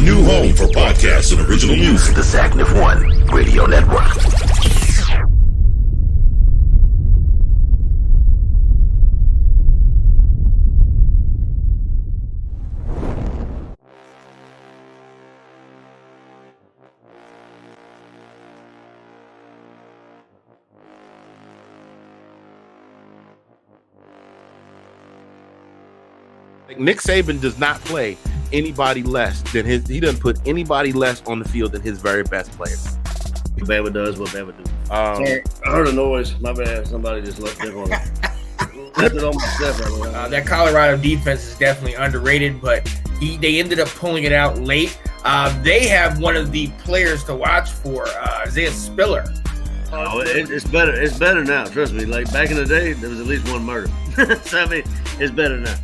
your new home for podcasts and original music. The Zagnif One Radio Network. Nick Saban does not play anybody less than his. He doesn't put anybody less on the field than his very best players. Bama does what Bama do. Sorry, I heard a noise. My bad. Somebody just left it on. Left it on my step. That Colorado defense is definitely underrated, but they ended up pulling it out late. They have one of the players to watch for, Isaiah Spiller. Oh, it's better. It's better now. Trust me. Like back in the day, there was at least one murder. So I mean, it's better now.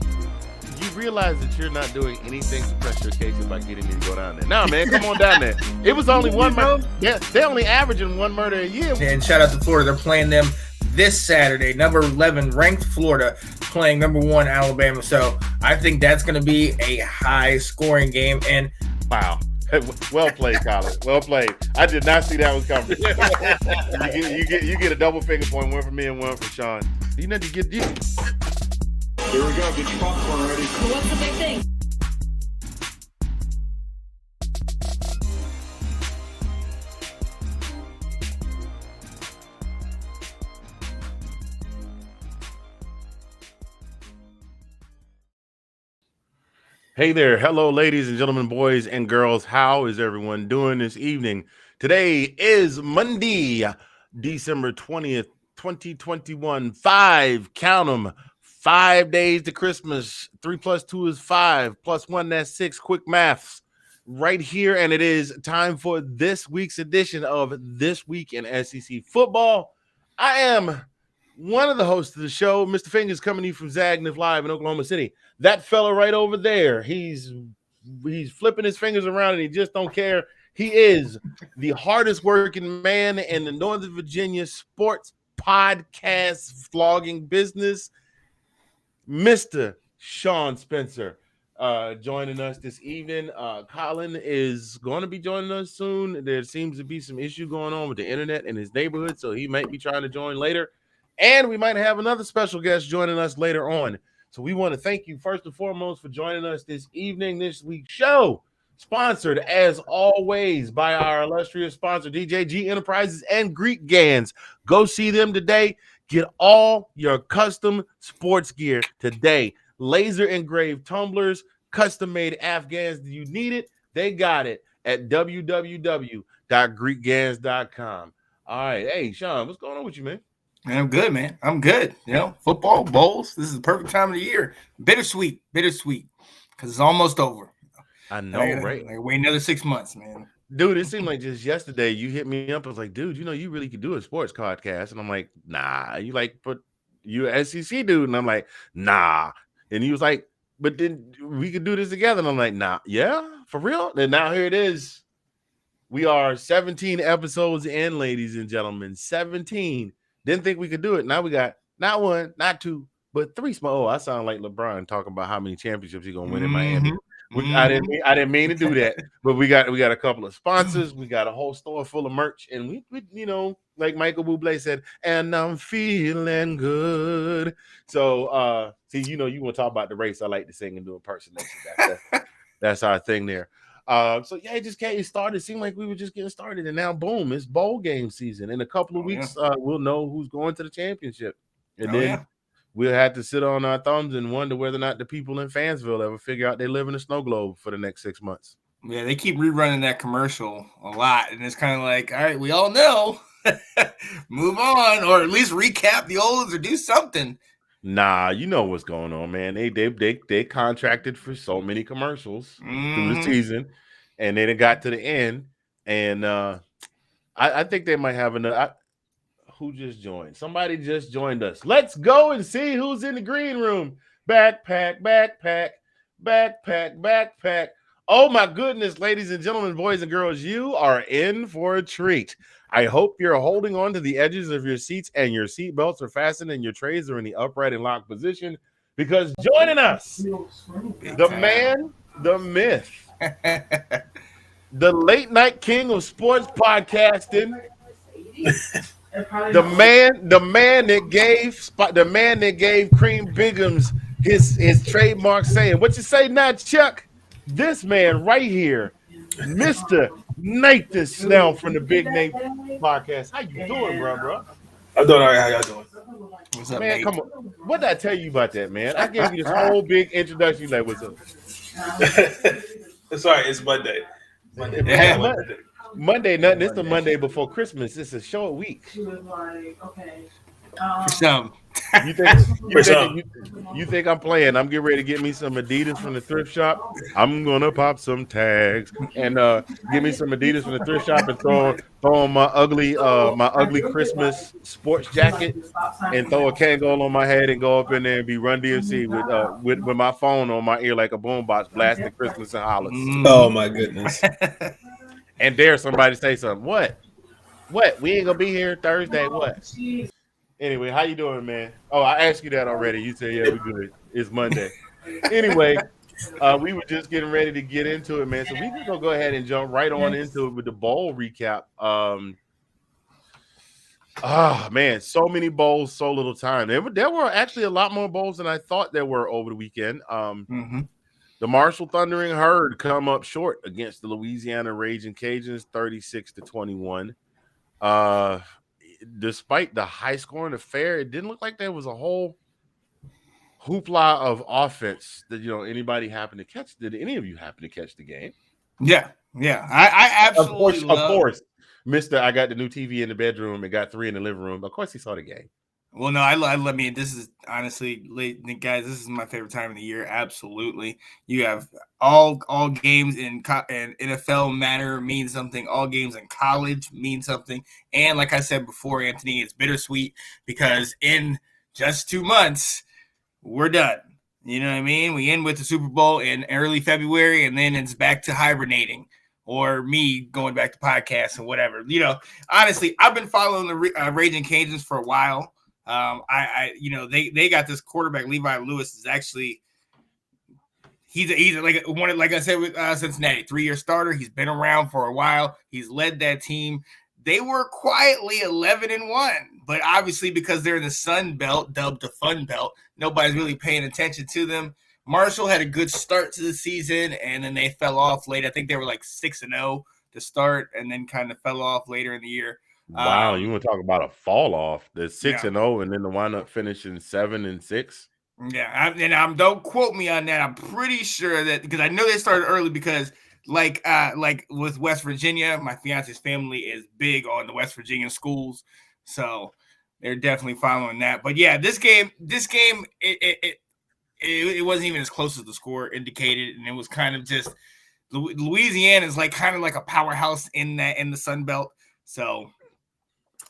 You realize that you're not doing anything to press your case by getting me to go down there. Nah, man, come on down there. It was only one murder. Yeah, they're only averaging one murder a year. And shout out to Florida. They're playing them this Saturday. Number 11 ranked Florida playing number 1 Alabama. So I think that's going to be a high scoring game. And wow. Well played, Collin. Well played. I did not see that was coming. you get a double finger point, one for me and one for Sean. You know, you get. Here we go. Get your popcorn ready. Well, what's the big thing? Hey there. Hello, ladies and gentlemen, boys and girls. How is everyone doing this evening? Today is Monday, December 20th, 2021. 5, count them. 5 days to Christmas. 3 plus 2 is 5. Plus 1, that's 6. Quick maths right here. And it is time for this week's edition of This Week in SEC Football. I am one of the hosts of the show, Mr. Fingaz, coming to you from Zagnif Live in Oklahoma City. That fella right over there, he's flipping his fingers around and he just don't care. He is the hardest working man in the Northern Virginia sports podcast vlogging business. Mr. Sean Spencer joining us this evening. Collin is going to be joining us soon. There seems to be some issue going on with the internet in his neighborhood, so he might be trying to join later. And we might have another special guest joining us later on. So we want to thank you first and foremost for joining us this evening. This week's show sponsored as always by our illustrious sponsor, DJG Enterprises and Greek Gans. Go see them today. Get all your custom sports gear today. Laser engraved tumblers, custom made Afghans. Do you need it? They got it at www.greekgans.com. All right. Hey, Sean, what's going on with you, man? Man, I'm good, man. I'm good. You know, football, bowls. This is the perfect time of the year. Bittersweet, because it's almost over. I know, right? Like, wait another 6 months, man. Dude, it seemed like just yesterday you hit me up. I was like, dude, you know, you really could do a sports podcast. And I'm like, nah. You like, but you an SEC dude. And I'm like, nah. And he was like, but then we could do this together. And I'm like, nah. Yeah, for real? And now here it is. We are 17 episodes in, ladies and gentlemen. 17. Didn't think we could do it. Now we got not 1, not 2, but 3 small. Oh, I sound like LeBron talking about how many championships he's gonna win in Miami. I didn't mean to do that, but we got a couple of sponsors. We got a whole store full of merch, and we you know, like Michael Bublé said, and I'm feeling good. So see, you know, you want to talk about the race. I like to sing and do impersonation. That's our thing there. So yeah, it just getting started. It seemed like we were just getting started, and now boom, it's bowl game season. In a couple of weeks, we'll know who's going to the championship, and then we'll have to sit on our thumbs and wonder whether or not the people in Fansville ever figure out they live in a snow globe for the next 6 months. Yeah, they keep rerunning that commercial a lot, and it's kind of like, all right, we all know, move on, or at least recap the olds or do something. Nah, you know what's going on, man. They contracted for so many commercials through the season, and then it got to the end, and I think they might have another. Who just joined? Somebody just joined us. Let's go and see who's in the green room. Backpack. Oh my goodness, ladies and gentlemen, boys and girls, you are in for a treat. I hope you're holding on to the edges of your seats and your seat belts are fastened and your trays are in the upright and locked position, because joining us, the man, the myth, The late night king of sports podcasting. The man that gave Cream Bigums his trademark saying. What you say now, Chuck? This man right here, Mr. Nathan Snell from the Big Nate Podcast. How you doing, bro? I'm doing all right. How y'all doing? What's up, Man, Nate? come on. What did I tell you about that, man? I gave you this whole big introduction. You like, what's up? Sorry, it's Monday. Monday. Yeah. Monday, nothing. It's the Monday before Christmas. It's a short week. For some. You think I'm playing? I'm getting ready to get me some Adidas from the thrift shop. I'm gonna pop some tags and get me some Adidas from the thrift shop and throw on my ugly Christmas sports jacket and throw a Kangol on my head and go up in there and be Run DMC with my phone on my ear like a boombox blasting Christmas and hollers. Oh my goodness! And dare somebody say something. What? We ain't gonna be here Thursday. What? Anyway, how you doing, man? Oh, I asked you that already. You said, yeah, we good. It's Monday. Anyway, we were just getting ready to get into it, man. So we just gonna go ahead and jump right on into it with the bowl recap. Man, so many bowls, so little time. There were actually a lot more bowls than I thought there were over the weekend. The Marshall Thundering Herd come up short against the Louisiana Raging Cajuns, 36-21. Despite the high scoring affair, it didn't look like there was a whole hoopla of offense that anybody happened to catch. Did any of you happen to catch the game? Yeah. I absolutely of course, Mista. I got the new TV in the bedroom and got 3 in the living room. Of course, he saw the game. Well, no, I mean, this is honestly, guys, this is my favorite time of the year. Absolutely. You have all games in NFL mean something. All games in college mean something. And like I said before, Anthony, it's bittersweet because in just 2 months, we're done. You know what I mean? We end with the Super Bowl in early February, and then it's back to hibernating. Or me going back to podcasts and whatever. Honestly, I've been following the Raging Cajuns for a while. They got this quarterback, Levi Lewis, is actually he's like I said with Cincinnati, 3-year starter. He's been around for a while. He's led that team. They were quietly 11-1, but obviously because they're in the Sun Belt, dubbed the Fun Belt, nobody's really paying attention to them. Marshall had a good start to the season, and then they fell off late. I think they were like 6-0 to start, and then kind of fell off later in the year. Wow, you want to talk about a fall off? The 6-0, and then the wind up finishing 7-6. Yeah, don't quote me on that. I'm pretty sure that because I know they started early because like with West Virginia, my fiance's family is big on the West Virginia schools, so they're definitely following that. But yeah, this game, it wasn't even as close as the score indicated, and it was kind of just Louisiana is kind of like a powerhouse in the Sun Belt, so.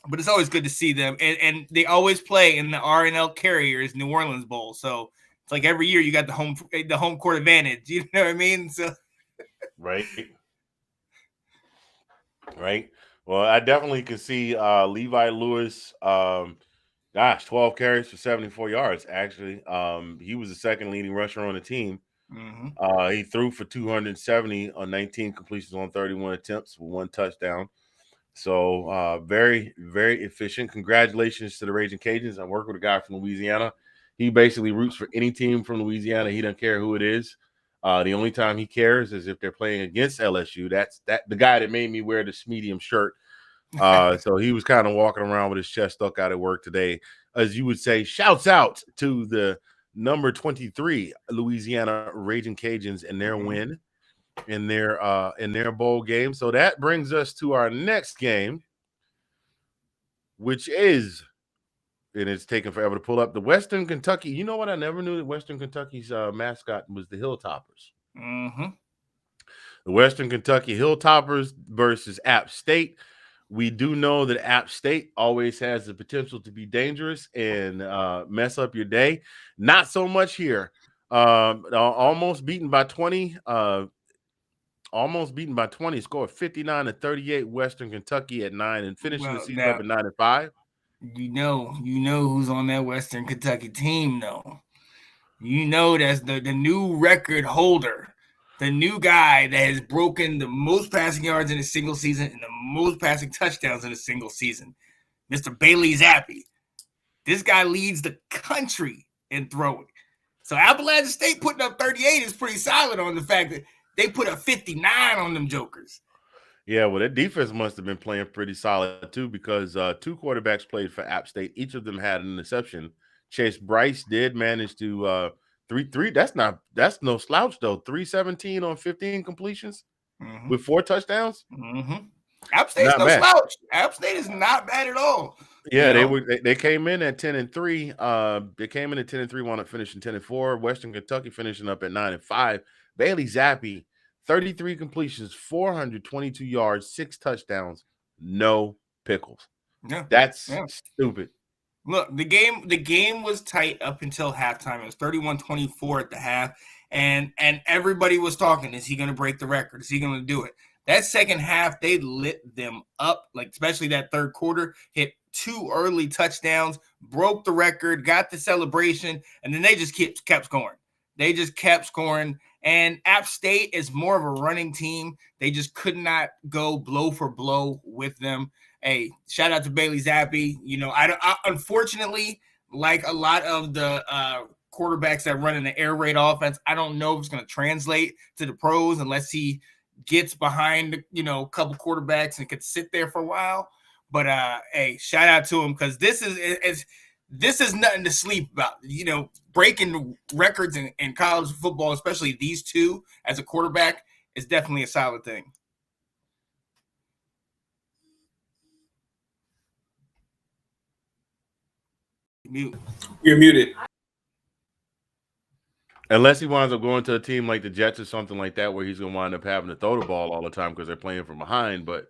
But it's always good to see them, and they always play in the R&L Carriers New Orleans Bowl. So it's like every year you got the home court advantage. You know what I mean? So right. Well, I definitely can see Levi Lewis. 12 carries for 74 yards. Actually, he was the second leading rusher on the team. He threw for 270 on 19 completions on 31 attempts with 1 touchdown. So very, very efficient. Congratulations to the Raging Cajuns. I work with a guy from Louisiana. He basically roots for any team from Louisiana. He doesn't care who it is. The only time he cares is if they're playing against LSU. That's the guy that made me wear this medium shirt. So he was kind of walking around with his chest stuck out at work today. As you would say, shouts out to the number 23 Louisiana Raging Cajuns and their win. In their bowl game. So that brings us to our next game, which is, and it's taken forever to pull up, the Western Kentucky. You know what? I never knew that Western Kentucky's mascot was the Hilltoppers. The Western Kentucky Hilltoppers versus App State. We do know that App State always has the potential to be dangerous and mess up your day. Not so much here. Almost beaten by 20. Scored 59-38. Western Kentucky at 9 and finishing the season up at 9-5. You know who's on that Western Kentucky team, though. You know that's the new record holder the new guy that has broken the most passing yards in a single season and the most passing touchdowns in a single season, Mr. Bailey Zappi. This guy leads the country in throwing. So Appalachian State putting up 38 is pretty solid on the fact that they put up 59 on them jokers. Yeah, well, that defense must have been playing pretty solid too, because two quarterbacks played for App State. Each of them had an interception. Chase Bryce did manage to three. That's no slouch though. 317 on 15 completions with 4 touchdowns. App State's Not no bad. slouch. App State is not bad at all. Yeah, they came in at 10-3. They came in at 10-3, wound up finishing 10-4. Western Kentucky finishing up at 9-5. Bailey Zappi, 33 completions, 422 yards, 6 touchdowns, no pickles. Yeah, that's stupid. Look, the game was tight up until halftime. It was 31-24 at the half, and everybody was talking, is he going to break the record? Is he going to do it? That second half, they lit them up, like especially that third quarter, hit 2 early touchdowns, broke the record, got the celebration, and then they just kept scoring. They just kept scoring, and App State is more of a running team. They just could not go blow for blow with them. Hey, shout out to Bailey Zappi. You know, I unfortunately, like a lot of the quarterbacks that run in the air raid offense, I don't know if it's going to translate to the pros unless he gets behind, you know, a couple quarterbacks and could sit there for a while. But hey, shout out to him, because this is nothing to sleep about. You know, breaking records in college football, especially these two as a quarterback, is definitely a solid thing. You're muted. Unless he winds up going to a team like the Jets or something like that, where he's going to wind up having to throw the ball all the time because they're playing from behind. But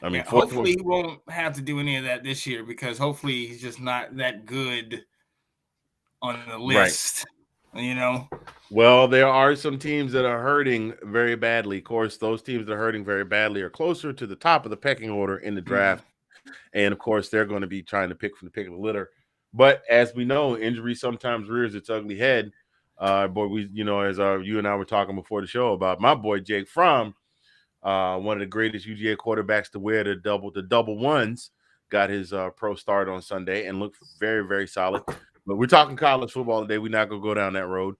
I mean, hopefully he won't have to do any of that this year, because hopefully he's just not that good on the list, right. You know? Well, there are some teams that are hurting very badly. Of course, those teams that are hurting very badly are closer to the top of the pecking order in the draft. And, of course, they're going to be trying to pick from the pick of the litter. But as we know, injury sometimes rears its ugly head. Boy, as you and I were talking before the show about my boy Jake Fromm, one of the greatest UGA quarterbacks to wear the double ones, got his pro start on Sunday and looked very, very solid. But we're talking college football today. We're not going to go down that road.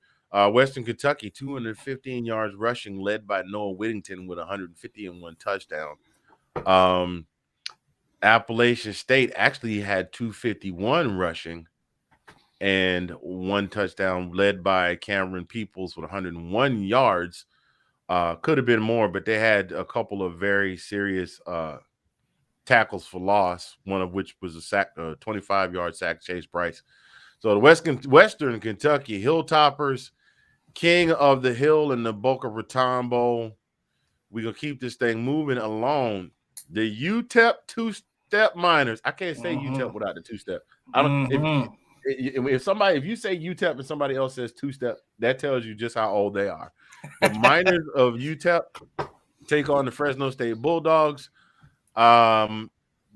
Western Kentucky, 215 yards rushing, led by Noah Whittington with 151 touchdown. Appalachian State actually had 251 rushing and 1 touchdown, led by Cameron Peoples with 101 yards. Could have been more, but they had a couple of very serious tackles for loss, one of which was a 25-yard sack, Chase Bryce. So the Western Kentucky Hilltoppers, King of the Hill and the Boca Raton Bowl. We're going to keep this thing moving along. The UTEP two-step minors. I can't say UTEP without the two-step. I don't. If you say UTEP and somebody else says two-step, that tells you just how old they are. The minors of UTEP take on the Fresno State Bulldogs.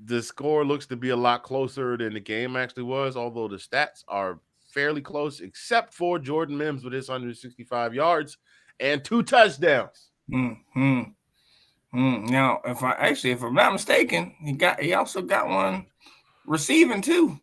The score looks to be a lot closer than the game actually was, although the stats are fairly close, except for Jordan Mims with his 165 yards and 2 touchdowns. Now, if I'm not mistaken, he also got one receiving too.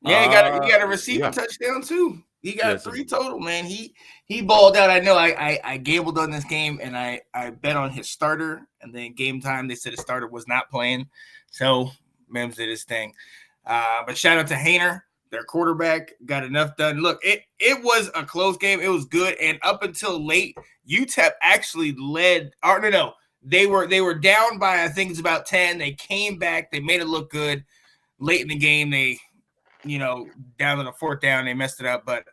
Yeah, he got a receiving touchdown too. He got 3 total, man. He balled out. I know I gambled on this game, and I bet on his starter, and then game time they said his starter was not playing. So Mims did his thing. But shout out to Hainer, their quarterback, got enough done. Look, it was a close game. It was good, and up until late, UTEP actually led. Or no, they were down by, I think it's about 10. They came back. They made it look good. Late in the game, they down on the 4th down, they messed it up. But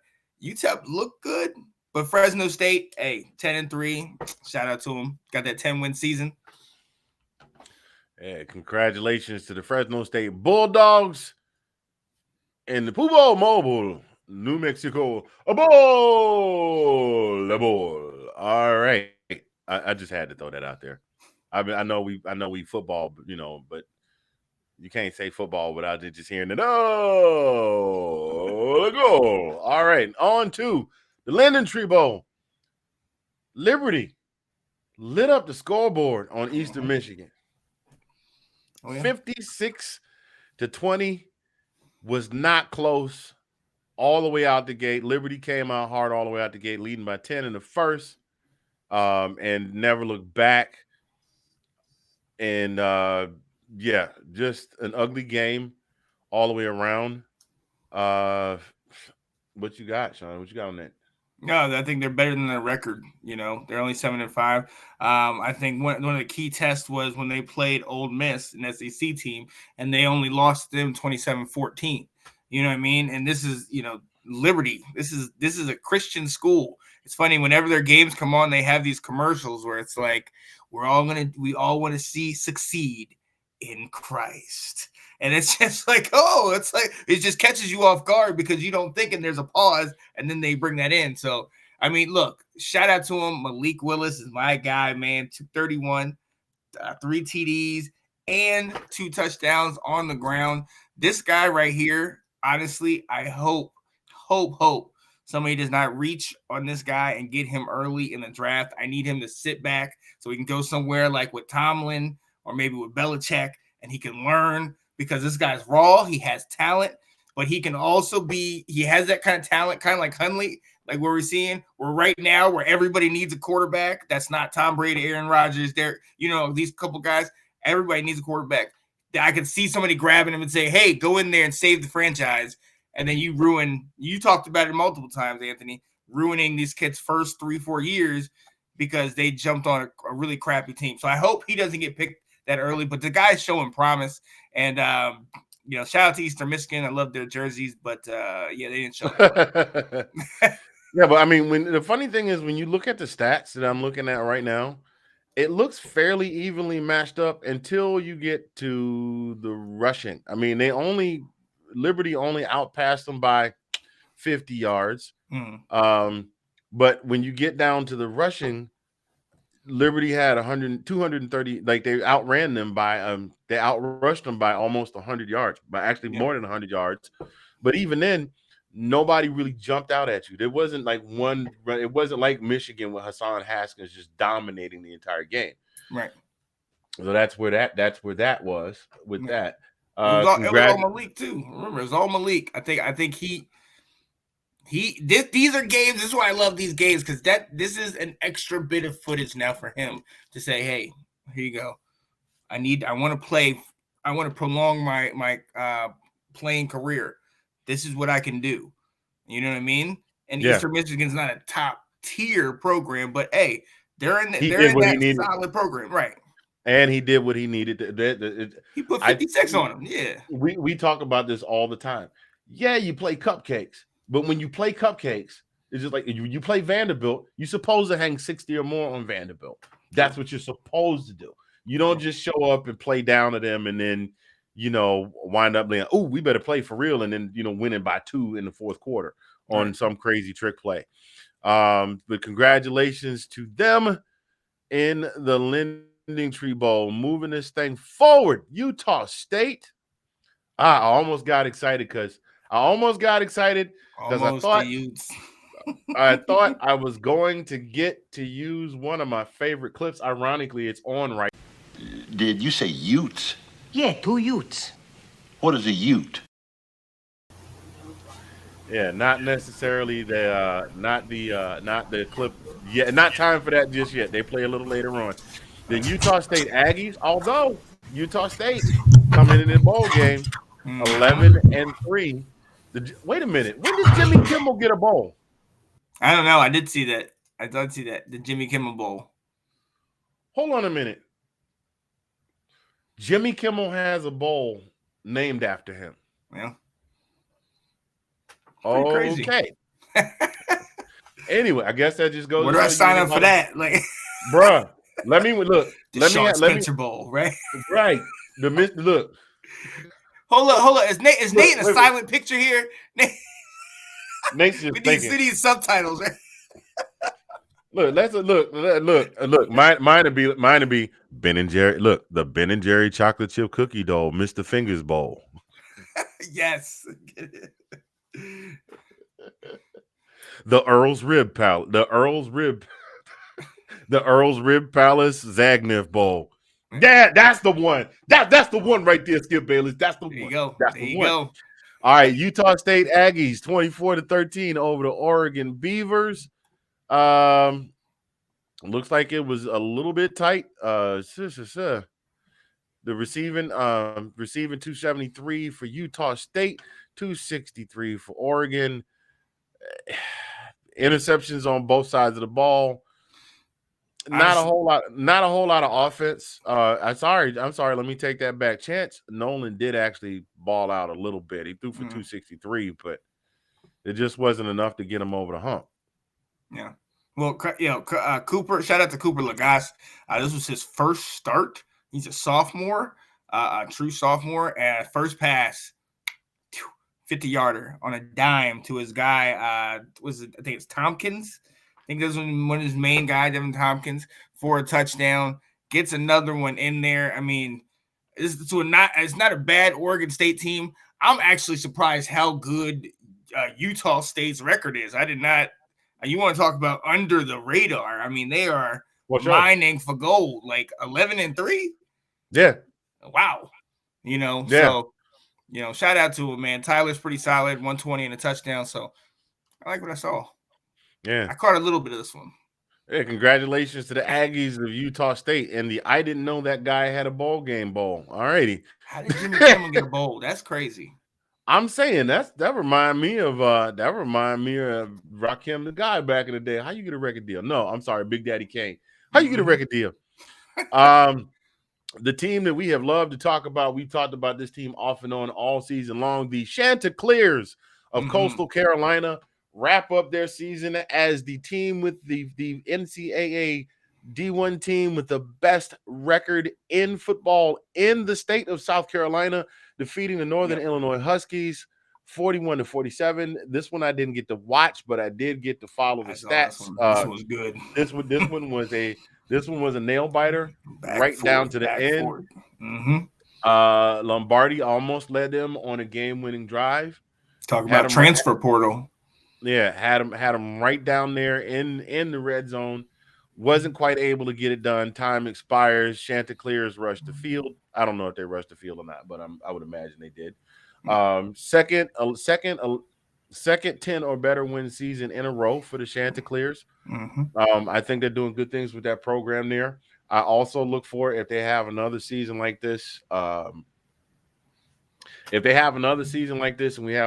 UTEP looked good. But Fresno State, 10-3. Shout out to them. Got that 10-win season. Hey, congratulations to the Fresno State Bulldogs and the Pueblo Mobile, New Mexico. A ball. All right. I just had to throw that out there. I mean, I know we football, but you can't say football without just hearing it. Oh, goal. All right. On to the Linden Tree Bowl. Liberty lit up the scoreboard on Eastern Michigan. 56-20 was not close all the way out the gate. Liberty came out hard all the way out the gate, leading by 10 in the first, and never looked back. And just an ugly game all the way around. What you got, Sean? What you got on that? No, I think they're better than their record. They're only 7-5. I think one of the key tests was when they played Ole Miss, an SEC team, and they only lost them 27-14. You know what I mean? And this is, Liberty. This is a Christian school. It's funny, whenever their games come on, they have these commercials where it's like, we all want to see succeed in Christ. And it's just like, it just catches you off guard because you don't think, and there's a pause, and then they bring that in. So, I mean, look, shout out to him. Malik Willis is my guy, man. 231, 3 TDs, and 2 touchdowns on the ground. This guy right here, honestly, I hope somebody does not reach on this guy and get him early in the draft. I need him to sit back so he can go somewhere like with Tomlin or maybe with Belichick, and he can learn. Because this guy's raw, he has talent, but he can also he has that kind of talent, kind of like Hundley, like what we're seeing. Where right now, where everybody needs a quarterback, that's not Tom Brady, Aaron Rodgers, these couple guys, everybody needs a quarterback. I could see somebody grabbing him and say, hey, go in there and save the franchise. And then you talked about it multiple times, Anthony, ruining these kids' first 3-4 years because they jumped on a really crappy team. So I hope he doesn't get picked that early, but the guy's showing promise. And shout out to Eastern Michigan. I love their jerseys, but they didn't show up. Yeah, but I mean, the funny thing is when you look at the stats that I'm looking at right now, it looks fairly evenly matched up until you get to the rushing. I mean, Liberty only outpassed them by 50 yards. But when you get down to the rushing, Liberty had 230, like they outrushed them by almost 100 yards, by actually more than 100 yards. But even then, nobody really jumped out at you. There wasn't like it wasn't like Michigan with Hassan Haskins just dominating the entire game. Right. So that's where that was with that. It was all Malik too. Remember, it was all Malik. I think these are games. This is why I love these games, because this is an extra bit of footage now for him to say, hey, here you go. I want to play. I want to prolong my playing career. This is what I can do. You know what I mean? And Eastern Michigan's not a top tier program, but hey, they're in that solid program, right? And he did what he needed. He put 56 on him. Yeah. We talk about this all the time. Yeah, you play cupcakes. But when you play cupcakes, it's just like you play Vanderbilt, you're supposed to hang 60 or more on Vanderbilt. That's what you're supposed to do. You don't just show up and play down to them and then, wind up like, oh, we better play for real. And then, winning by 2 in the fourth quarter on some crazy trick play. But congratulations to them in the Lending Tree Bowl, moving this thing forward. Utah State. I almost got excited because I thought I was going to get to use one of my favorite clips. Ironically, it's on right. Did you say Utes? Yeah, 2 Utes. What is a Ute? Yeah, not necessarily not the clip yet. Not time for that just yet. They play a little later on. The Utah State Aggies, although Utah State coming in the bowl game 11-3. Wait a minute. When did Jimmy Kimmel get a bowl? I don't know. I did see that. The Jimmy Kimmel Bowl. Hold on a minute. Jimmy Kimmel has a bowl named after him. Yeah. Okay. Crazy. Anyway, I guess that just goes. Where do I sign up for that? Like, bruh, let me look. Spencer Bowl, right? Right. Look. Hold up. Is Nate in a silent picture here? Nate's just thinking. We need subtitles, right? Look. Mine would be Ben and Jerry. Look, the Ben and Jerry chocolate chip cookie dough, Mr. Fingaz Bowl. Yes. The Earl's Rib palette. The Earl's Rib. The Earl's Rib Palace Zagnif Bowl. Yeah, that's the one. That's the one right there, Skip Bayless. That's the one. There you go. That's There the you one. go. All right, Utah State Aggies 24-13 over the Oregon Beavers. Looks like it was a little bit tight. The receiving 273 for Utah State, 263 for Oregon. Interceptions on both sides of the ball. Not a whole lot of offense. I'm sorry. Let me take that back. Chance Nolan did actually ball out a little bit. He threw for 263, but it just wasn't enough to get him over the hump. Yeah. Well, Cooper. Shout out to Cooper Lagasse. This was his first start. He's a sophomore, a true sophomore, and first pass, 50-yarder on a dime to his guy. I think it's Tompkins. I think this was one of his main guys, Devin Tompkins, for a touchdown. Gets another one in there. I mean, it's not a bad Oregon State team. I'm actually surprised how good Utah State's record is. I did not. You want to talk about under the radar? I mean, they are mining for gold, like 11-3. Yeah. Wow. Yeah. So, shout out to him, man. Tyler's pretty solid, 120 and a touchdown. So I like what I saw. Yeah. I caught a little bit of this one. Yeah, congratulations to the Aggies of Utah State and the I didn't know that guy had a bowl game bowl. All righty. How did Jimmy Kimmel get a bowl? That's crazy. I'm saying that remind me of Rakim the guy back in the day. How you get a record deal? No, I'm sorry, Big Daddy Kane. How you get a record deal? The team that we have loved to talk about, we've talked about this team off and on all season long. The Chanticleers of Coastal Carolina wrap up their season as the team with the NCAA D1 team with the best record in football in the state of South Carolina, defeating the Northern Illinois Huskies 41-47. This one I didn't get to watch, but I did get to follow the stats. This one was good. This one was a nail biter down to the end. Lombardi almost led them on a game-winning drive. Talk about transfer portal. Yeah, had him right down there in the red zone. Wasn't quite able to get it done. Time expires. Chanticleers rushed the field. I don't know if they rushed the field or not, but I would imagine they did. Second 10 or better win season in a row for the Chanticleers. I think they're doing good things with that program there. I also look for, if they have another season like this, and we have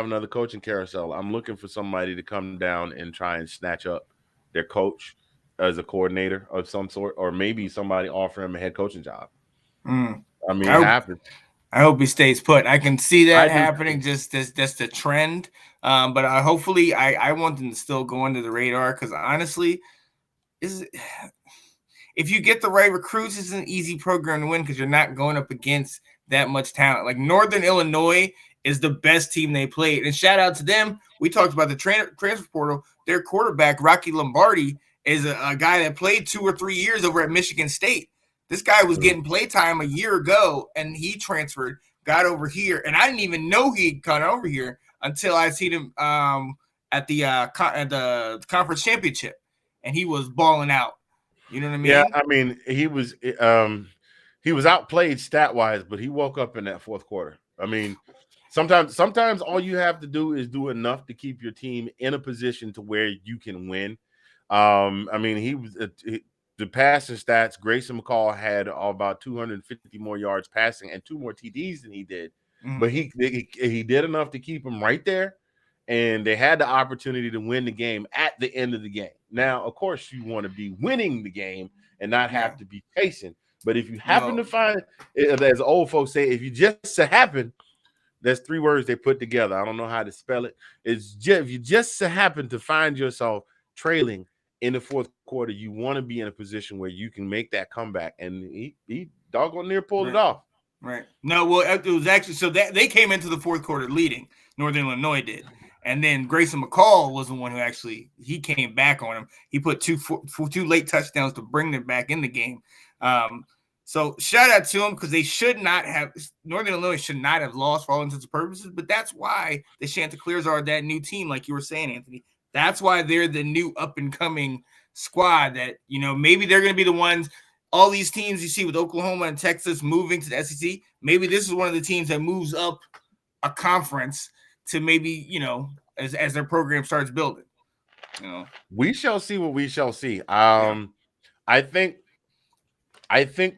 another coaching carousel, I'm looking for somebody to come down and try and snatch up their coach as a coordinator of some sort, or maybe somebody offer him a head coaching job. I mean, it happens. I hope he stays put. I can see that happening. Just that's the trend. But hopefully, I want them to still go under the radar, because honestly, if you get the right recruits, it's an easy program to win because you're not going up against that much talent. Like Northern Illinois is the best team they played, and shout out to them. We talked about the transfer portal. Their quarterback, Rocky Lombardi, is a guy that played 2 or 3 years over at Michigan State. This guy was getting playtime a year ago, and he transferred, got over here, and I didn't even know he'd gone over here until I seen him at the conference championship, and he was balling out. You know what I mean? Yeah, I mean, he was outplayed stat-wise, but he woke up in that fourth quarter. I mean, sometimes all you have to do is do enough to keep your team in a position to where you can win. I mean, he was the passing stats. Grayson McCall had about 250 more yards passing and 2 more TDs than he did, but he did enough to keep him right there, and they had the opportunity to win the game at the end of the game. Now, of course, you want to be winning the game and not have to be chasing. But if you happen to find, as old folks say, if you just so happen, there's 3 words they put together. I don't know how to spell it. It's just, if you just so happen to find yourself trailing in the fourth quarter, you want to be in a position where you can make that comeback. And he doggone near pulled it off. Right. No, well, it was actually, so that they came into the fourth quarter leading. Northern Illinois did. And then Grayson McCall was the one who he came back on him. He put 2 late touchdowns to bring them back in the game. So shout out to him, because Northern Illinois should not have lost for all intents and purposes, but that's why the Chanticleers are that new team, like you were saying, Anthony. That's why they're the new up-and-coming squad that, you know, maybe they're going to be the ones, all these teams you see with Oklahoma and Texas moving to the SEC, maybe this is one of the teams that moves up a conference to maybe, you know, as their program starts building. You know, we shall see what we shall see. Yeah. I think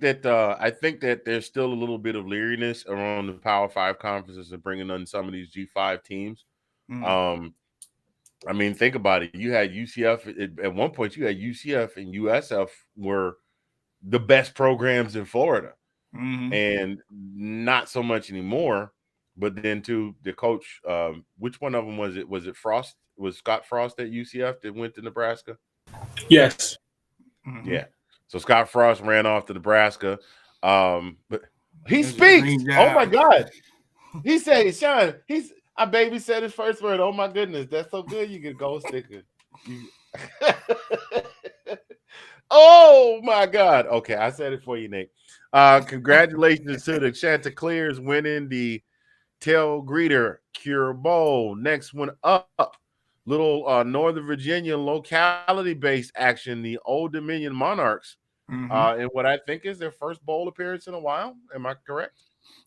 that there's still a little bit of leeriness around the Power 5 conferences and bringing on some of these G5 teams. I mean, think about it. You had UCF at one point. You had UCF and USF were the best programs in Florida, and not so much anymore. But then, too, the coach, which one of them was it? Was it Frost? Was Scott Frost at UCF that went to Nebraska? Yes. Yeah. So Scott Frost ran off to Nebraska. But he speaks. Oh my God. He said, Sean, I baby said his first word. Oh my goodness. That's so good. You get a gold sticker. Oh my God. Okay, I said it for you, Nate. Congratulations to the Chanticleers winning the Tail Greeter Cure Bowl. Next one up. Little Northern Virginia locality-based action, the Old Dominion Monarchs, in what I think is their first bowl appearance in a while. Am I correct?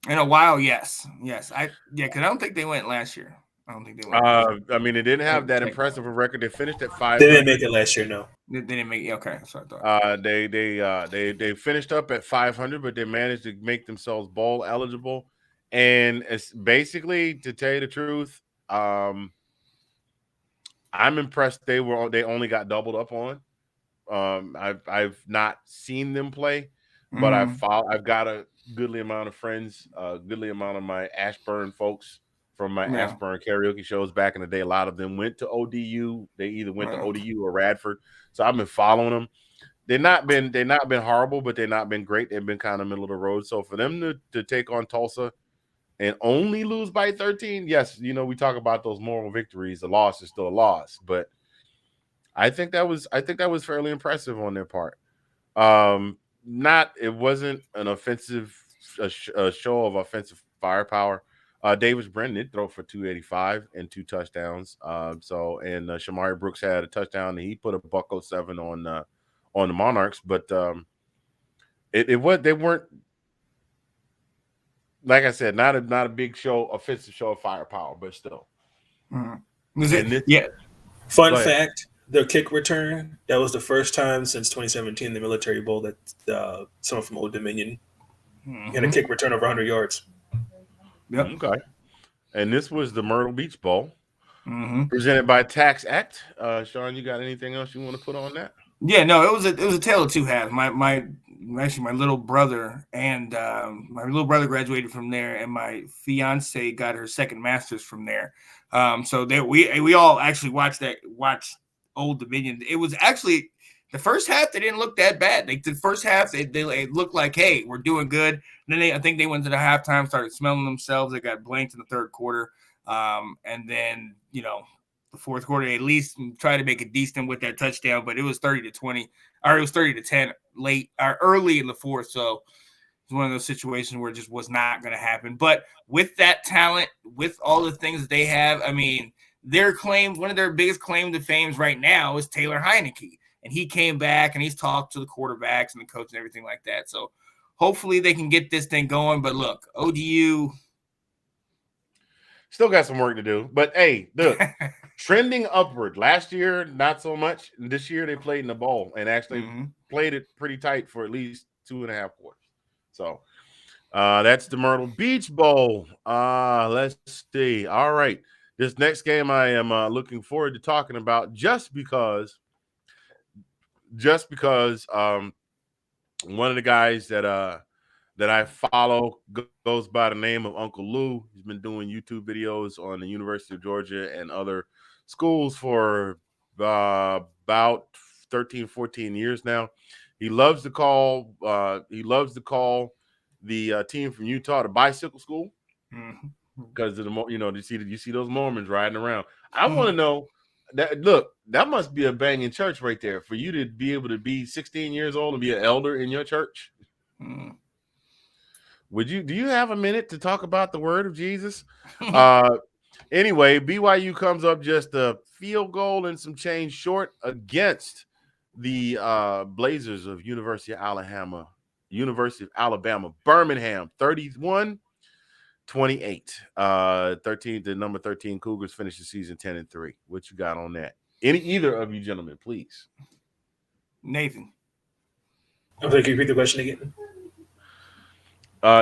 In a while, yes. Because I don't think they went last year. I don't think they went. I mean, they didn't have that impressive a record. They finished at 5. They didn't make it last year, no. They didn't make it. Okay, that's what I thought. They finished up at 500, but they managed to make themselves bowl eligible. And it's basically, to tell you the truth, I'm impressed they only got doubled up on. I've not seen them play, but I've got a goodly amount of friends, a goodly amount of my Ashburn folks from my Ashburn karaoke shows back in the day. A lot of them went to ODU. They either went to ODU or Radford. So I've been following them. They've not been horrible, but they've not been great. They've been kind of middle of the road. So for them to take on Tulsa and only lose by 13, yes, you know, we talk about those moral victories. A loss is still a loss, but I think that was fairly impressive on their part. It wasn't an offensive show of offensive firepower. Davis Brennan did throw for 285 and 2 touchdowns. Shamari Brooks had a touchdown and he put a $107 on the Monarchs, but they weren't, like I said, not a big offensive show of firepower, but still. Fun fact: their kick return, that was the first time since 2017, the Military Bowl, that someone from Old Dominion had a kick return over 100 yards. Yep. Okay. And this was the Myrtle Beach Bowl, presented by Tax Act. Sean, you got anything else you want to put on that? Yeah, no, it was a tale of two halves. My little brother graduated from there, and my fiance got her second master's from there. So we all actually watched Old Dominion. It was actually the first half. They didn't look that bad. The first half they looked like, hey, we're doing good. And then I think they went to the halftime, started smelling themselves. They got blanked in the third quarter, and then the fourth quarter they at least tried to make it decent with that touchdown, but it was 30-20, or it was 30-10 late or early in the fourth. So it's one of those situations where it just was not going to happen. But with that talent, with all the things that they have, I mean, one of their biggest claim to fame right now is Taylor Heineke. And he came back and he's talked to the quarterbacks and the coach and everything like that. So hopefully they can get this thing going. But look, ODU still got some work to do. But hey, look, trending upward. Last year, not so much. This year they played in the bowl and actually played it pretty tight for at least 2.5 quarters. So that's the Myrtle Beach Bowl. Let's see. All right. This next game I am looking forward to talking about just because one of the guys that I follow goes by the name of Uncle Lou. He's been doing YouTube videos on the University of Georgia and other schools for about 13, 14 years now. He loves to call the team from Utah the bicycle school because of the you see those Mormons riding around. I want to know that. Look, that must be a banging church right there for you to be able to be 16 years old and be an elder in your church. Do you have a minute to talk about the word of Jesus? Anyway, BYU comes up just a field goal and some change short against the Blazers of University of Alabama, Birmingham, 31-28. 13, the number 13 Cougars finished the season 10-3. What you got on that? Either of you gentlemen, please. Nathan. I'm going to repeat the question again.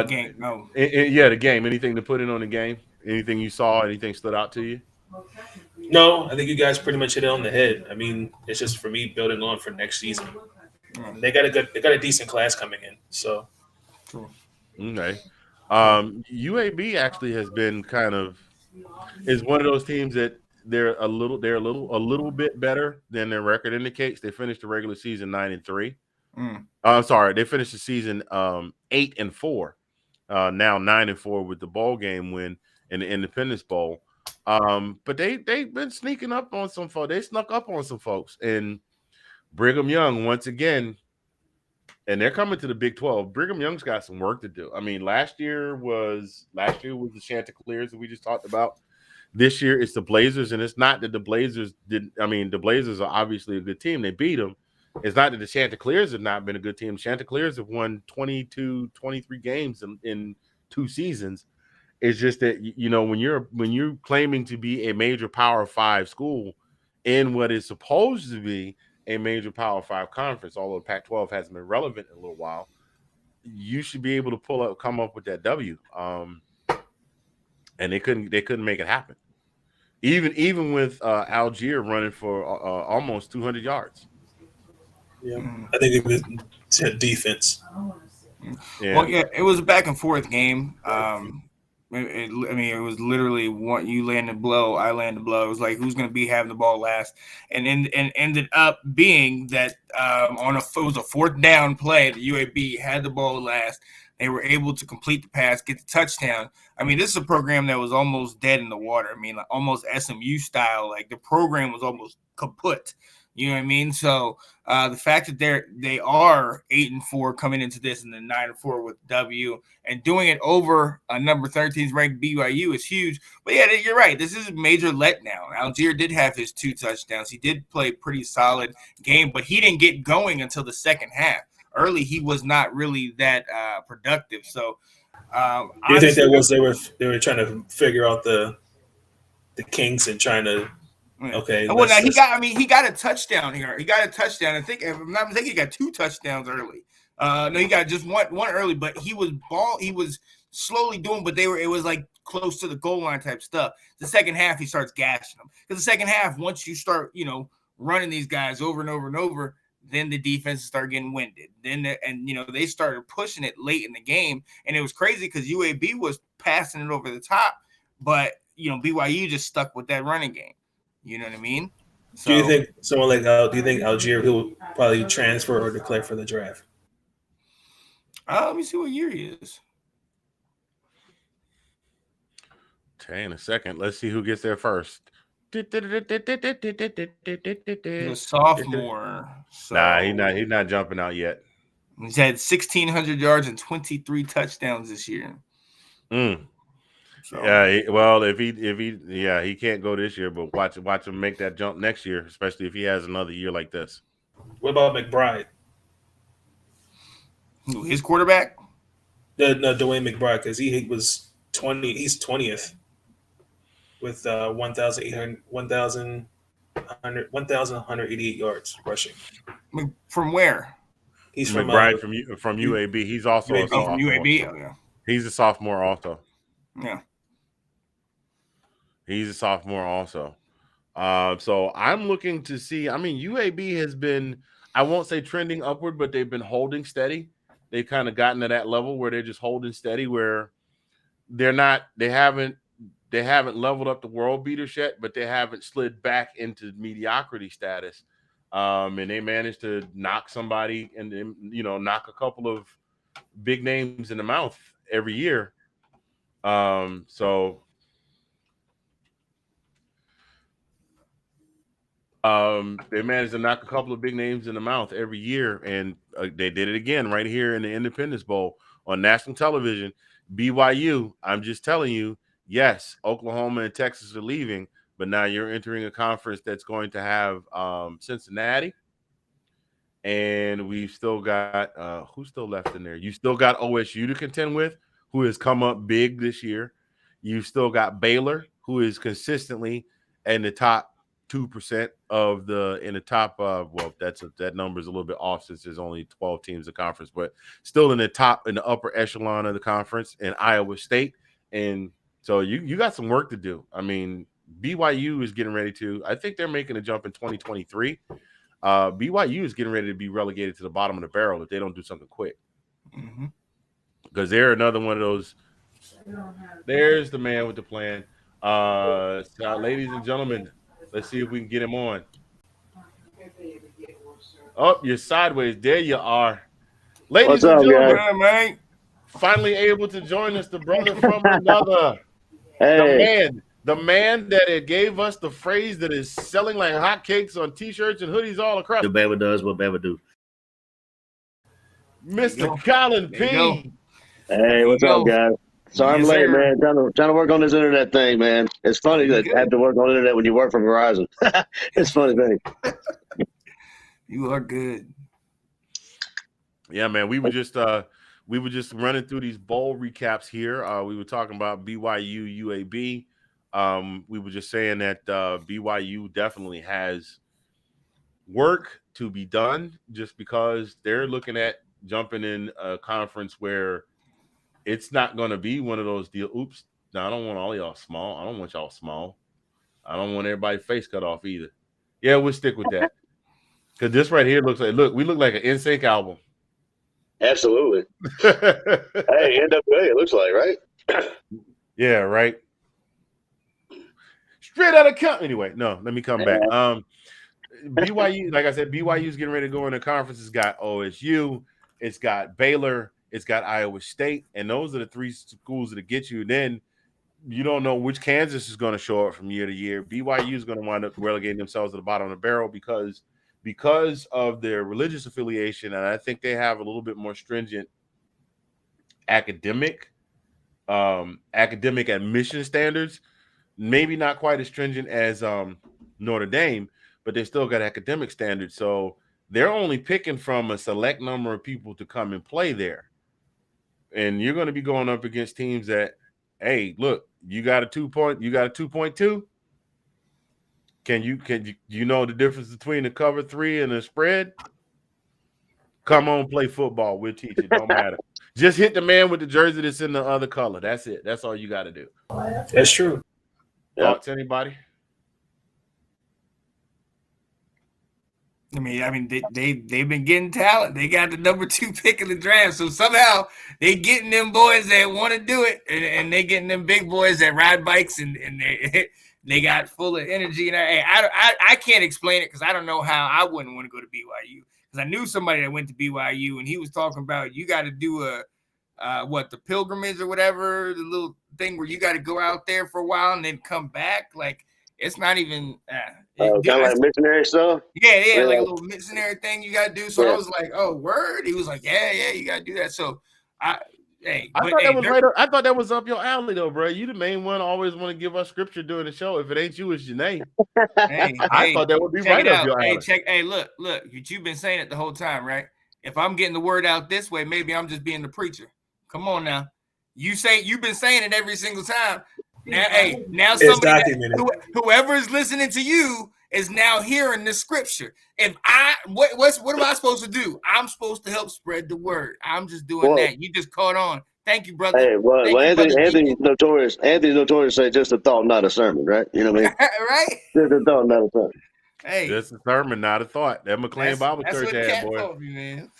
Game. No. Yeah, the game. Anything to put in on the game? Anything you saw? Anything stood out to you? No, I think you guys pretty much hit it on the head. I mean, it's just for me building on for next season. They got a decent class coming in. So, okay. UAB actually has been is one of those teams that they're a little bit better than their record indicates. They finished the regular season 9-3. I'm sorry, they finished the season 8-4. Now 9-4 with the bowl game win in the Independence Bowl. But they've been sneaking up on some folks. They snuck up on some folks, and Brigham Young once again, and they're coming to the Big 12. Brigham Young's got some work to do. I mean, last year was the Chanticleers that we just talked about. This year it's the Blazers, and it's not that the Blazers didn't. I mean, the Blazers are obviously a good team. They beat them. It's not that the Chanticleers have not been a good team. Chanticleers have won 22, 23 games in 2 seasons. It's just that, you know, when you're claiming to be a major Power 5 school in what is supposed to be a major Power 5 conference, although Pac-12 hasn't been relevant in a little while, you should be able to come up with that W. And they couldn't make it happen. Even with Algier running for almost 200 yards. Yeah, I think it was defense. Yeah. Well, yeah, it was a back and forth game. It was literally you land the blow, I land the blow. It was like who's going to be having the ball last, and ended up being that it was a 4th down play. The UAB had the ball last. They were able to complete the pass, get the touchdown. I mean, this is a program that was almost dead in the water. I mean, like almost SMU style. Like the program was almost kaput. You know what I mean? So the fact that they are 8-4 coming into this and then 9-4 with W and doing it over a number 13 ranked BYU is huge. But yeah, you're right. This is a major letdown. Algier did have his 2 touchdowns. He did play a pretty solid game, but he didn't get going until the second half. Early, he was not really that productive. So, do you think that was they were trying to figure out the kinks and trying to? Okay. Well, now he got a touchdown here. He got a touchdown. I think, if I'm not mistaken, he got 2 touchdowns early. No, he got just one early, but he was slowly doing, but it was like close to the goal line type stuff. The second half, he starts gashing them. Because the second half, once you start, running these guys over and over and over, then the defenses start getting winded. They started pushing it late in the game, and it was crazy because UAB was passing it over the top, but BYU just stuck with that running game. You know what I mean? So, do you think someone like do you think Algier will probably transfer or declare for the draft? Let me see what year he is. Okay, in a second. Let's see who gets there first. He's a sophomore. So Nah, he's not jumping out yet. He's had 1,600 yards and 23 touchdowns this year. So, yeah, he can't go this year, but watch him make that jump next year, especially if he has another year like this. What about McBride? His quarterback? No, Dwayne Mcbride, because he was 20. He's 20th with 1,188 yards rushing. From where? He's from McBride from UAB. He's also a sophomore. From UAB. Oh, yeah. He's a sophomore also. Yeah. He's a sophomore also. So I'm looking to see. I mean, UAB has been, I won't say trending upward, but they've been holding steady. They've kind of gotten to that level where they're just holding steady, where they haven't leveled up the world beaters yet, but they haven't slid back into mediocrity status. And they managed to knock somebody and then, knock a couple of big names in the mouth every year. They managed to knock a couple of big names in the mouth every year, and they did it again right here in the Independence Bowl on national television. BYU, I'm just telling you, yes, Oklahoma and Texas are leaving, but now you're entering a conference that's going to have Cincinnati, and we've still got who's still left in there? You still got OSU to contend with, who has come up big this year. You've still got Baylor, who is consistently in the top 2% of the top. That number is a little bit off since there's only 12 teams in the conference, but still in the upper echelon of the conference. And Iowa State, and so you got some work to do. I mean, BYU is getting ready to. I think they're making a jump in 2023. BYU is getting ready to be relegated to the bottom of the barrel if they don't do something quick. Because they're another one of those. There's the man with the plan. Ladies and gentlemen, let's see if we can get him on. Oh, you're sideways. There you are. Ladies and gentlemen, guys? Finally able to join us, the brother from another. Hey. The man that gave us the phrase that is selling like hotcakes on T-shirts and hoodies all across. The Bama does what Bama do. Mr. Collin P. Hey, what's up, guys? Sorry I'm late, man. Trying to work on this internet thing, man. It's funny that I have to work on internet when you work from Verizon. It's a funny thing. You are good. Yeah, man. We were just running through these bowl recaps here. We were talking about BYU UAB. We were just saying that BYU definitely has work to be done just because they're looking at jumping in a conference where it's not going to be one of those deals. Oops. No, I don't want all y'all small. I don't want y'all small. I don't want everybody's face cut off either. Yeah, we'll stick with that. Because this right here looks like, we look like an NSYNC album. Absolutely. Hey, NWA, it looks like, right? Yeah, right. Straight out of count. Anyway, no, let me come back. BYU, like I said, BYU is getting ready to go in the conference. It's got OSU, it's got Baylor, it's got Iowa State, and those are the three schools that get you. Then you don't know which Kansas is going to show up from year to year. BYU is going to wind up relegating themselves to the bottom of the barrel because of their religious affiliation, and I think they have a little bit more stringent academic admission standards. Maybe not quite as stringent as Notre Dame, but they still got academic standards. So they're only picking from a select number of people to come and play there. And you're going to be going up against teams that, hey, look, you got a 2.2. Can you know the difference between the cover 3 and the spread? Come on, play football. We'll teach you. Don't matter. Just hit the man with the jersey that's in the other color. That's it. That's all you got to do. That's true. Thoughts, anybody? I mean, they've been getting talent. They got the number 2 pick in the draft, so somehow they getting them boys that want to do it, and they getting them big boys that ride bikes, and they got full of energy. And I can't explain it because I don't know how I wouldn't want to go to BYU because I knew somebody that went to BYU, and he was talking about you got to do the pilgrimage or whatever, the little thing where you got to go out there for a while and then come back. Like it's not even kind of like missionary stuff. Yeah, like a little missionary thing you got to do. So I was like, oh, word. He was like, yeah, you got to do that. So I thought that was up your alley though, bro. You the main one always want to give us scripture during the show. If it ain't you, it's your name. I thought that would be right up your alley. Hey, look, you've been saying it the whole time, right? If I'm getting the word out this way, maybe I'm just being the preacher. Come on now. You've been saying it every single time. Now somebody whoever is listening to you is now hearing the scripture. If what am I supposed to do? I'm supposed to help spread the word. I'm just doing that. You just caught on. Thank you, brother. Hey, Anthony's notorious. Anthony's notorious say just a thought, not a sermon, right? You know what I mean? Right? Just a thought, not a sermon. Hey, just a sermon, not a thought. That McLean Bible Church had, boy. Man.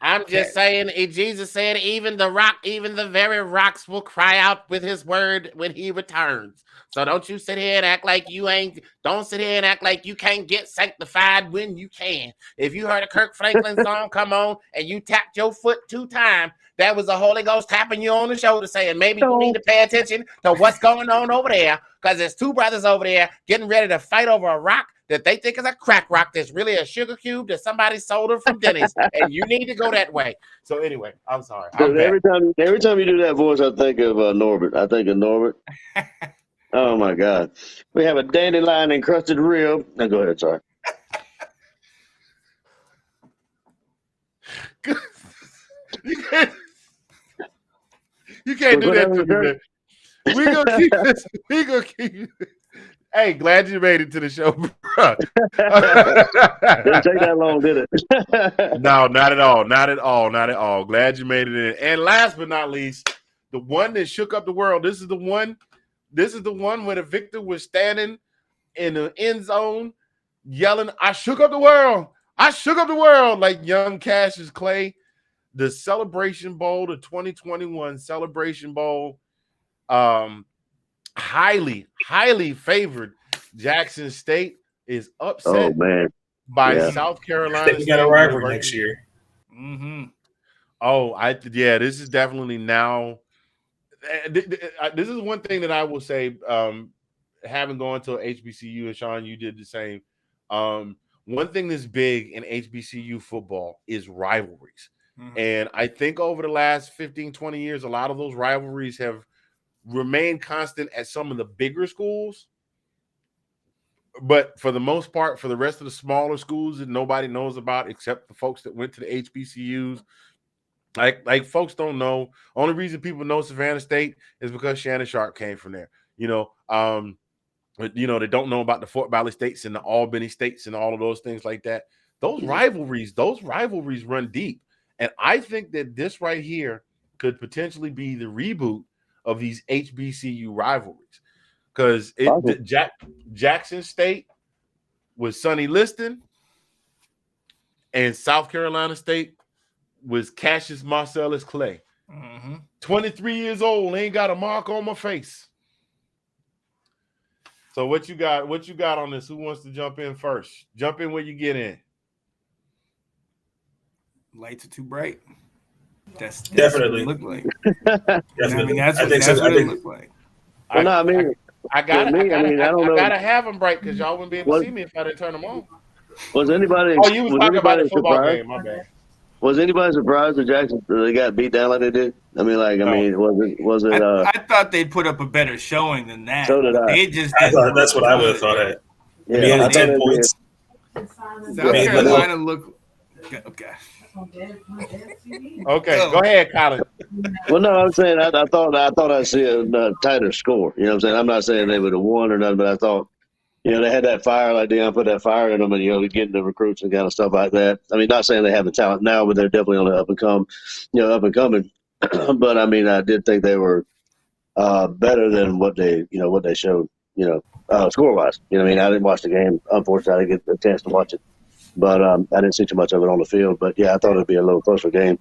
I'm just saying, Jesus said, even the very rocks will cry out with his word when he returns. So don't you sit here and act like don't sit here and act like you can't get sanctified when you can. If you heard a Kirk Franklin song come on and you tapped your foot 2 times, that was the Holy Ghost tapping you on the shoulder saying, maybe you need to pay attention to what's going on over there because there's 2 brothers over there getting ready to fight over a rock that they think is a crack rock that's really a sugar cube that somebody sold them from Denny's, and you need to go that way. So anyway, I'm sorry. Every time you do that voice, I think of Norbert. Oh my God, we have a dandelion encrusted rib. Now go ahead, sorry. You can't do that to me, man. We gonna keep this. We gonna keep. Hey, glad you made it to the show, bro. Didn't take that long, did it? No, not at all. Not at all. Not at all. Glad you made it in. And last but not least, the one that shook up the world. This is the one where the victor was standing in the end zone, yelling, "I shook up the world! I shook up the world!" Like young Cassius Clay. The Celebration Bowl, the 2021 Celebration Bowl, highly favored Jackson State is upset by South Carolina. They got a rivalry next year. Mm-hmm. Oh, this is definitely now. This is one thing that I will say, having gone to HBCU, and Sean, you did the same. One thing that's big in HBCU football is rivalries. Mm-hmm. And I think over the last 15, 20 years, a lot of those rivalries have remained constant at some of the bigger schools. But for the most part, for the rest of the smaller schools that nobody knows about except the folks that went to the HBCUs, like folks don't know. Only reason people know Savannah State is because Shannon Sharp came from there. They don't know about the Fort Valley States and the Albany States and all of those things like that. Those rivalries run deep. And I think that this right here could potentially be the reboot of these HBCU rivalries, because Jackson State was Sonny Liston, and South Carolina State was Cassius Marcellus Clay. Mm-hmm. 23 years old, ain't got a mark on my face. So what you got on this? Who wants to jump in first? Jump in where you get in. Lights are too bright. That's definitely what it look like. Definitely. I mean, that's what it look like. Well, I gotta have them bright because y'all wouldn't be able to see me if I didn't turn them on. Was anybody? Oh, you was talking about the football game. My bad. Was anybody surprised that Jackson they got beat down like they did? I mean, was it? I thought they'd put up a better showing than that. So did I. They just that's what I would have thought. Yeah, I 10 points. South Carolina look okay. Okay, go ahead, Collin. Well, no, I'm saying I thought I'd see a tighter score. You know what I'm saying? I'm not saying they would have won or nothing, but I thought, they had that fire, like Deion put that fire in them, and getting the recruits and kind of stuff like that. I mean, not saying they have the talent now, but they're definitely on the up and coming. But I mean, I did think they were better than what they showed. Score wise. I mean, I didn't watch the game. Unfortunately, I didn't get a chance to watch it. But I didn't see too much of it on the field. But, yeah, I thought it would be a little closer game.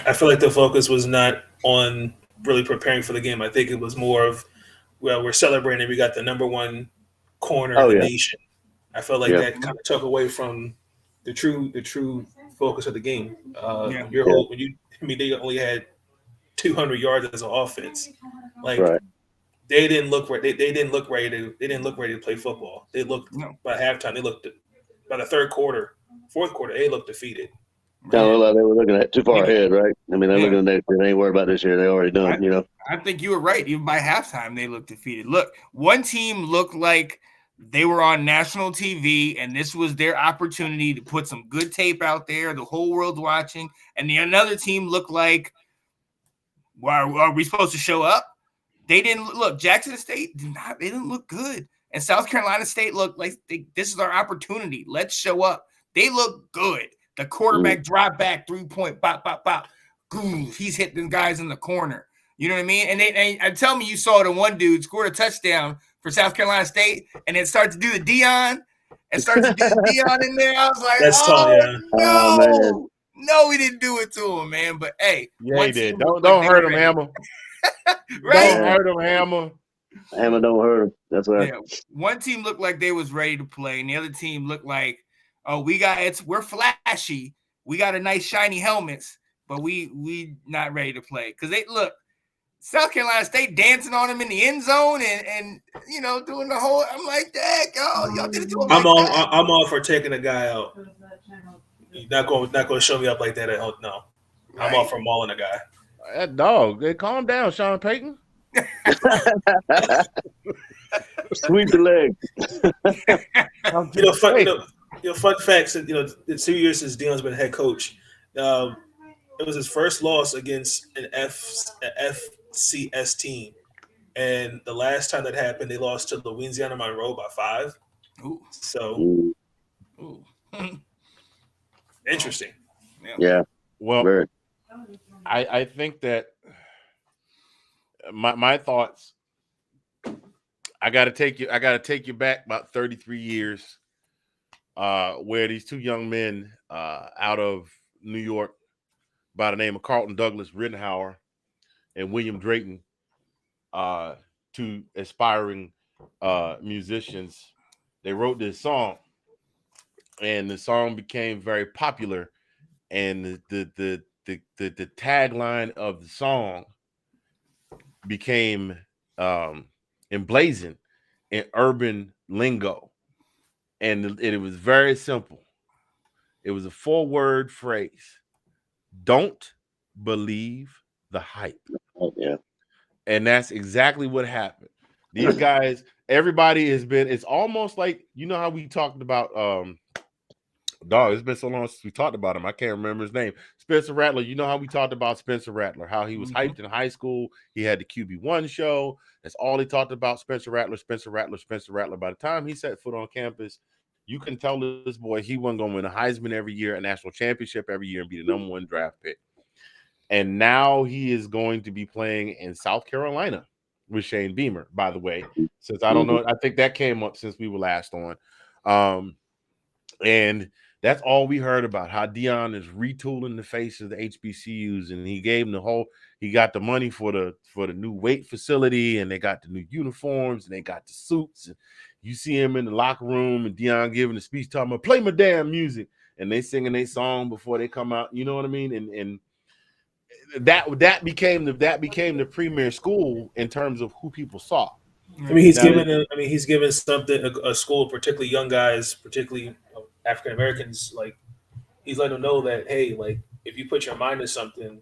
I feel like the focus was not on really preparing for the game. I think it was more of, we're celebrating. We got the number one corner in the nation. I felt like that kind of took away from the true focus of the game. Your whole they only had 200 yards as an offense. They didn't look right. They didn't look ready to play football. They looked by halftime. They looked by the fourth quarter. They looked defeated. Kind of like they were looking at too far ahead, right? I mean, they're looking at next year. They ain't worried about this year. They already done. I think you were right. Even by halftime, they looked defeated. Look, one team looked like they were on national TV, and this was their opportunity to put some good tape out there. The whole world's watching, and another team looked like, are we supposed to show up? They didn't look. Jackson State they didn't look good. And South Carolina State looked like this is our opportunity. Let's show up. They look good. The quarterback drop back, 3-point, bop, bop, bop. He's hitting guys in the corner. You know what I mean? And tell me you saw the one dude scored a touchdown for South Carolina State and then start to do the Deion in there. I was like, that's no. No, we didn't do it to him, man. But hey, he did. Don't hurt him, Hammer. Right? Don't hurt him, Hammer. Hammer don't hurt him. That's right. Yeah. One team looked like they was ready to play, and the other team looked like, we're flashy. We got a nice shiny helmets, but we not ready to play. Because they look, South Carolina State dancing on him in the end zone and doing the whole. I'm like, dang, y'all did it to him. I'm all for taking a guy out. You're not going to show me up like that. No, right. I'm all for mauling a guy. That dog. Hey, calm down, Sean Payton. Sweep the leg. Fun facts. The 2 years since Deion's been head coach, it his first loss against an FCS team, and the last time that happened, they lost to Louisiana Monroe by 5. Ooh. So Ooh. interesting. Yeah. Well, Very. I think that my thoughts. I gotta take you back about 33 years, where these two young men out of New York by the name of Carlton Douglas Rittenhauer and William Drayton, two aspiring musicians, they wrote this song, and the song became very popular. And the tagline of the song became emblazoned in urban lingo, and it was very simple. It was a 4-word phrase: "Don't believe the hype." Yeah. And that's exactly what happened. These guys, everybody has been. It's almost like, you know how we talked about dog. It's been so long since we talked about him. I can't remember his name. Spencer Rattler. You know how we talked about Spencer Rattler, how he was hyped in high school. He had the QB1 show. That's all he talked about. Spencer Rattler, Spencer Rattler, Spencer Rattler. By the time he set foot on campus, you can tell this boy he wasn't going to win a Heisman every year, a national championship every year, and be the number 1 draft pick. And now he is going to be playing in South Carolina with Shane Beamer, by the way. Since I don't know, I think that came up since we were last on. And that's all we heard about, how Deion is retooling the face of the HBCUs, and he gave them he got the money for the new weight facility, and they got the new uniforms, and they got the suits. And you see him in the locker room, and Deion giving the speech talking about, "Play my damn music," and they singing their song before they come out. You know what I mean? And that became the premier school in terms of who people saw. I mean, he's given something a school, particularly young guys, particularly African Americans, like he's letting them know that, hey, like if you put your mind to something,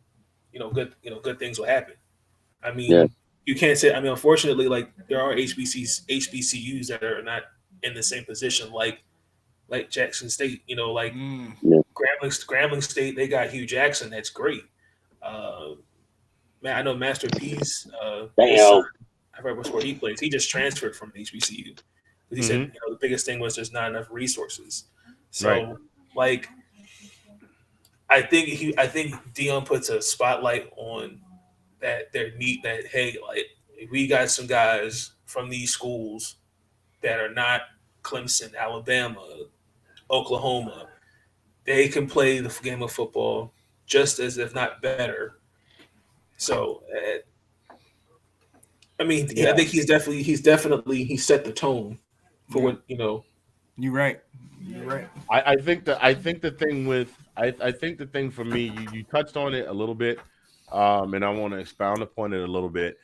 good things will happen. I mean, you can't say. I mean, unfortunately, like there are HBCUs that are not in the same position, like Jackson State. Grambling State, they got Hugh Jackson. That's great. Man, I know Master P's. I forget where he plays. He just transferred from the HBCU. He said, the biggest thing was there's not enough resources. So, like, I think Deion puts a spotlight on that. Hey, like, if we got some guys from these schools that are not Clemson, Alabama, Oklahoma, they can play the game of football just as, if not better. So, I mean, I think he set the tone for what You're right. I think the thing for me, you touched on it a little bit, and I want to expound upon it a little bit.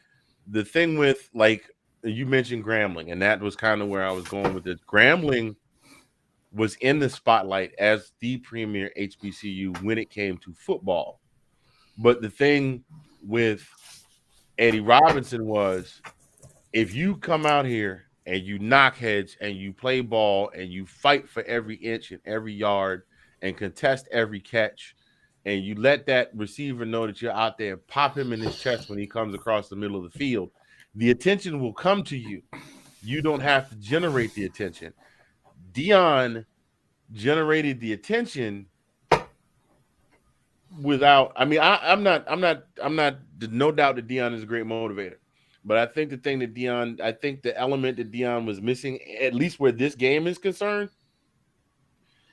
The thing with, like, you mentioned Grambling, and that was kind of where I was going with this. Grambling was in the spotlight as the premier HBCU when it came to football. But the thing with Eddie Robinson was, if you come out here and you knock heads and you play ball and you fight for every inch and every yard and contest every catch, and you let that receiver know that you're out there and pop him in his chest when he comes across the middle of the field, the attention will come to you. You don't have to generate the attention. Deion generated the attention without. I mean, I'm not. No doubt that Deion is a great motivator, but I think the element that Deion was missing, at least where this game is concerned,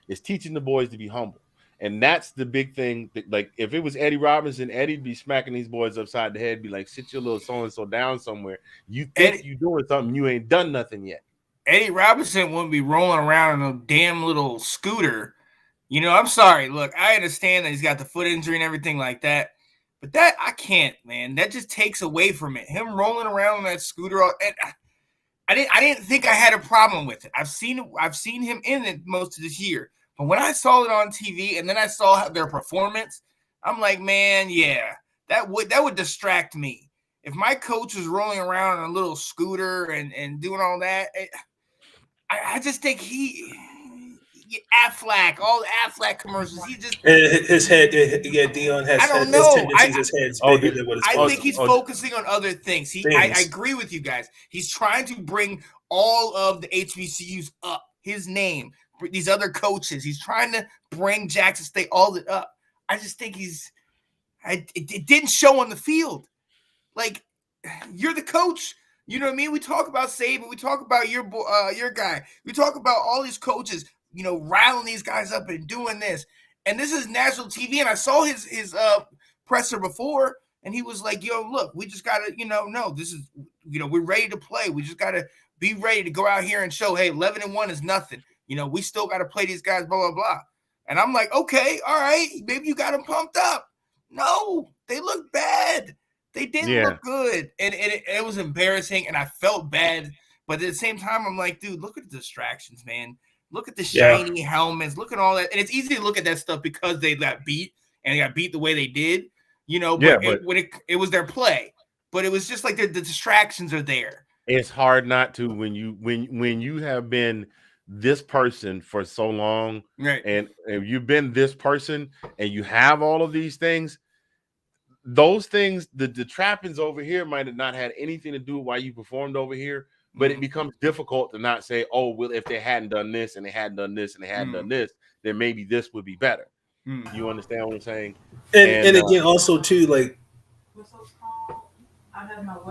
is teaching the boys to be humble. And that's the big thing. Like, if it was Eddie Robinson, Eddie'd be smacking these boys upside the head, be like, "Sit your little so-and-so down somewhere. You think you're doing something, you ain't done nothing yet." Eddie Robinson wouldn't be rolling around in a damn little scooter. I'm sorry. Look, I understand that he's got the foot injury and everything like that, but that I can't, man. That just takes away from it. Him rolling around on that scooter, and I didn't think I had a problem with it. I've seen him in it most of this year, but when I saw it on TV and then I saw their performance, I'm like, man, yeah, that would distract me. If my coach was rolling around on a little scooter and doing all that, I just think he Aflac, all the Aflac commercials. He just his head. Yeah, Dion has. I don't His know. tendencies. His head's bigger than what his. I think he's focusing on other things. I agree with you guys. He's trying to bring all of the HBCUs up. His name, these other coaches. He's trying to bring Jackson State all it up. I just think it didn't show on the field. Like, you're the coach. You know what I mean? We talk about Saban. We talk about your guy. We talk about all these coaches, riling these guys up and doing this. And this is national TV. And I saw his presser before, and he was like, yo, look, we just got to, no, this is, we're ready to play. We just got to be ready to go out here and show, hey, 11-1 is nothing. We still got to play these guys, blah, blah, blah. And I'm like, okay, all right, maybe you got them pumped up. No, they look bad. They didn't look good. And it was embarrassing, and I felt bad. But at the same time, I'm like, dude, look at the distractions, man. Look at the shiny helmets. Look at all that. And it's easy to look at that stuff because they got beat, and they got beat the way they did. But when it was their play. But it was just like the distractions are there. It's hard not to when you have been this person for so long, right? And you've been this person, and you have all of these things. Those things, the trappings over here might have not had anything to do with why you performed over here, but it becomes difficult to not say, oh, well, if they hadn't done this and they hadn't done this and they hadn't done this, then maybe this would be better. You understand what I'm saying? And again, also too, like,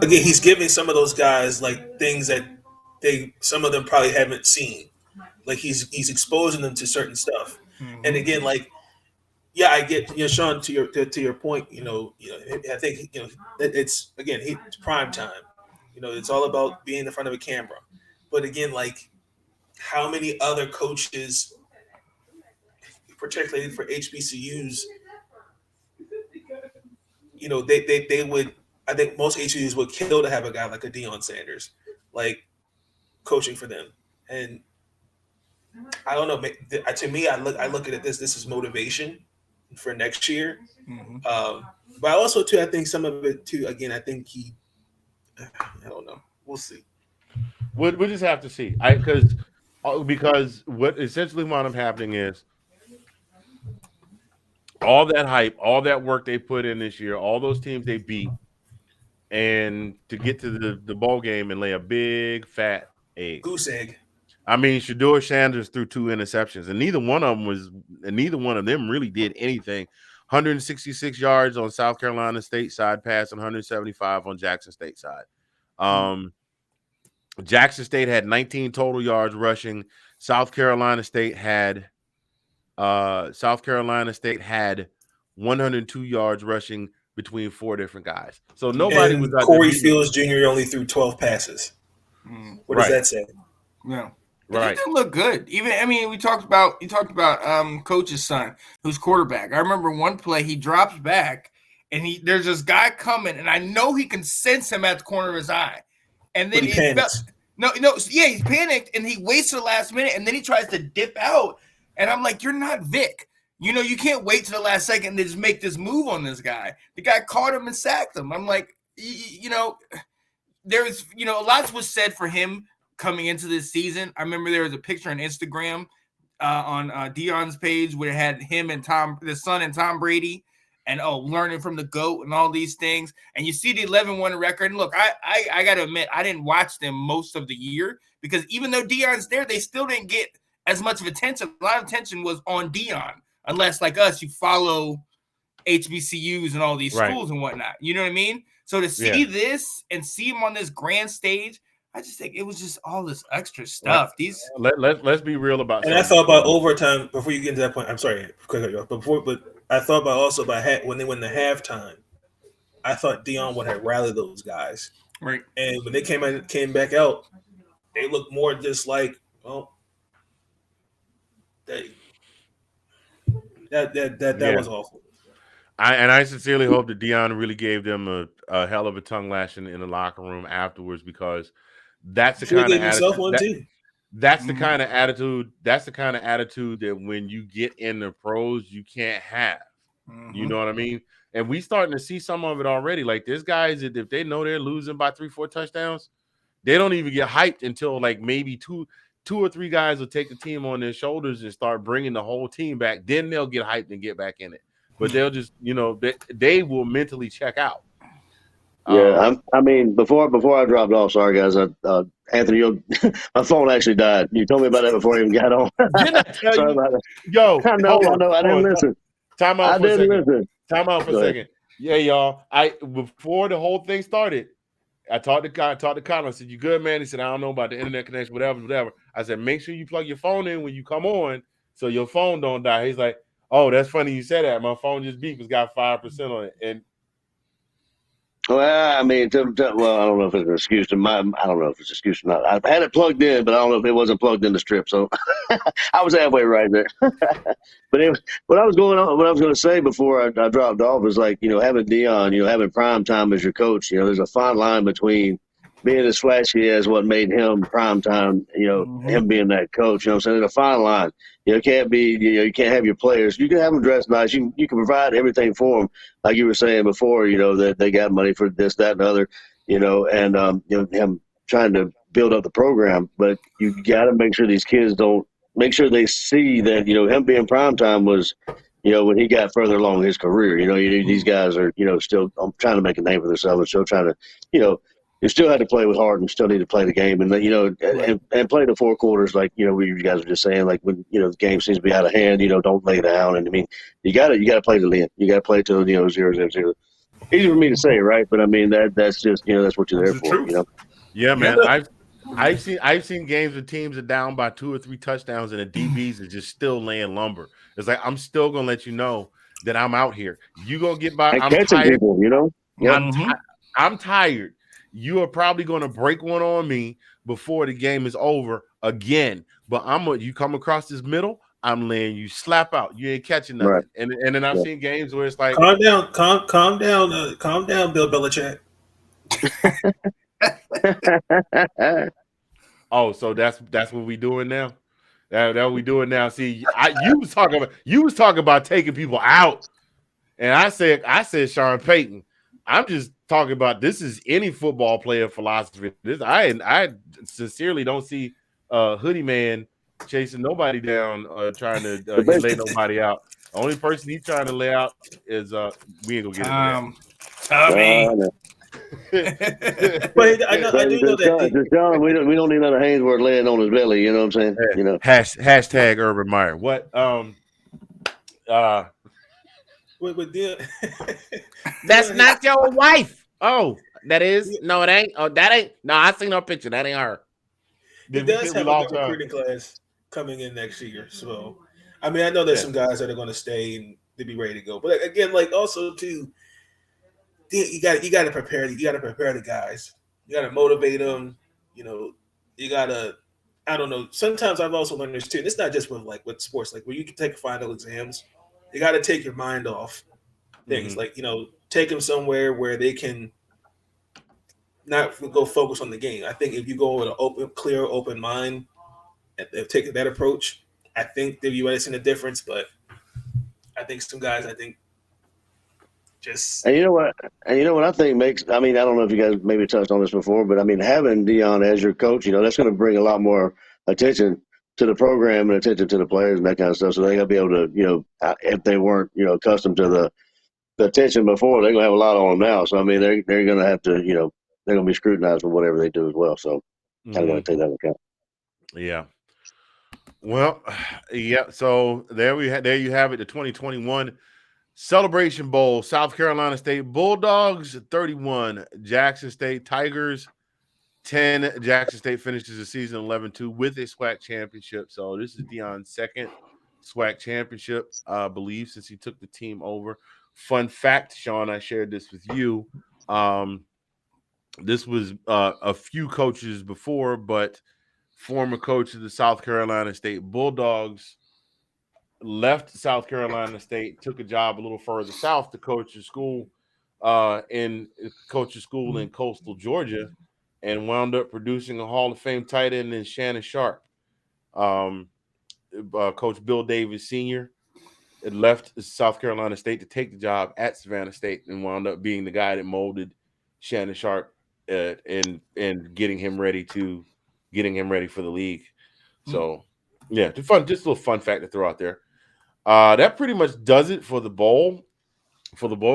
again, he's giving some of those guys like things that some of them probably haven't seen. Like he's exposing them to certain stuff. And again, like, yeah, I get, Sean, to your point, I think, it's, again, it's prime time. It's all about being in front of a camera. But again, like, how many other coaches, particularly for HBCUs, they would, I think most HBCUs would kill to have a guy like a Deion Sanders, like, coaching for them. And I don't know, to me, I look at it, this is motivation for next year. But also too, I think some of it too, again, I think I don't know. We'll see. We'll just have to see. Because what essentially wound up happening is all that hype, all that work they put in this year, all those teams they beat, and to get to the bowl game and lay a big fat egg. Goose egg. I mean, Shedeur Sanders threw 2 interceptions, and neither one of them really did anything. 166 yards on South Carolina State side pass and 175 on Jackson State side. Jackson State had 19 total yards rushing. South Carolina State had 102 yards rushing between 4 different guys. So nobody was out Corey Fields Jr. only threw 12 passes. What does that say? Yeah. Right. They look good. You talked about coach's son, who's quarterback. I remember one play he drops back, and there's this guy coming, and I know he can sense him at the corner of his eye. And then he's panicked, and he waits to the last minute, and then he tries to dip out. And I'm like, you're not Vic. You can't wait to the last second and just make this move on this guy. The guy caught him and sacked him. I'm like, there's a lot was said for him coming into this season. I remember there was a picture on Instagram on Deion's page where it had him and the son and Tom Brady, and learning from the GOAT and all these things. And you see the 11-1 record. And look, I got to admit, I didn't watch them most of the year because even though Deion's there, they still didn't get as much of attention. A lot of attention was on Deion, unless like us, you follow HBCUs and all these schools and whatnot. You know what I mean? So to see this and see him on this grand stage, I just think it was just all this extra stuff. Let's be real about. And I thought about overtime before you get into that point. I'm sorry, but I thought about also when they went to halftime. I thought Deion would have rallied those guys, right? And when they came back out, they looked more just like, that was awful. I sincerely hope that Deion really gave them a hell of a tongue lashing in the locker room afterwards, because that's the kind of attitude. That's the kind of attitude. That's the kind of attitude that when you get in the pros, you can't have. You know what I mean? And we starting to see some of it already. Like there's guys that if they know they're losing by 3-4 touchdowns, they don't even get hyped until like maybe 2 or 3 guys will take the team on their shoulders and start bringing the whole team back. Then they'll get hyped and get back in it. But they'll just, they will mentally check out. Yeah, I mean, before I dropped off, sorry guys, Anthony, my phone actually died. You told me about that before I even got on. Didn't I tell Sorry you? about that. Yo, I know. I didn't listen. Time out for a second. Time out for a Go second. Yeah, y'all. Before the whole thing started, I talked to Collin. I said, "You good, man?" He said, "I don't know about the internet connection, whatever." I said, "Make sure you plug your phone in when you come on, so your phone don't die." He's like, "Oh, that's funny you said that. My phone just beeped. It's got 5% on it." And well, I mean, I don't know if it's an excuse I don't know if it's an excuse or not. I had it plugged in, but I don't know if it wasn't plugged in the strip. So I was halfway right there. But anyway, what I was going to say before I dropped off was like, having Dion, having prime time as your coach, there's a fine line between being as flashy as what made him prime time, him being that coach. So there's a fine line. It can't be, you can't have your players. You can have them dressed nice. You can provide everything for them, like you were saying before. That they got money for this, that, and other. And him trying to build up the program, but you got to make sure these kids make sure they see that him being prime time was, when he got further along in his career. These guys are still trying to make a name for themselves and still trying to you still had to play with heart and still need to play the game and and play the 4 quarters like you guys were just saying, like when the game seems to be out of hand, don't lay down. And I mean you gotta play to the end. You gotta play till 0-0. Easy for me to say, right? But I mean that's just that's what you're there for. Yeah, man. I've seen games where teams are down by 2 or 3 touchdowns and the DBs are just still laying lumber. It's like, I'm still gonna let you know that I'm out here. You gonna get by. And I'm catching tired. people, I'm tired. You are probably gonna break one on me before the game is over again. But you come across this middle, I'm laying you slap out. You ain't catching nothing. Right. And then I've seen games where it's like, calm down, Bill Belichick. Oh, so that's what we doing now. That what we doing now. See, you was talking about taking people out, and I said Sean Payton. I'm just talking about this is any football player philosophy. I sincerely don't see Hoodie Man chasing nobody down, trying to lay nobody out. The only person he's trying to lay out is we ain't gonna get into Tommy. But I do know that John, we don't need another Hainsworth laying on his belly. You know what I'm saying? Hashtag Urban Meyer. What? That's not your wife. Oh, that is? No, it ain't. Oh, that ain't. No, I seen her picture. That ain't her. He does have a good recruiting class coming in next year. So, I mean, I know there's some guys that are going to stay and to be ready to go. But again, like also too, you got to prepare. You got to prepare the guys. You got to motivate them. You got to. I don't know. Sometimes I've also learned this too. And it's not just with sports, like where you can take final exams. You got to take your mind off things, like take them somewhere where they can not go focus on the game. I think if you go with an clear, open mind and take that approach, I think that you might have seen a difference. But I think some guys, just and you know what I think makes. I mean, I don't know if you guys maybe touched on this before, but I mean, having Dion as your coach, that's going to bring a lot more attention to the program and attention to the players and that kind of stuff. So they're going to be able to, if they weren't, accustomed to the attention before, they're going to have a lot on them now. So I mean, they're going to have to, they're going to be scrutinized for whatever they do as well. So kind of got to take that into account. Yeah. Well, yeah. So there you have it. The 2021 Celebration Bowl. South Carolina State Bulldogs 31, Jackson State Tigers 10. Jackson State finishes the season 11-2 with a SWAC championship. So this is Dion's second SWAC championship, I believe, since he took the team over. Fun fact, Sean, I shared this with you. This was a few coaches before, but former coach of the South Carolina State Bulldogs left South Carolina State, took a job a little further south to coach a school in coastal Georgia, and wound up producing a Hall of Fame tight end in Shannon Sharp. Coach Bill Davis Sr. left South Carolina State to take the job at Savannah State and wound up being the guy that molded Shannon Sharp and getting him ready for the league. So, yeah, just a little fun fact to throw out there. That pretty much does it for the bowl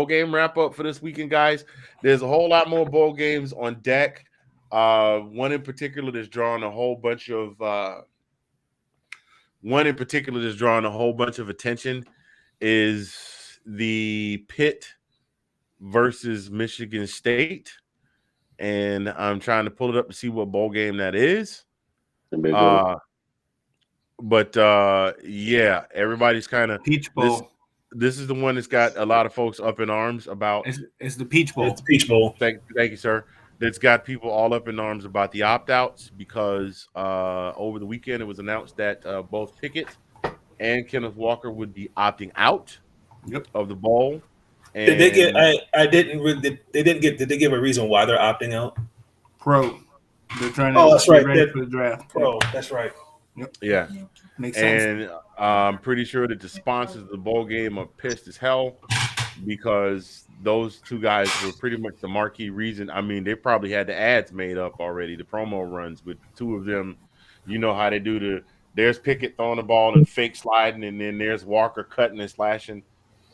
game wrap up for this weekend, guys. There's a whole lot more bowl games on deck. One in particular that's drawing a whole bunch of attention is the Pitt versus Michigan State, and I'm trying to pull it up to see what bowl game that is. Yeah, everybody's kind of Peach Bowl. This is the one that's got a lot of folks up in arms about. It's the Peach Bowl. It's the Peach Bowl. Thank you, sir. That's got people all up in arms about the opt-outs because over the weekend it was announced that both Pickett and Kenneth Walker would be opting out of the bowl. And did they get? Did they give a reason why they're opting out? They're trying to. Oh, that's right. Ready for the draft. That's right. Yep. Yeah, makes sense. And I'm pretty sure that the sponsors of the bowl game are pissed as hell because those two guys were pretty much the marquee reason. I mean, they probably had the ads made up already, the promo runs with two of them. You know how they do there's Pickett throwing the ball and fake sliding, and then there's Walker cutting and slashing.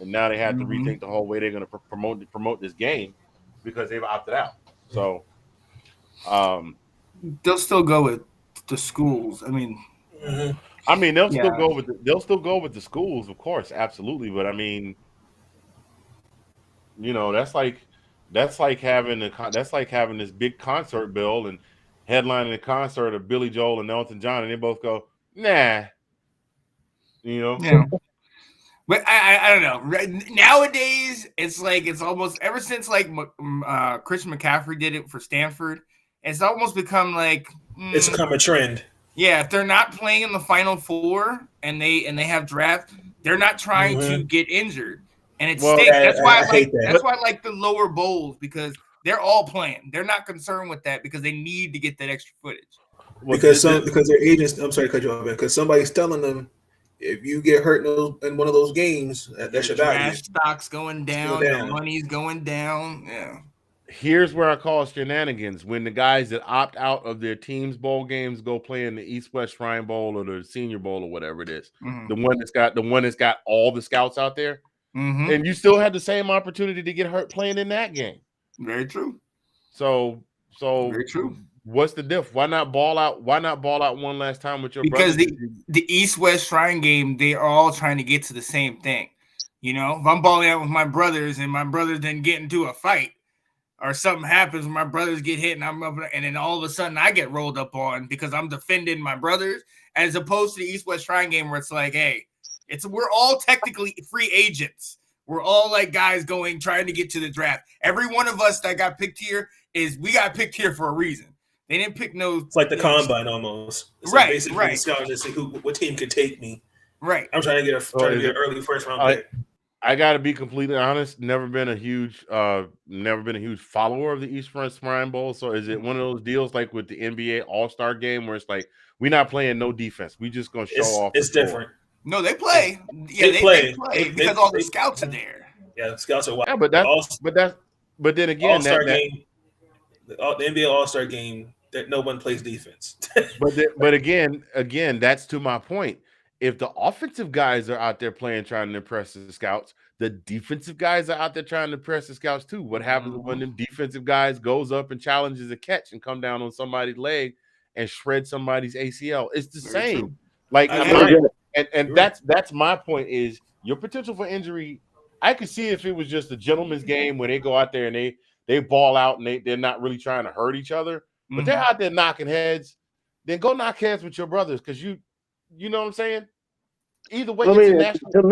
And now they have to rethink the whole way they're going to promote this game because they've opted out. So they'll still go with the schools. I mean, they'll still go with the schools, of course, absolutely. But I mean, you know, that's like having this big concert bill and headlining a concert of Billy Joel and Elton John, and they both go, nah, you know. Yeah. But I don't know. Right nowadays, it's almost ever since Christian McCaffrey did it for Stanford, it's almost become it's become a trend. Yeah, if they're not playing in the Final Four and they have draft, they're not trying to get injured, and it stinks. That's why I like the lower bowls because they're all playing. They're not concerned with that because they need to get that extra footage. Because their agents. I'm sorry to cut you off, man. Because somebody's telling them if you get hurt in one of those games, that's your value. Draft stock's going down. Your money's going down. Yeah. Here's where I call shenanigans when the guys that opt out of their team's bowl games go play in the East-West Shrine Bowl or the Senior Bowl or whatever it is. The one that's got all the scouts out there, and you still have the same opportunity to get hurt playing in that game. Very true. So very true. What's the diff? Why not ball out? Why not ball out one last time with your because brothers? the East-West Shrine game, they are all trying to get to the same thing. You know, if I'm balling out with my brothers and my brothers then get into a fight, or something happens when my brothers get hit and then all of a sudden I get rolled up on because I'm defending my brothers, as opposed to the East-West Shrine game where it's like, hey, we're all technically free agents. We're all like guys trying to get to the draft. Every one of us that got picked here we got picked here for a reason. They didn't pick no. It's like the combine almost. It's right, like basically right. Scouts to see what team could take me. Right. I'm trying to get an early first round pick. I gotta be completely honest. Never been a huge follower of the East-West Shrine Bowl. So is it one of those deals like with the NBA All-Star game where it's like we're not playing no defense, we just gonna show off? It's different. No, they play. Yeah, they play because all the scouts are there. Yeah, the scouts are wild. Yeah, but then again, game, the NBA All-Star game, that no one plays defense. but again, that's to my point. If the offensive guys are out there playing, trying to impress the scouts, the defensive guys are out there trying to impress the scouts too. What happens when them defensive guys goes up and challenges a catch and come down on somebody's leg and shred somebody's ACL? It's the same. True. Like, that's my point is your potential for injury. I could see if it was just a gentleman's game where they go out there and they ball out and they're not really trying to hurt each other, but they're out there knocking heads. Then go knock heads with your brothers because you know what I'm saying. Either way, to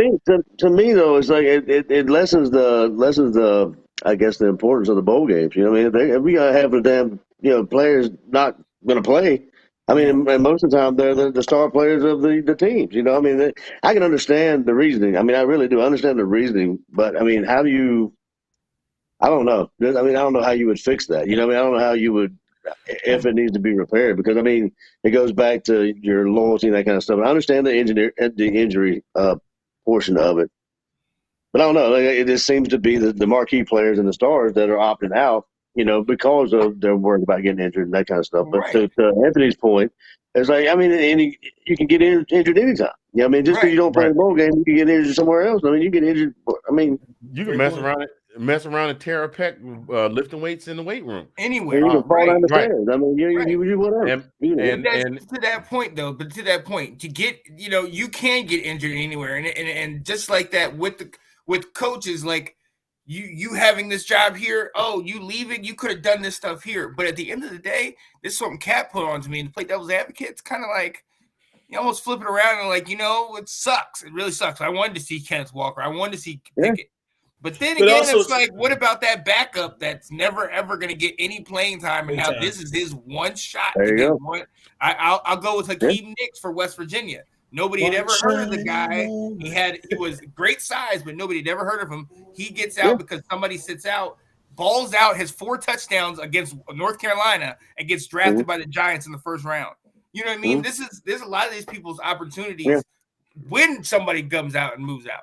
me though, it's like it lessens the I guess the importance of the bowl games. You know what I mean? If we gotta have the damn players not gonna play. I mean, and most of the time they're the star players of the teams. You know, I mean, I can understand the reasoning. I mean, I really do understand the reasoning. But I mean, how do you? I don't know. I mean, I don't know how you would fix that. You know, I mean, I don't know how you would. If it needs to be repaired, because I mean, it goes back to your loyalty and that kind of stuff. I understand the injury portion of it, but I don't know. Like, it just seems to be the marquee players and the stars that are opting out, because of they're worried about getting injured and that kind of stuff. But to Anthony's point, It's like, I mean, you can get injured anytime. Yeah, I mean, just because you don't play the bowl game, you can get injured somewhere else. I mean, you get injured. I mean, you can mess around and tear a pec lifting weights in the weight room anywhere. You can fall down the right. stairs. I mean, you whatever. And to that point, though, to get, you can get injured anywhere, and just like that with coaches, like you having this job here, you leaving, you could have done this stuff here, but at the end of the day, this is something Cat put on to me, and to play devil's advocate, it's kind of like you almost flip it around and like, it sucks. It really sucks. I wanted to see Kenneth Walker. I wanted to see Pickett. But then again, also, it's like, what about that backup that's never, ever going to get any playing time, and now this is his one shot to get one? I'll go with Hakeem Nicks for West Virginia. Nobody had ever heard of the guy. He was great size, but nobody had ever heard of him. He gets out because somebody sits out, balls out, has 4 touchdowns against North Carolina, and gets drafted by the Giants in the first round. You know what I mean? There's a lot of these people's opportunities when somebody comes out and moves out.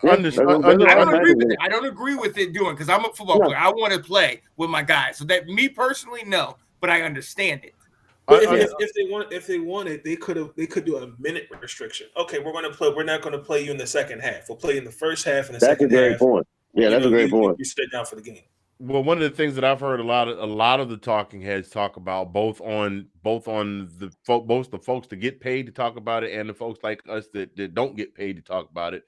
I don't agree with it doing, because I'm a football player. I want to play with my guys. So that me personally, no, but I understand it. But if they wanted, they could do a minute restriction. Okay, we're not going to play you in the second half. We'll play you in the first half and the second half. That's a great point. Yeah, that's a great point. You sit down for the game. Well, one of the things that I've heard a lot of the talking heads talk about, both on the folks that get paid to talk about it and the folks like us that don't get paid to talk about it,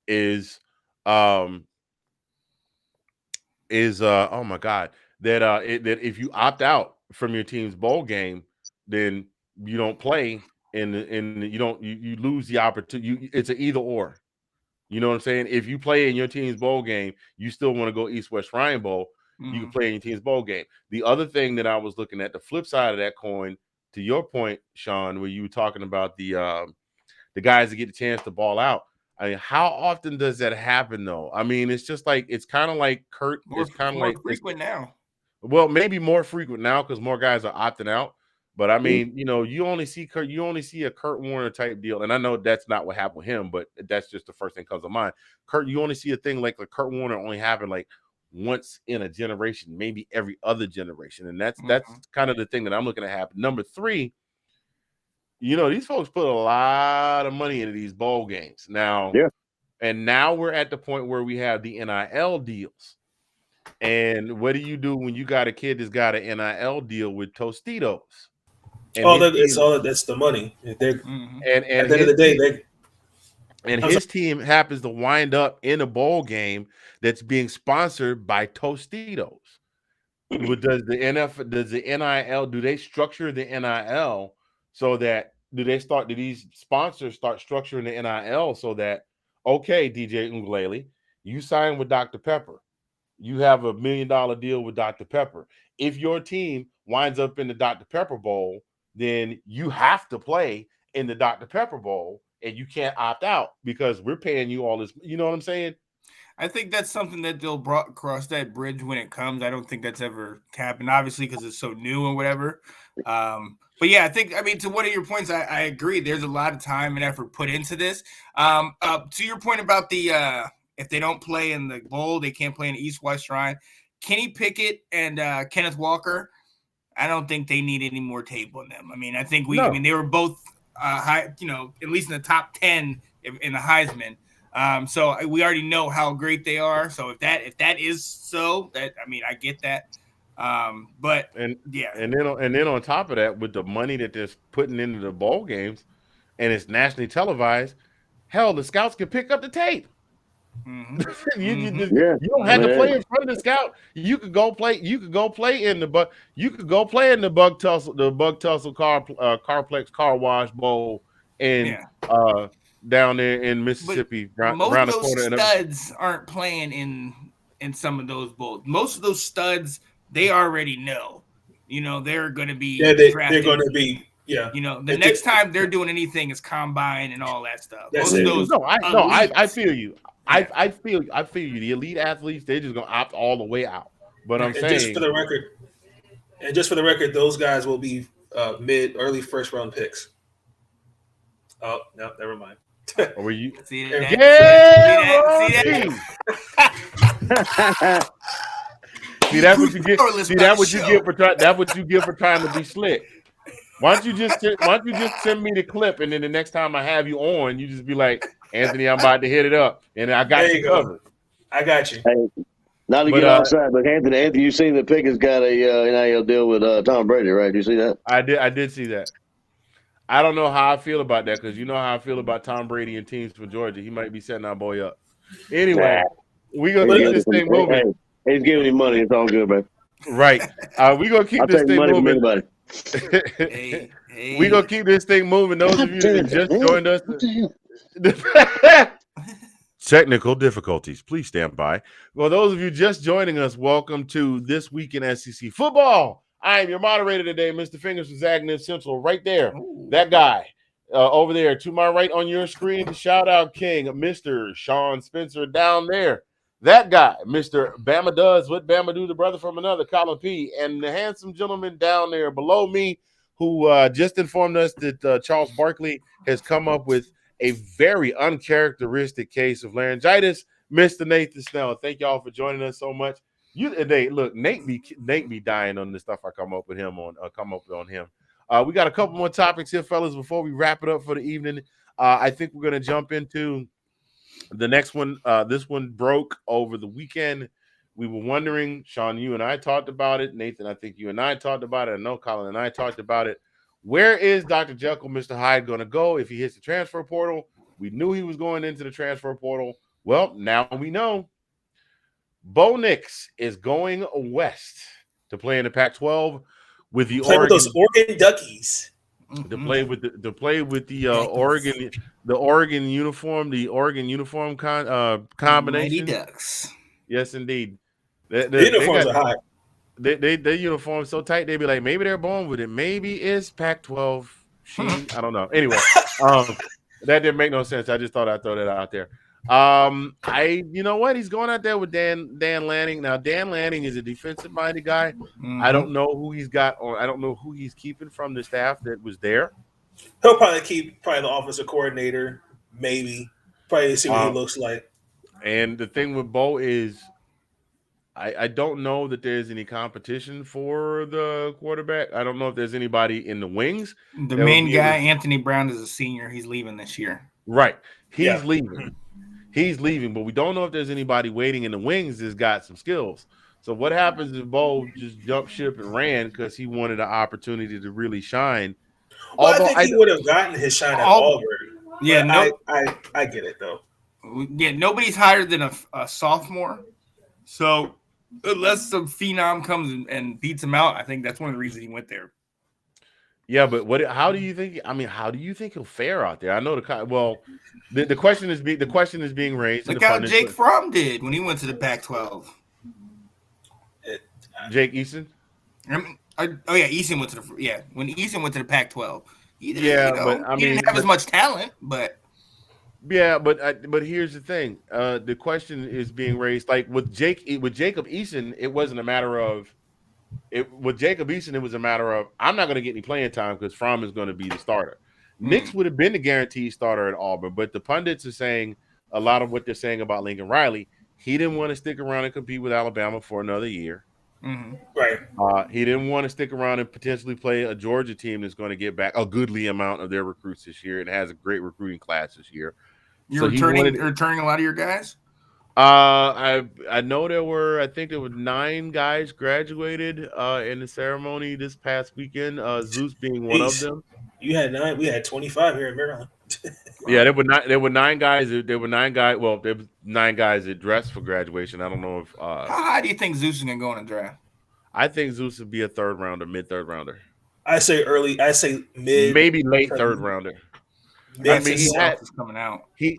is oh my God, that if you opt out from your team's bowl game, then you don't play and you lose the opportunity. It's an either or. You know what I'm saying? If you play in your team's bowl game, you still want to go East-West Shrine Bowl, you can play in your team's bowl game. The other thing that I was looking at, the flip side of that coin, to your point, Sean, where you were talking about the guys that get a chance to ball out. I mean, how often does that happen, though? I mean, it's just like, it's kind of like Kurt. It's kind of like frequent now. Well, maybe more frequent now because more guys are opting out. But I mean, you only see a Kurt Warner type deal, and I know that's not what happened with him, but that's just the first thing that comes to mind. You only see a thing like Kurt Warner only happen like once in a generation, maybe every other generation, and that's kind of the thing that I'm looking at happen. Number 3, these folks put a lot of money into these bowl games now, and now we're at the point where we have the NIL deals. And what do you do when you got a kid that's got an NIL deal with Tostitos? That's the money. And at the end of the day, his team happens to wind up in a bowl game that's being sponsored by Tostitos. Does the NIL, do they structure the NIL so that do these sponsors start structuring the NIL so that, okay, DJ Unglele, you sign with Dr. Pepper. You have $1 million deal with Dr. Pepper. If your team winds up in the Dr. Pepper Bowl, then you have to play in the Dr. Pepper Bowl, and you can't opt out because we're paying you all this. You know what I'm saying? I think that's something that they'll cross that bridge when it comes. I don't think that's ever happened, obviously, because it's so new and whatever. But yeah, to one of your points, I agree. There's a lot of time and effort put into this. To your point about the if they don't play in the bowl, they can't play in East-West Shrine. Kenny Pickett and Kenneth Walker, I don't think they need any more tape on them. I mean, I think they were both high, at least in the top 10 in the Heisman. So we already know how great they are. So if that is so, I get that. But and then on top of that, with the money that they're putting into the bowl games, and it's nationally televised, hell, the scouts can pick up the tape. You don't have to play in front of the scout. You could go play. You could go play in the Bug Tussle Carplex Car Wash Bowl and down there in Mississippi. Most of those studs aren't playing in some of those bowls. Most of those studs, they already know. They're going to be they're going to be. Yeah, the next time they're doing anything is combine and all that stuff. I feel you. I feel you. The elite athletes, they're just gonna opt all the way out. But I'm saying, just for the record, those guys will be early first round picks. Oh no, never mind. Were you? See that? See, that's what you get. See, that's what you get for trying to be slick. Why don't you just send me the clip, and then the next time I have you on, you just be like, Anthony, I'm about to hit it up, and I got you covered. I got you. Hey, not to get outside, but Anthony, you seen that Pickett's got a NIL deal with Tom Brady, right? You see that? I did see that. I don't know how I feel about that because you know how I feel about Tom Brady and teams for Georgia. He might be setting our boy up. Anyway, we gonna keep this thing moving. Hey, he's giving him money. It's all good, man. Right. We gonna keep this thing money moving. From anybody. We gonna keep this thing moving. Those of you that just joined us. Technical difficulties. Please stand by. Well, those of you just joining us, welcome to This Week in SEC Football. I am your moderator today, Mr. Fingaz from Zagnif Socials, right there. Ooh. That guy over there to my right on your screen, the shout-out king, Mr. Sean Spencer down there. That guy, Mr. Bama Does What Bama Do, the brother from another, Collin P. And the handsome gentleman down there below me who just informed us that Charles Barkley has come up with a very uncharacteristic case of laryngitis, Mr. Nathan Snell. Thank y'all for joining us so much. Nate be dying on the stuff I come up on him. We got a couple more topics here, fellas, before we wrap it up for the evening. I think we're gonna jump into the next one. This one broke over the weekend. We were wondering, Sean, you and I talked about it. Nathan, I think you and I talked about it. I know Collin and I talked about it. Where is Dr. Jekyll, Mr. Hyde going to go if he hits the transfer portal? We knew he was going into the transfer portal. Well, now we know. Bo Nix is going west to play in the Pac-12 with the Oregon Duckies. To play with the Oregon uniform combination. Mighty Ducks. Yes, indeed. The uniforms are hot. Their uniform so tight they be like, maybe they're born with it. Maybe it's Pac-12. I don't know. Anyway, that didn't make no sense. I just thought I'd throw that out there. You know what? He's going out there with Dan Lanning. Now, Dan Lanning is a defensive-minded guy. Mm-hmm. I don't know who he's got, or I don't know who he's keeping from the staff that was there. He'll probably keep the offensive coordinator, maybe. Probably see what he looks like. And the thing with Bo is, I don't know that there's any competition for the quarterback. I don't know if there's anybody in the wings. The main guy, Anthony Brown, is a senior. He's leaving this year. Right. He's leaving. He's leaving, but we don't know if there's anybody waiting in the wings that's got some skills. So what happens if Bo just jumped ship and ran because he wanted an opportunity to really shine? Well, I think he would have gotten his shine at Auburn. Yeah, no, I get it, though. Yeah, nobody's higher than a sophomore. So unless some phenom comes and beats him out, I think that's one of the reasons he went there. Yeah, but how do you think? I mean, how do you think he'll fare out there? I know the question is being raised. Look how Jake Fromm did when he went to the Pac-12. Jake Eason. Eason went to when Eason went to the Pac-12. He didn't have as much talent, but. Yeah, but here's the thing. The question is being raised, like with Jacob Eason, it wasn't a matter of with Jacob Eason, it was a matter of I'm not going to get any playing time because Fromm is going to be the starter. Nix would have been the guaranteed starter at Auburn, but the pundits are saying a lot of what they're saying about Lincoln Riley. He didn't want to stick around and compete with Alabama for another year. Mm-hmm. Right. He didn't want to stick around and potentially play a Georgia team that's going to get back a goodly amount of their recruits this year and has a great recruiting class this year. You're returning a lot of your guys? I know there were 9 guys graduated in the ceremony this past weekend. Zeus being one of them. You had 9. We had 25 here in Maryland. Yeah, there were 9 guys. There were 9 guys. Well, there were 9 guys that dressed for graduation. I don't know if. How high do you think Zeus is gonna go in the draft? I think Zeus would be a third rounder, mid third rounder. I say early. I say mid. Maybe late third rounder. I mean, he is coming out. This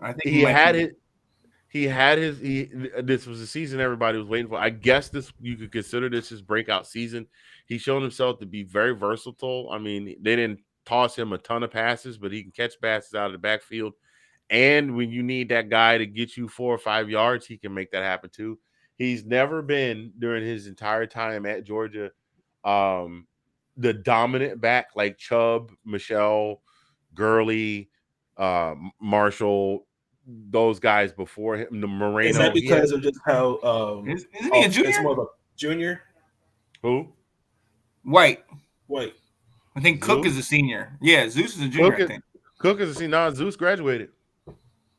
was a season everybody was waiting for. I guess you could consider this his breakout season. He's shown himself to be very versatile. I mean, they didn't toss him a ton of passes, but he can catch passes out of the backfield. And when you need that guy to get you 4 or 5 yards, he can make that happen too. He's never been during his entire time at Georgia the dominant back like Chubb, Michelle, Gurley, Marshall, those guys before him, the Moreno. Is that because of just how isn't he a junior? It's more of a junior. Who? White. I think Cook is a senior. Yeah, Zeus is a junior. I think Cook is a senior. No, Zeus graduated.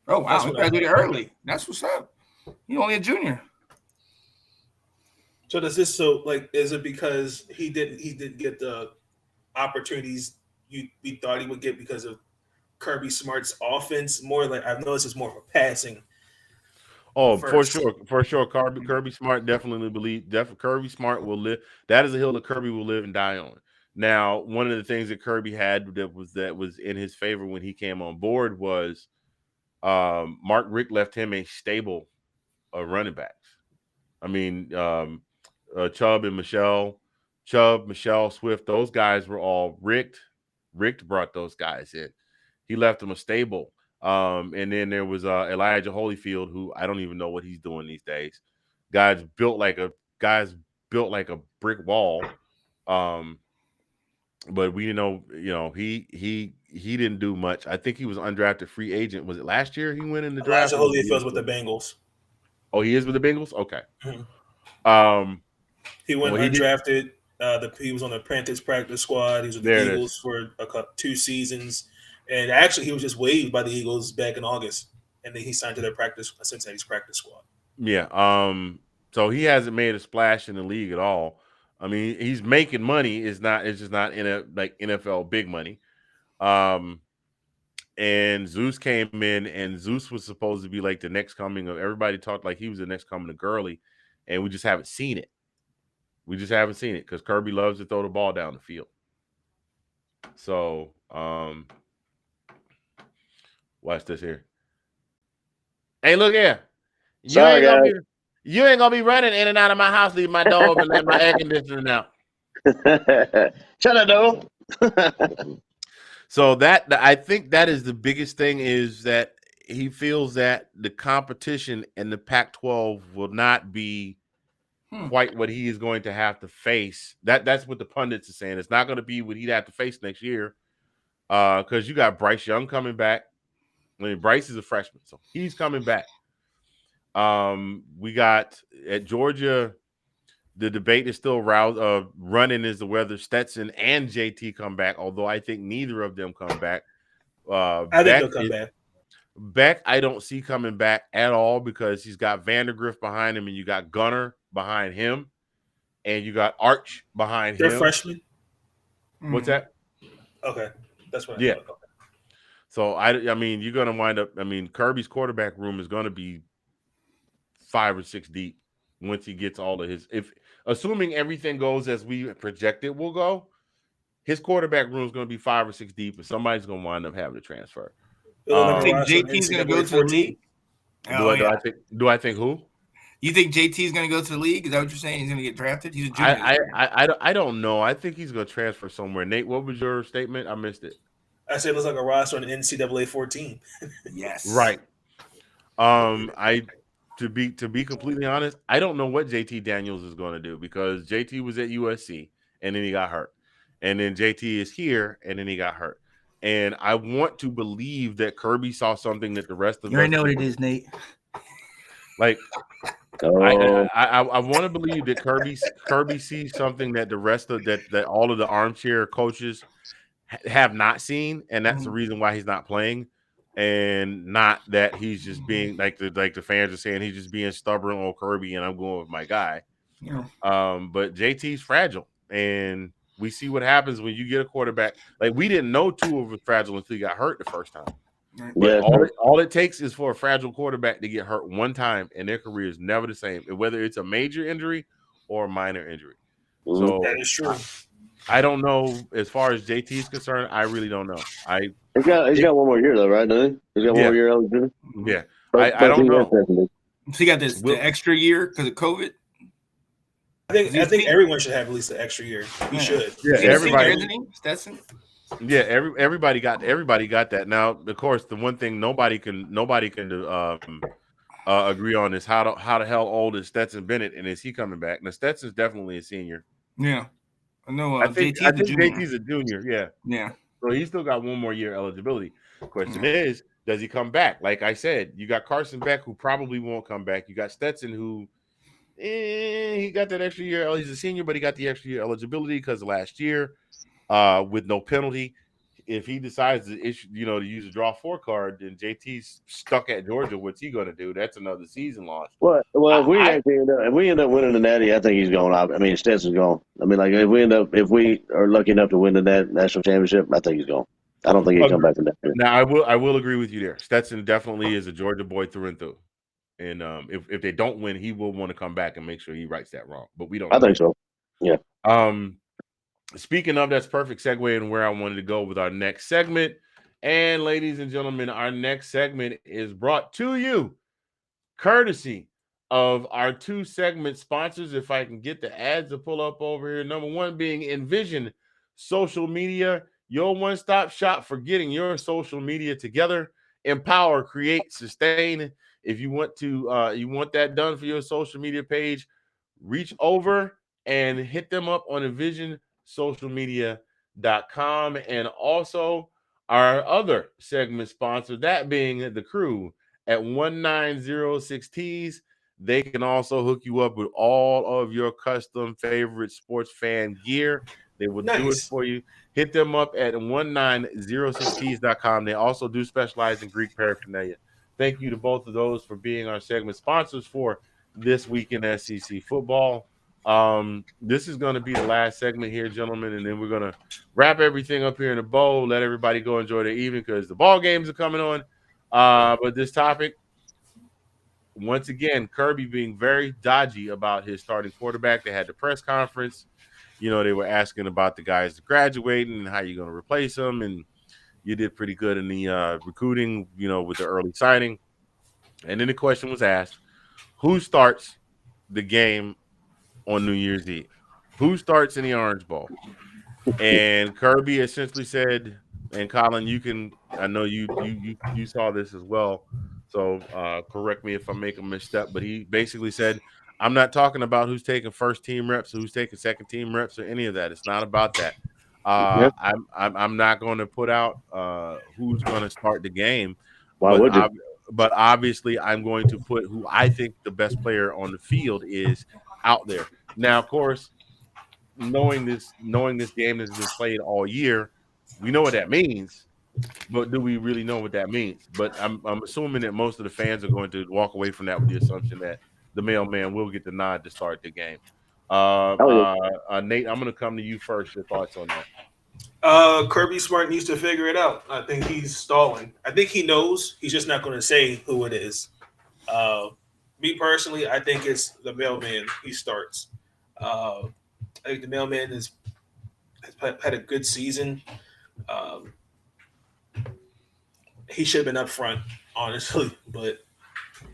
Oh wow, he graduated early. That's what's up. He's only a junior. So is it because he didn't get the opportunities we thought he would get because of Kirby Smart's offense? More like I've noticed it's more of a passing. Oh, first. for sure. Kirby Smart definitely Kirby Smart will live. That is a hill that Kirby will live and die on. Now, one of the things that Kirby had that was in his favor when he came on board was Mark Richt left him a stable of running backs. I mean, Chubb, Michelle Swift, those guys were all Richt. Richt brought those guys in. He left them a stable. And then there was Elijah Holyfield, who I don't even know what he's doing these days. Guys built like a brick wall. But we know, he didn't do much. I think he was undrafted free agent. Was it last year he went in the draft? Elijah Holyfield's with the Bengals. Oh, he is with the Bengals? Okay. Mm-hmm. He went undrafted. He was on the Panthers practice squad. He was with the Eagles for 2 seasons. And actually, he was just waived by the Eagles back in August. And then he signed to their Cincinnati's practice squad. Yeah. So he hasn't made a splash in the league at all. I mean, he's making money. It's just not in a like NFL big money. And Zeus came in, and Zeus was supposed to be like the next coming of everybody talked like he was the next coming of Gurley, and we just haven't seen it. We just haven't seen it because Kirby loves to throw the ball down the field. So, watch this here. Hey, look here. You ain't gonna be running in and out of my house, leave my door open, let my air conditioning out. Shut the door. So I think that is the biggest thing is that he feels that the competition in the Pac-12 will not be quite what he is going to have to face. That's what the pundits are saying. It's not going to be what he'd have to face next year because you got Bryce Young coming back. I mean, Bryce is a freshman, so he's coming back. We got at Georgia, the debate is still running as to whether Stetson and JT come back, although I think neither of them come back. I think they'll come back. Beck, I don't see coming back at all because he's got Vandergrift behind him and you got Gunner behind him and you got Arch behind him. They're freshmen? What's that? Okay. That's what I thought. So, I mean, you're going to wind up – I mean, Kirby's quarterback room is going to be 5 or 6 deep once he gets all of his – assuming everything goes as we projected will go, his quarterback room is going to be 5 or 6 deep and somebody's going to wind up having to transfer. I think JT's going to go to the league. Do I think who? You think JT's going to go to the league? Is that what you're saying? He's going to get drafted? He's a junior. I don't know. I think he's going to transfer somewhere. Nate, what was your statement? I missed it. I said it looks like a roster on the NCAA 14. Yes. Right. To be completely honest, I don't know what JT Daniels is going to do because JT was at USC and then he got hurt. And then JT is here and then he got hurt. And I want to believe that Kirby saw something that the rest of you already know what it is, Nate. Like, I want to believe that Kirby sees something that the rest of that all of the armchair coaches have not seen, and that's the reason why he's not playing, and not that he's just being like the fans are saying he's just being stubborn on Kirby and I'm going with my guy. Yeah. But JT's fragile, and we see what happens when you get a quarterback. Like we didn't know Tua was fragile until he got hurt the first time. Yeah. All it takes is for a fragile quarterback to get hurt one time, and their career is never the same, whether it's a major injury or a minor injury. So that is true. I don't know as far as JT is concerned. I really don't know. He's got one more year though, right? Doesn't he? He's got one more year eligibility. Yeah, I don't know. So he got the extra year because of COVID. I think everyone should have at least an extra year. He should. Yeah, everybody. Stetson. Yeah, everybody got that. Now, of course, the one thing nobody can agree on is how the hell old is Stetson Bennett, and is he coming back? Now, Stetson's definitely a senior. Yeah, I know. I think JT's a junior. Yeah, yeah. So he's still got one more year eligibility. The question is, does he come back? Like I said, you got Carson Beck, who probably won't come back. You got Stetson, who he got that extra year. He's a senior, but he got the extra year eligibility because of last year. with no penalty. If he decides to issue, to use a draw 4 card, then JT's stuck at Georgia. What's he going to do? That's another season loss. Well, if we end up winning the Natty, I think he's going. I mean, Stetson's gone. I mean, like if we are lucky enough to win the national championship, I think he's gone. I don't think he'll come back from that. Now, I will agree with you there. Stetson definitely is a Georgia boy through and through. And if they don't win, he will want to come back and make sure he rights that wrong. But we don't. I think so. Yeah. Speaking of, that's perfect segue in where I wanted to go with our next segment. And ladies and gentlemen, our next segment is brought to you courtesy of our 2 segment sponsors. If I can get the ads to pull up over here. Number 1 being Envision Social Media, your one-stop shop for getting your social media together. Empower, create, sustain. If you want that done for your social media page, reach over and hit them up on envisionsocialmedia.com. And also our other segment sponsor, that being the crew at 1906 Tees. They can also hook you up with all of your custom favorite sports fan gear. They will do it for you. Hit them up at 1906tees.com. They also do specialize in Greek paraphernalia. Thank you to both of those for being our segment sponsors for this week in SEC football. This is going to be the last segment here, gentlemen, and then we're going to wrap everything up here in a bow, let everybody go enjoy their evening because the ball games are coming on. But this topic, once again, Kirby being very dodgy about his starting quarterback. They had the press conference. They were asking about the guys graduating and how you're going to replace them, and you did pretty good in the recruiting, with the early signing. And then the question was asked, who starts the game on New Year's Eve? Who starts in the Orange Bowl? And Kirby essentially said, and Collin, I know you saw this as well, so correct me if I make a misstep, but he basically said, I'm not talking about who's taking first team reps or who's taking second team reps or any of that. It's not about that. I'm not going to put out who's going to start the game. Why would you? But obviously, I'm going to put who I think the best player on the field is out there. Now, of course, knowing this game has been played all year, we know what that means. But do we really know what that means? But I'm assuming that most of the fans are going to walk away from that with the assumption that the mailman will get the nod to start the game. Nate, I'm going to come to you first. Your thoughts on that? Kirby Smart needs to figure it out. I think he's stalling. I think he knows. He's just not going to say who it is. Me personally, I think it's the mailman. He starts. I think the mailman has had a good season. He should have been up front, honestly, but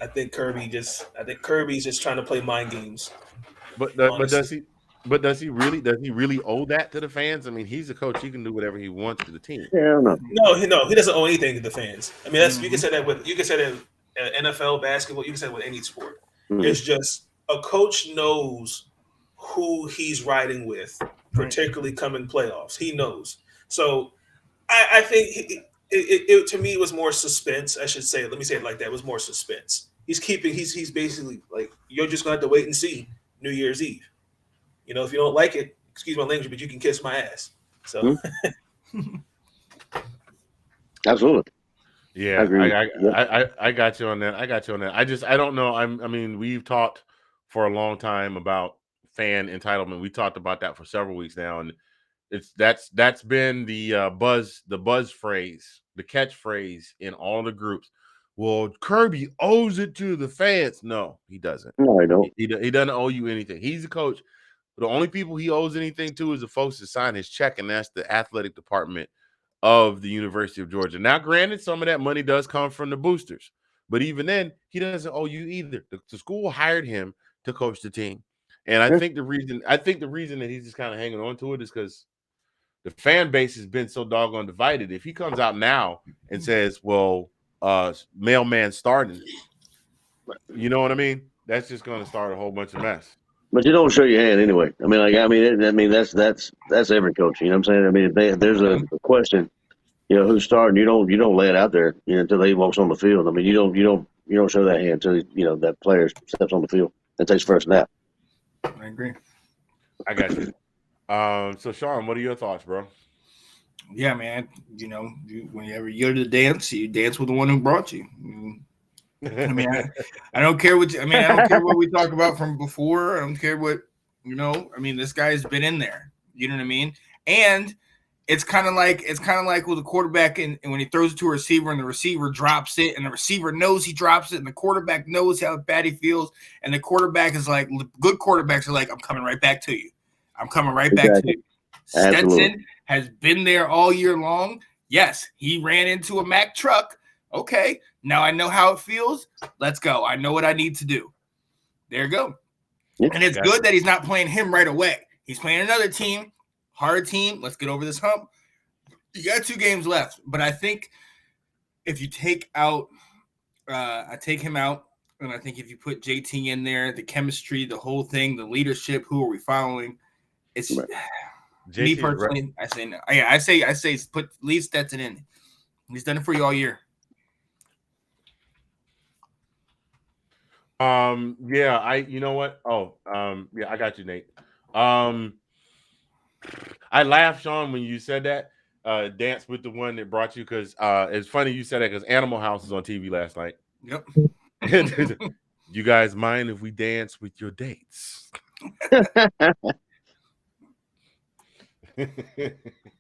I think Kirby's just trying to play mind games. But does he really owe that to the fans? I mean, he's a coach; he can do whatever he wants to the team. Yeah, No, he doesn't owe anything to the fans. I mean, you can say that in NFL basketball. You can say it with any sport. Mm-hmm. It's just a coach knows who he's riding with, particularly coming playoffs. He knows. So I think it to me was more suspense. I should say. Let me say it like that. It was more suspense. He's basically like, you're just gonna have to wait and see New Year's Eve. If you don't like it, excuse my language, but you can kiss my ass. So, absolutely. Yeah, I agree. I got you on that. I don't know. I mean, we've talked for a long time about fan entitlement. We talked about that for several weeks now, and that's been the buzz phrase, the catchphrase in all the groups. Well, Kirby owes it to the fans. No, he doesn't. No, I don't. He doesn't owe you anything. He's a coach. The only people he owes anything to is the folks that sign his check, and that's the athletic department of the University of Georgia. Now, granted, some of that money does come from the boosters, but even then, he doesn't owe you either. The school hired him to coach the team, and I think the reason that he's just kind of hanging on to it is because the fan base has been so doggone divided. If he comes out now and says, "Well, mailman starting," you know what I mean? That's just going to start a whole bunch of mess. But you don't show your hand anyway. I mean, that's every coach. You know what I'm saying? I mean, if there's a question, who's starting, you don't lay it out there, until he walks on the field. I mean, you don't show that hand until that player steps on the field and takes first snap. I agree. I got you. So Sean, what are your thoughts, bro? Yeah, man. Whenever you go to the dance, you dance with the one who brought you. I mean, I don't care what I don't care what we talk about from before. I don't care what I mean, this guy's been in there. You know what I mean? And it's kind of like with a quarterback, and when he throws it to a receiver, and the receiver drops it, and the receiver knows he drops it, and the quarterback knows how bad he feels, and the quarterback is like, good quarterbacks are like, I'm coming right back to you. I'm coming right back to you. Absolutely. Stetson has been there all year long. Yes, he ran into a Mack truck. Okay, now I know how it feels. Let's go. I know what I need to do. There you go. And it's good that he's not playing him right away. He's playing another team, hard team. Let's get over this hump. You got 2 games left, but I think if you take out, I take him out, and I think if you put JT in there, the chemistry, the whole thing, the leadership, who are we following? It's right. Me personally. Right. I say no. Yeah, I say leave Stetson in. He's done it for you all year. Yeah, you know what? Yeah, I got you, Nate. I laughed, Sean, when you said that. Dance with the one that brought you, because it's funny you said that because Animal House was on TV last night. Yep. You guys mind if we dance with your dates? And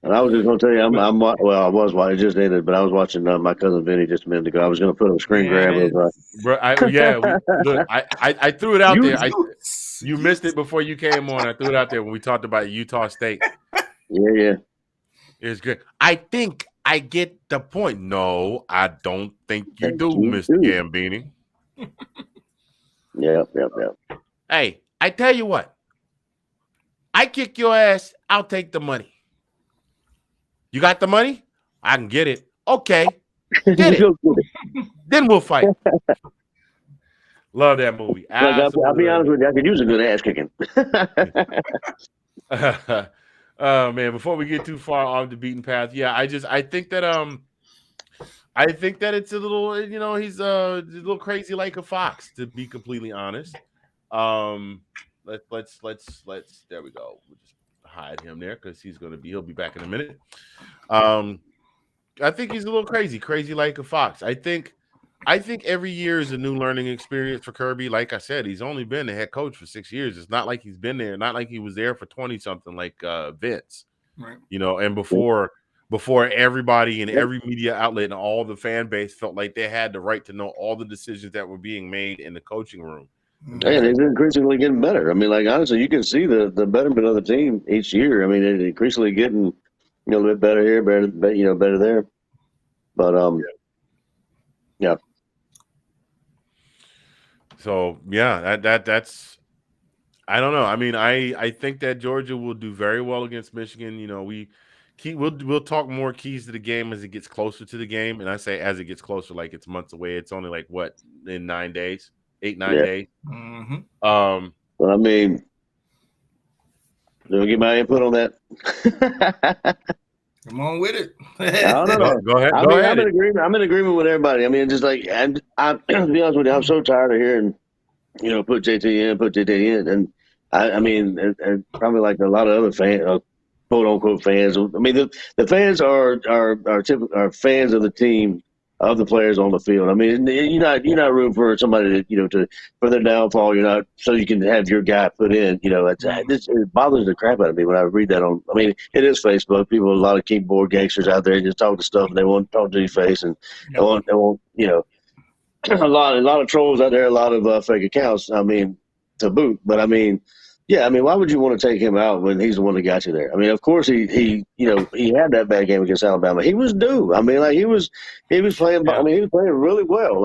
I was just going to tell you, I was watching, it just ended, but I was watching my cousin Vinny just a minute ago. I was going to put on a screen grab of. Bro, I threw it out there. You missed it before you came on. I threw it out there when we talked about Utah State. Yeah. It's good. I think I get the point. No, I don't think you do, Mr. Gambini. Yep. Hey, I tell you what. I kick your ass, I'll take the money. You got the money? I can get it. Okay. Get it. Then we'll fight. Love that movie. I'll be honest with you, I could use a good ass kicking. Oh man, before we get too far off the beaten path, yeah, I think that it's a little, he's a little crazy like a fox, to be completely honest. Let's there we go. We'll just hide him there because he'll be back in a minute. I think he's a little crazy like a fox. I think every year is a new learning experience for Kirby. Like I said, he's only been the head coach for 6 years. It's not like he's been there, not like he was there for 20 something like Vince. Right. And before everybody and every media outlet and all the fan base felt like they had the right to know all the decisions that were being made in the coaching room. And it's increasingly getting better. I mean, like, honestly, you can see the betterment of the team each year. I mean, it's increasingly getting a little bit better here, better there. But yeah. So yeah, that's I don't know. I mean, I think that Georgia will do very well against Michigan. We'll talk more keys to the game as it gets closer to the game, and I say as it gets closer, like it's months away. It's only like what, in 9 days. 8-9 days. Mm-hmm. Well, I mean, do I get my input on that? Come on with it. I don't know. Go ahead. I'm in agreement. I'm in agreement with everybody. I mean, just like, and I, to be honest with you, I'm so tired of hearing, put JT in, and I mean, and probably like a lot of other fans, quote unquote fans. I mean, the fans are fans of the team, of the players on the field. I mean, you're not rooting for somebody for their downfall. You're not, so you can have your guy put in. It bothers the crap out of me when I read that on. I mean, it is Facebook. People, a lot of keyboard gangsters out there just talk to stuff and they want to talk to your face, and they want a lot of trolls out there, a lot of fake accounts. I mean, to boot. But I mean, yeah, I mean, why would you want to take him out when he's the one that got you there? I mean, of course he had that bad game against Alabama. He was due. I mean, like he was playing. I mean, he was playing really well,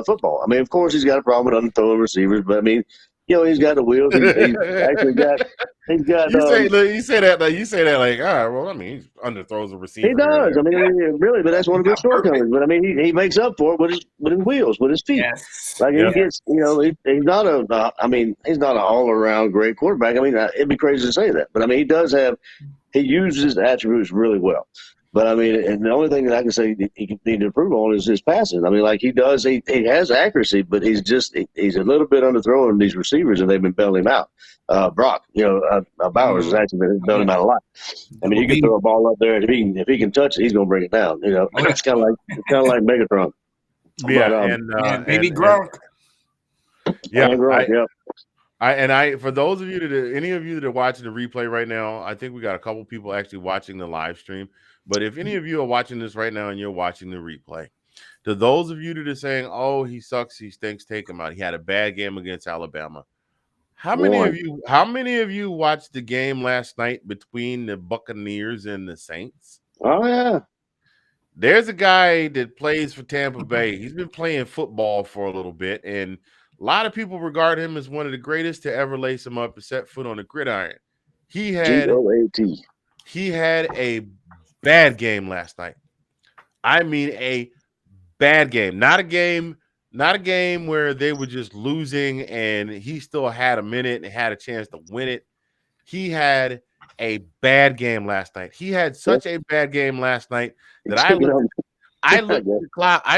football. I mean, of course he's got a problem with underthrowing receivers, but I mean, he's got the wheels. He's actually got. He's got. You say that like, all right. Well, I mean, he underthrows a receiver. He does. I mean, really, but that's one of his shortcomings. But I mean, he makes up for it with his wheels, with his feet. Yes. Like he gets, he's not he's not an all-around great quarterback. I mean, it'd be crazy to say that, but I mean, he uses his attributes really well. But I mean, and the only thing that I can say he need to improve on is his passing. I mean, like he has accuracy, but he's a little bit underthrowing these receivers, and they've been bailing him out. Brock, Bowers has actually been bailing him out a lot. I mean, he can throw a ball up there, and if he can touch it, he's going to bring it down. It's kind of like Megatron. Yeah, and baby Gronk. Yeah, Gronk, for those of you any of you that are watching the replay right now, I think we got a couple people actually watching the live stream. But if any of you are watching this right now and you're watching the replay, to those of you that are saying, "Oh, he sucks, he stinks, take him out. He had a bad game against Alabama." How many of you watched the game last night between the Buccaneers and the Saints? Oh yeah. There's a guy that plays for Tampa Bay. He's been playing football for a little bit, and a lot of people regard him as one of the greatest to ever lace him up and set foot on the gridiron. He had a bad game last night. I mean, a bad game. Not a game where they were just losing and he still had a minute and had a chance to win it. He had a bad game last night. He had such a bad game last night that I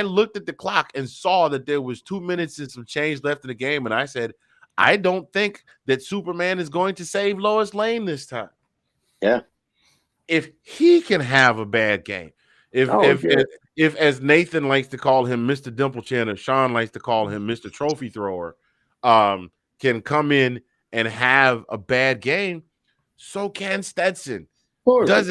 looked at the clock and saw that there was 2 minutes and some change left in the game, and I said, I don't think that Superman is going to save Lois Lane this time. Yeah. If he can have a bad game, if as Nathan likes to call him Mr. Dimple Chin, or Sean likes to call him Mr. Trophy Thrower, can come in and have a bad game, so can Stetson. Does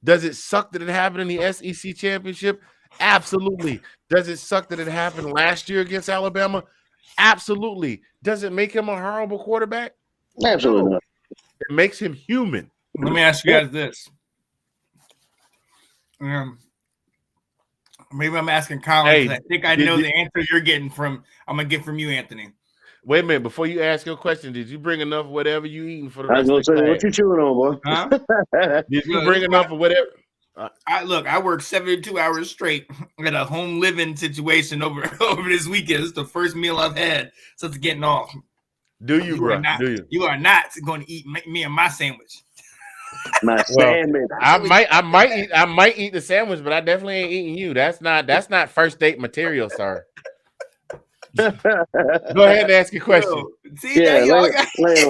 it suck that it happened in the SEC championship? Absolutely. Does it suck that it happened last year against Alabama? Absolutely. Does it make him a horrible quarterback? Absolutely not. It makes him human. Let me ask you guys this. Maybe I'm asking Collin. I think I know the answer I'm gonna get from you, Anthony. Wait a minute, before you ask your question, did you bring enough of whatever you eating for the I rest was of the gonna say, class? what you chewing on, boy? Huh? Did you bring enough of whatever? I worked 72 hours straight at a home living situation over this weekend. It's the first meal I've had since getting off. Do you, bro? Do you? You are not going to eat me and my sandwich. Sandwich. I might eat the sandwich, but I definitely ain't eating you. That's not first date material, sir. Go ahead and ask your question. See, lay on it. Lay it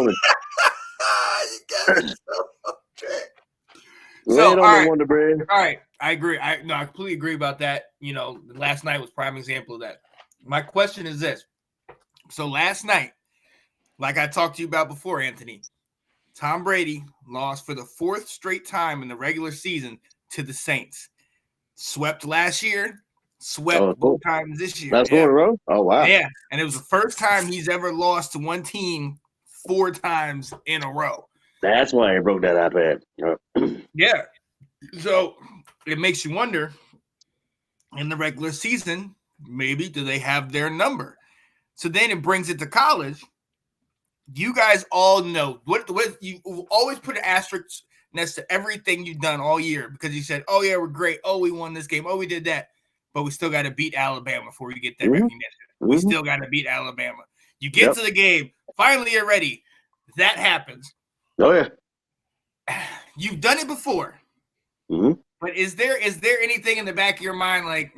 on the Wonder Bread. All right, I agree. I completely agree about that. Last night was prime example of that. My question is this: so last night, like I talked to you about before, Anthony, Tom Brady lost for the fourth straight time in the regular season to the Saints. Swept last year, swept both times this year. That's 4 in a row? Oh, wow. Yeah, and it was the first time he's ever lost to one team 4 times in a row. That's why he broke that iPad. Yeah. So it makes you wonder, in the regular season, maybe do they have their number? So then it brings it to college. You guys all know what you always put an asterisk next to everything you've done all year, because you said, oh yeah, we're great. Oh, we won this game. Oh, we did that. But we still got to beat Alabama before we get that recognition. We still got to beat Alabama. You get to the game. Finally, you're ready. That happens. Oh, yeah. You've done it before. But is there anything in the back of your mind like,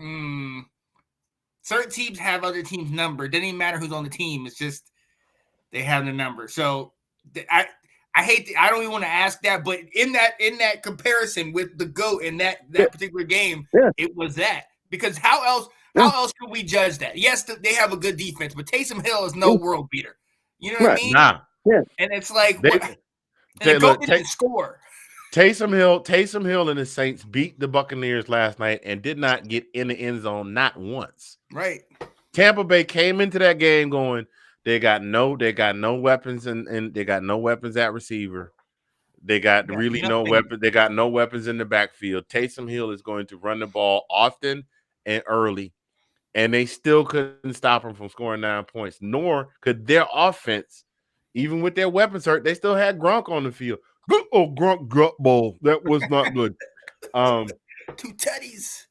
certain teams have other teams' number? It doesn't even matter who's on the team. It's just they have the number. So I don't even want to ask that, but in that comparison with the GOAT in that particular game, it was that. Because how else could we judge that? Yes, they have a good defense, but Taysom Hill is no world beater. You know what I mean? Nah. Yeah. And it's like, the GOAT didn't score. Taysom Hill and the Saints beat the Buccaneers last night and did not get in the end zone not once. Right. Tampa Bay came into that game going, they got no weapons and they got no weapons at receiver. They got really no weapons. They got no weapons in the backfield. Taysom Hill is going to run the ball often and early, and they still couldn't stop him from scoring 9 points. Nor could their offense, even with their weapons hurt, they still had Gronk on the field. Good old Gronk gut bowl. That was not good. 2 teddies.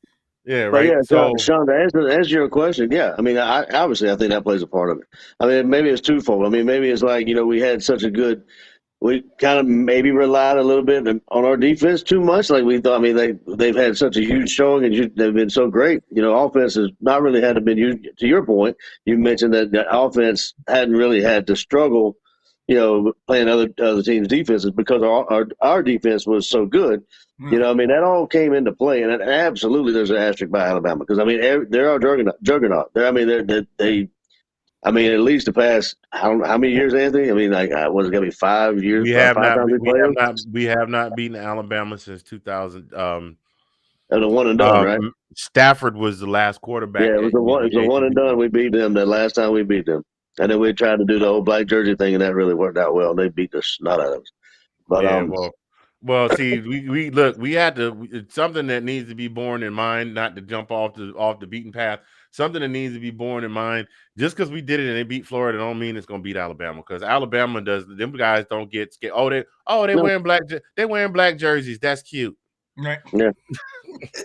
Yeah, right. Yeah, so Sean, to answer your question, I mean, I think that plays a part of it. I mean, maybe it's twofold. I mean, maybe it's like, we had such a good we kind of maybe relied a little bit on our defense too much. Like we thought. I mean, they've had such a huge showing, and they've been so great. Offense has not really had to been used. To your point, you mentioned that the offense hadn't really had to struggle. Playing other teams' defenses because our defense was so good. I mean, that all came into play, and absolutely there's an asterisk by Alabama because I mean they're our juggernaut. I mean, at least the past how many years, Anthony? I mean, like was it gonna be 5 years? We have five not. times We have not beaten Alabama since 2000. And a one and done, right? Stafford was the last quarterback. Yeah, it was a one and done. We beat them the last time we beat them, and then we tried to do the old black jersey thing, and that really worked out well. They beat the snot out of us. But yeah, well, see, we look. We had to. It's something that needs to be borne in mind, not to jump off the beaten path. Something that needs to be borne in mind. Just because we did it and they beat Florida, don't mean it's going to beat Alabama. Because Alabama does. Them guys don't get scared. They wearing black. They wearing black jerseys. That's cute. Right. Yeah.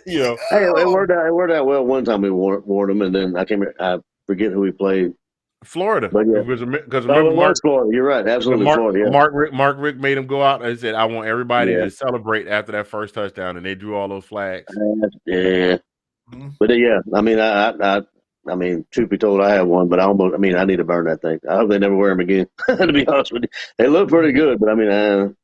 Hey, it worked out. It worked out well. One time we wore them, and then I forget who we played. Florida. But yeah. Because remember, Florida. You're right. Absolutely, Florida. Yeah. Mark Rick made them go out and said, "I want everybody to celebrate after that first touchdown," and they drew all those flags. Yeah. But yeah, I mean, I mean, truth be told, I have one, but I need to burn that thing. I hope they never wear them again. To be honest with you, they look pretty good, but I mean,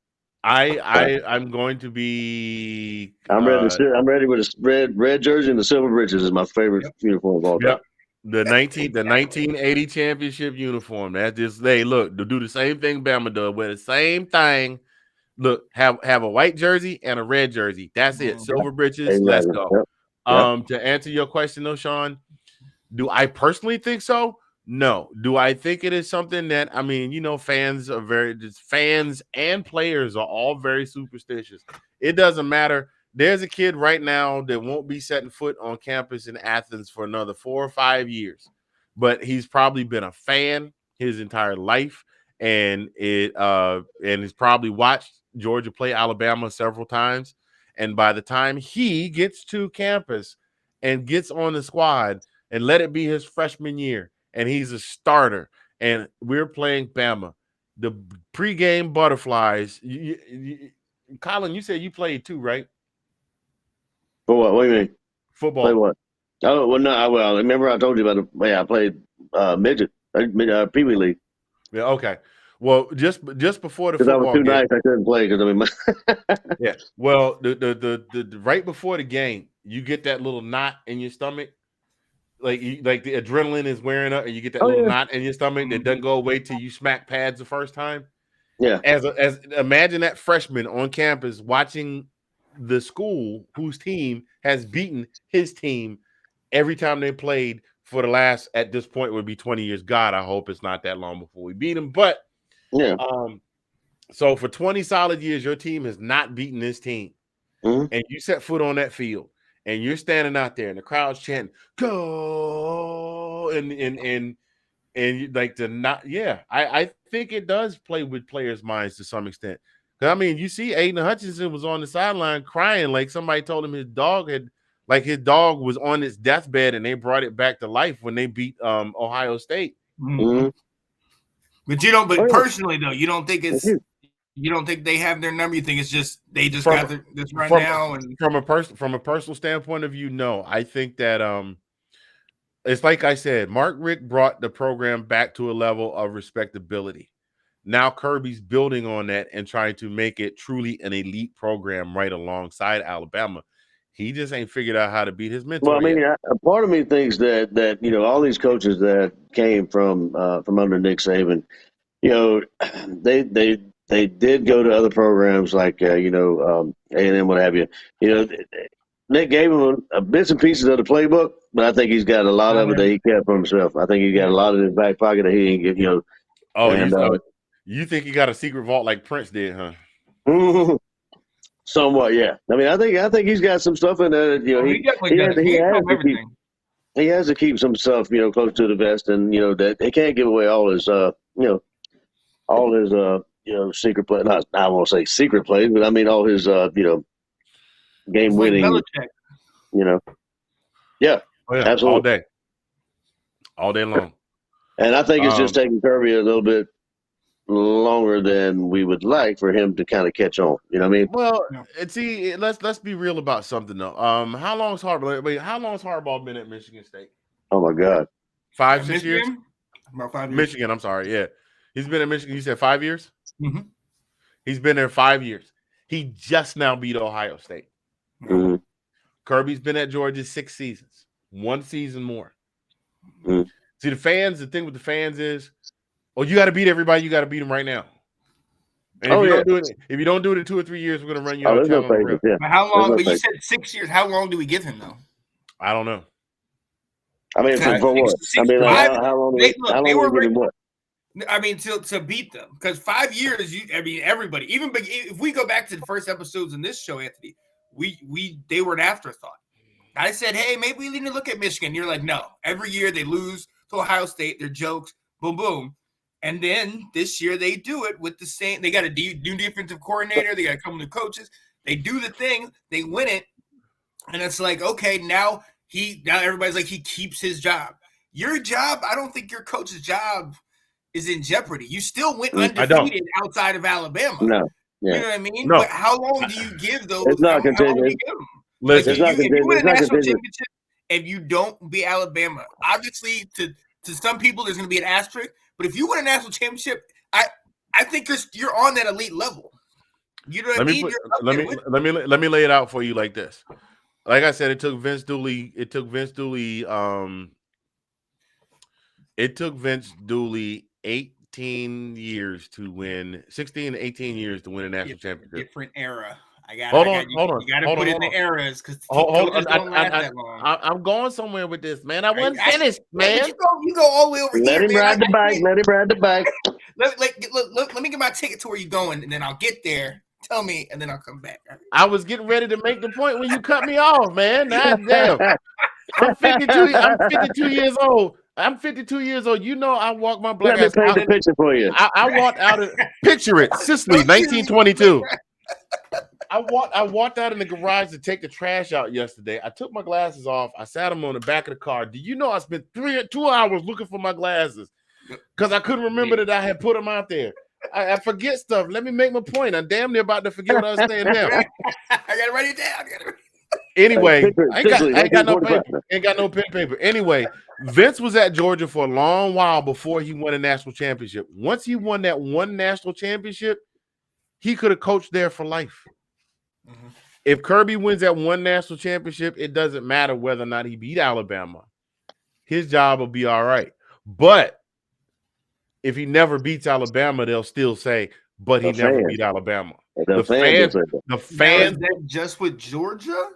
I'm going to be. I'm ready with a red jersey and the silver breeches is my favorite uniform of all time. The 1980 championship uniform. That's just look to do the same thing Bama does. Wear the same thing. Look, have a white jersey and a red jersey. That's it. Silver breeches. Exactly. Let's go. Yep. To answer your question, though, Sean, do I personally think so? No. Do I think it is something that fans and players are all very superstitious. It doesn't matter. There's a kid right now that won't be setting foot on campus in Athens for another 4 or 5 years, but he's probably been a fan his entire life, and he's probably watched Georgia play Alabama several times. And by the time he gets to campus and gets on the squad, and let it be his freshman year, and he's a starter, and we're playing Bama, the pregame butterflies. Collin, you said you played too, right? For what? What do you mean? Football. Play what? Oh, well, no. Well, remember I told you about it. Yeah, I played midget, Pee Wee League. Yeah, okay. Well, just before the football I was too nice, I couldn't play because I mean. Yeah. Well, the right before the game, you get that little knot in your stomach, like the adrenaline is wearing up, and you get that little knot in your stomach that doesn't go away till you smack pads the first time. Yeah. As imagine that freshman on campus watching the school whose team has beaten his team every time they played for the last, at this point, would be 20 years. God, I hope it's not that long before we beat them. But so for 20 solid years, your team has not beaten this team. Mm-hmm. And you set foot on that field and you're standing out there and the crowd's chanting, "Go!" and you like to not, I think it does play with players' minds to some extent. I mean, you see, Aiden Hutchinson was on the sideline crying like somebody told him his dog was on its deathbed and they brought it back to life when they beat Ohio State. Mm-hmm. But personally though, you don't think they have their number. You think it's just they just got this right now. And from a personal standpoint of view, no, I think that it's like I said, Mark Rick brought the program back to a level of respectability. Now Kirby's building on that and trying to make it truly an elite program right alongside Alabama. He just ain't figured out how to beat his mentor. Well, I mean, a part of me thinks that all these coaches that came from under Nick Saban, they did go to other programs like A&M, what have you. Nick gave him a bits and pieces of the playbook, but I think he's got a lot of it that he kept for himself. I think he got a lot of it in his back pocket that he didn't get. You think he got a secret vault like Prince did, huh? Somewhat, yeah. I mean, I think he's got some stuff in there. He has to keep some stuff, close to the vest, and that they can't give away all his, secret play. Not, I won't say secret plays, but I mean all his, game winning. Yeah, all day long. And I think it's just taking Kirby a little bit longer than we would like for him to kind of catch on. You know what I mean? Well, and see, let's be real about something though. How long's Hardball? Wait, how long's Hardball been at Michigan State? Oh my God, 5-6 years. About 5 years. Michigan, I'm sorry. Yeah, he's been at Michigan. You said 5 years. Mm-hmm. He's been there 5 years. He just now beat Ohio State. mm-hmm. Kirby's been at Georgia 6 seasons, 1 season more. Mm. See, the thing with the fans is, you got to beat everybody. You got to beat them right now. And if you don't do it in 2 or 3 years, we're going to run you out of town. Yeah. But how long? But you said 6 years. How long do we give him though? I don't know. I mean, for what? I mean, how long? How long we give him what? I mean, to beat them, because 5 years. Everybody. Even if we go back to the first episodes in this show, Anthony, they were an afterthought. I said, hey, maybe we need to look at Michigan. You're like, no. Every year they lose to Ohio State. They're jokes. Boom, boom. And then this year they do it with the same. They got a new defensive coordinator. They got a couple new coaches. They do the thing. They win it. And it's like, okay, now everybody's like, he keeps his job. Your job, I don't think your coach's job is in jeopardy. You still went undefeated outside of Alabama. No. Yeah. You know what I mean? No. But how long do you give those? It's not contingent. Listen, if you win a national championship and you don't beat Alabama, obviously to some people there's going to be an asterisk. But if you win a national championship, I think you're on that elite level. You know what I mean? Let me lay it out for you like this. Like I said, it took Vince Dooley 18 years to win, 16 to 18 years to win a national championship. Different era. Hold on. You got to put in the eras because don't last that long. I'm going somewhere with this, man. I wasn't finished, man. You go all the way over here. Let him ride the bike. Let me get my ticket to where you're going, and then I'll get there. Tell me, and then I'll come back. I was getting ready to make the point when you cut me off, man. Damn. I'm 52 years old. I'm 52 years old. You know, I walked my black ass out. Let me paint the picture for you. I walked out of picture it, Sicily, 1922. I walked out in the garage to take the trash out yesterday. I took my glasses off. I sat them on the back of the car. Do you know I spent 2 hours looking for my glasses because I couldn't remember that I had put them out there. I forget stuff. Let me make my point. I'm damn near about to forget what I was saying now. I gotta write it down. Anyway, I ain't got no paper. Ain't got no pen paper. Anyway, Vince was at Georgia for a long while before he won a national championship. Once he won that one national championship, he could have coached there for life. Mm-hmm. If Kirby wins that one national championship, it doesn't matter whether or not he beat Alabama. His job will be all right. But if he never beats Alabama, they'll still say, but he never beat Alabama. The fans. Now, is that just with Georgia?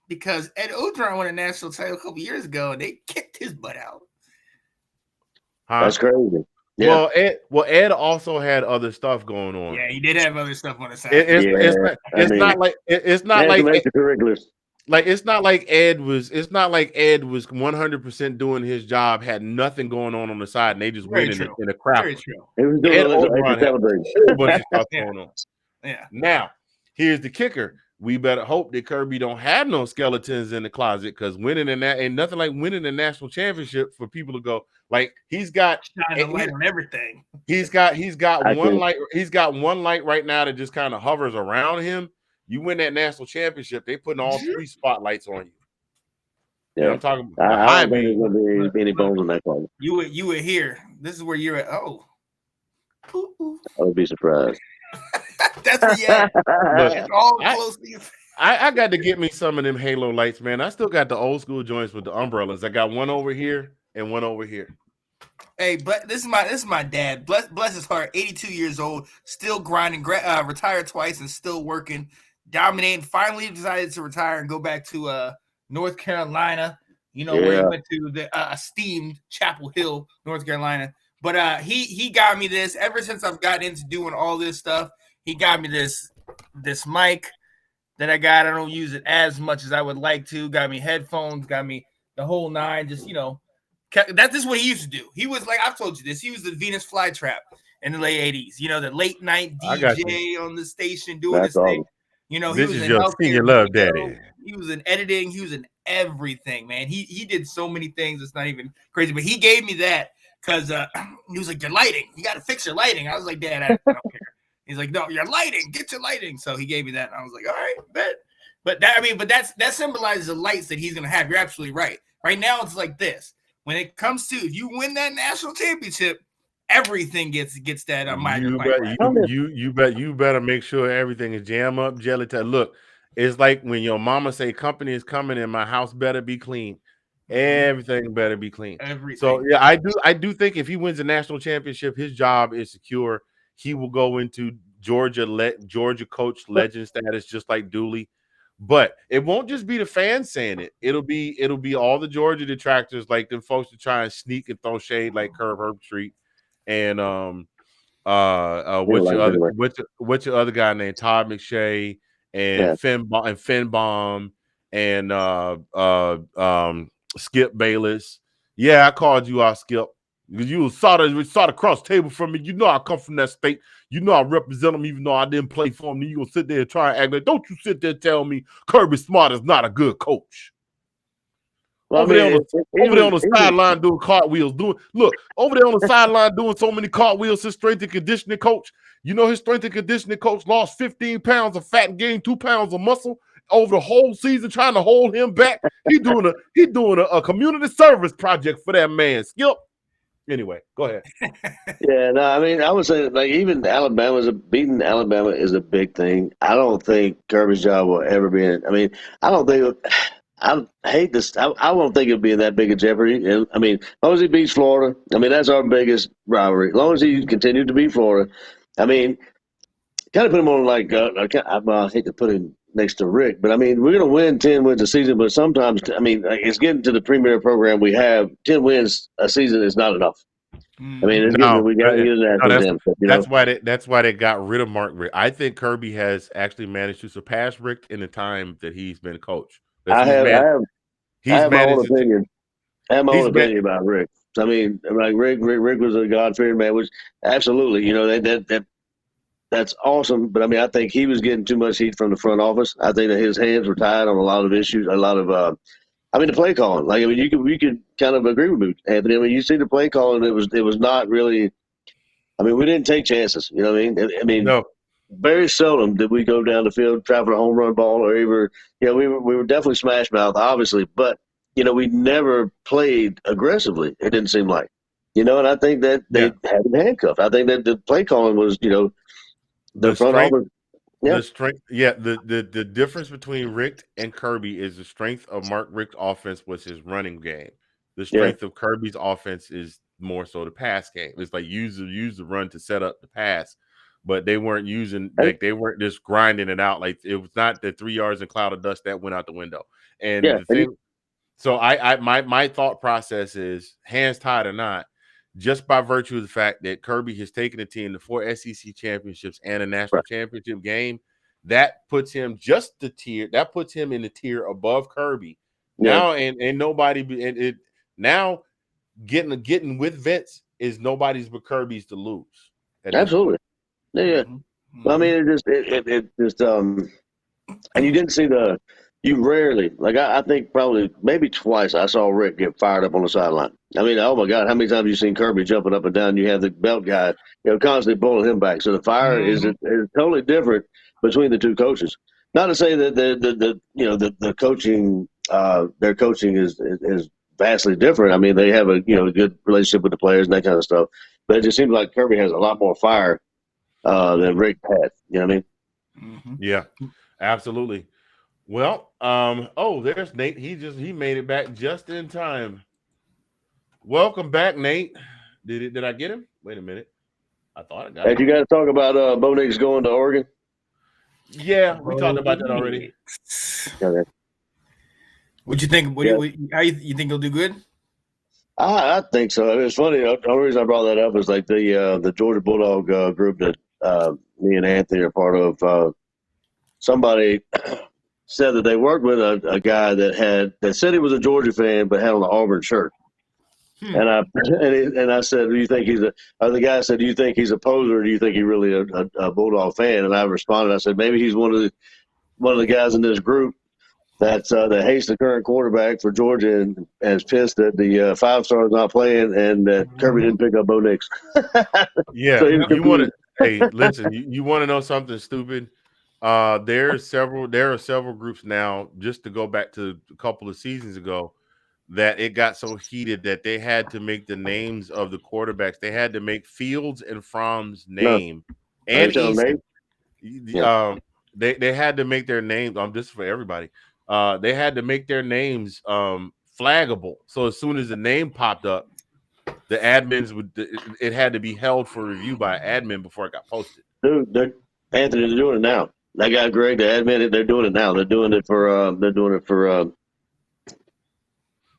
Because Ed Odron won a national title a couple years ago, and they kicked his butt out. Huh? That's crazy. Yeah. Ed also had other stuff going on. Yeah, he did have other stuff on the side. It's not like Ed was 100% doing his job, had nothing going on the side, and they just went in a crowd. Very true. It was doing a whole bunch of stuff going on. Yeah. Now, here's the kicker. We better hope that Kirby don't have no skeletons in the closet, because winning in that ain't nothing like winning a national championship for people to go like he's got shine the light on everything. He's got one light. He's got one light right now that just kind of hovers around him. You win that national championship, they putting all 3 spotlights on you. Yeah, you know I'm talking about. I don't think there's gonna be any bones in that closet. You were here. This is where you're at. Oh, I would be surprised. That's where you at. It's all close. I got to get me some of them halo lights, man. I still got the old school joints with the umbrellas. I got one over here and one over here. Hey, but this is my dad. Bless his heart. 82 years old, still grinding. Retired twice and still working, dominating. Finally decided to retire and go back to North Carolina. You know, where he went to the esteemed Chapel Hill, North Carolina. But he got me this ever since I've gotten into doing all this stuff. He got me this mic that I got. I don't use it as much as I would like to. Got me headphones. Got me the whole nine. Just, you know, that's just what he used to do. He was like, I've told you this. He was the Venus flytrap in the late 80s. You know, the late night DJ on the station doing this thing. You know, this is your senior love daddy. He was in editing. He was in everything, man. He did so many things. It's not even crazy. But he gave me that because he was like, your lighting, you got to fix your lighting. I was like, Dad, I don't care. He's like, no, your lighting, get your lighting. So he gave me that. And I was like, all right, bet. But that symbolizes the lights that he's going to have. You're absolutely right. Right now, it's like this. When it comes to, if you win that national championship, everything gets that you better make sure everything is jam up, jelly time. Look, it's like when your mama say company is coming and my house better be clean. Everything better be clean. Everything. So yeah, I do think if he wins the national championship, his job is secure. He will go into Georgia coach legend status, just like Dooley. But it won't just be the fans saying it. It'll be all the Georgia detractors, like them folks that try and sneak and throw shade, like Herbstreit and what's your other guy named Todd McShay and Finbaum and Skip Bayless. Yeah, I called you out, Skip. You saw the cross table from me. You know I come from that state. You know I represent them, even though I didn't play for them. You gonna sit there and try and act like, don't you sit there and tell me Kirby Smart is not a good coach. Well, over there on the sideline doing cartwheels. Over there on the sideline doing so many cartwheels, his strength and conditioning coach. You know his strength and conditioning coach lost 15 pounds of fat and gained 2 pounds of muscle over the whole season, trying to hold him back. He doing a community service project for that man, Skip. Anyway, go ahead. Yeah, no, I mean, I would say like even beating Alabama is a big thing. I don't think Kirby's job will ever be in. I mean, I don't think. I hate this. I won't think it'll be in that big a jeopardy. I mean, as long as he beats Florida, I mean, that's our biggest rivalry. As long as he continues to beat Florida, I mean, kind of put him on like I hate to put him next to Rick, but I mean, we're going to win 10 wins a season, but sometimes, I mean, like, it's getting to the premier program we have. 10 wins a season is not enough. I mean, it's we got to get that. That's why they got rid of Mark Rick. I think Kirby has actually managed to surpass Rick in the time that he's been coach. I have my own opinion. I have my own opinion about Rick. I mean, like Rick was a God-fearing man, which absolutely, you know, that's awesome. But I mean, I think he was getting too much heat from the front office. I think that his hands were tied on a lot of issues, the play calling. Like, I mean, you could kind of agree with me, Anthony. I mean, you see the play calling, it was not really. I mean, we didn't take chances. You know what I mean? I mean, no. Very seldom did we go down the field, try for a home run ball, or even, you know, we were definitely smash mouth, obviously, but you know, we never played aggressively. It didn't seem like, you know, and I think that they had him handcuffed. I think that the play calling was, you know, the front office. Yeah. The strength, the difference between Rick and Kirby is the strength of Mark Rick's offense was his running game. The strength of Kirby's offense is more so the pass game. It's like use the run to set up the pass, but they weren't using they weren't just grinding it out. Like it was not the 3 yards and cloud of dust that went out the window. And the thing, so my thought process is, hands tied or not, just by virtue of the fact that Kirby has taken the team to 4 SEC championships and a national championship game, that puts him in the tier above Kirby. Now and nobody now getting with Vince is nobody's but Kirby's to lose. Absolutely. Yeah. Well, I mean, it just and you didn't see you rarely, like I think probably maybe twice I saw Rick get fired up on the sideline. I mean, oh my God, how many times have you seen Kirby jumping up and down? You have the belt guy, you know, constantly pulling him back. So the fire is totally different between the two coaches. Not to say that the coaching, their coaching is vastly different. I mean, they have a good relationship with the players and that kind of stuff. But it just seems like Kirby has a lot more fire than Rick had. You know what I mean? Mm-hmm. Yeah, absolutely. Well, there's Nate. He made it back just in time. Welcome back, Nate. Did I get him? Wait a minute. I thought I got him. Hey, you guys talk about Bo Nix going to Oregon? Yeah, we talked about that already. Okay. What you think? How you think he'll do good? I think so. It's funny. The only reason I brought that up is like the Georgia Bulldog group that me and Anthony are part of. Somebody said that they worked with a guy that said he was a Georgia fan but had on an Auburn shirt. And I said, do you think the guy said, do you think he's a poser, or do you think he's really a Bulldog fan? And I responded, I said, maybe he's one of the guys in this group That's that hates the current quarterback for Georgia and is pissed that the 5-star is not playing and that Kirby didn't pick up Bo Nix. Yeah, So he was you want to? confused. Hey, listen, you want to know something stupid? There are several groups now. Just to go back to a couple of seasons ago, that it got so heated that they had to make the names of the quarterbacks. They had to make Fields and Fromm's No, name are you and telling me? Eason. Yeah. They had to make their names. Just for everybody. They had to make their names flaggable. So as soon as the name popped up, the admins it had to be held for review by admin before it got posted. Dude, Anthony, they're doing it now. That guy Greg, the admin, they're doing it now. They're doing it for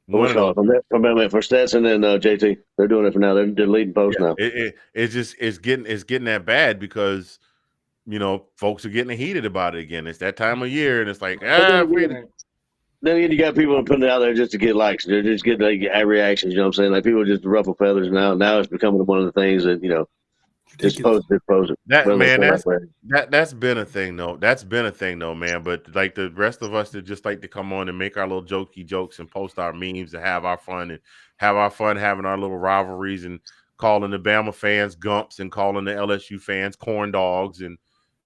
One of those. for Stetson and JT. They're doing it for now. They're leading post now. It's getting that bad because folks are getting heated about it again. It's that time of year, and it's like Then again, you got people putting it out there just to get likes. They're just getting reactions. You know what I'm saying? Like people just ruffle feathers now. Now it's becoming one of the things that just post it. That's been a thing though. That's been a thing though, man. But like the rest of us that just like to come on and make our little jokey jokes and post our memes and have our fun having our little rivalries and calling the Bama fans gumps and calling the LSU fans corn dogs and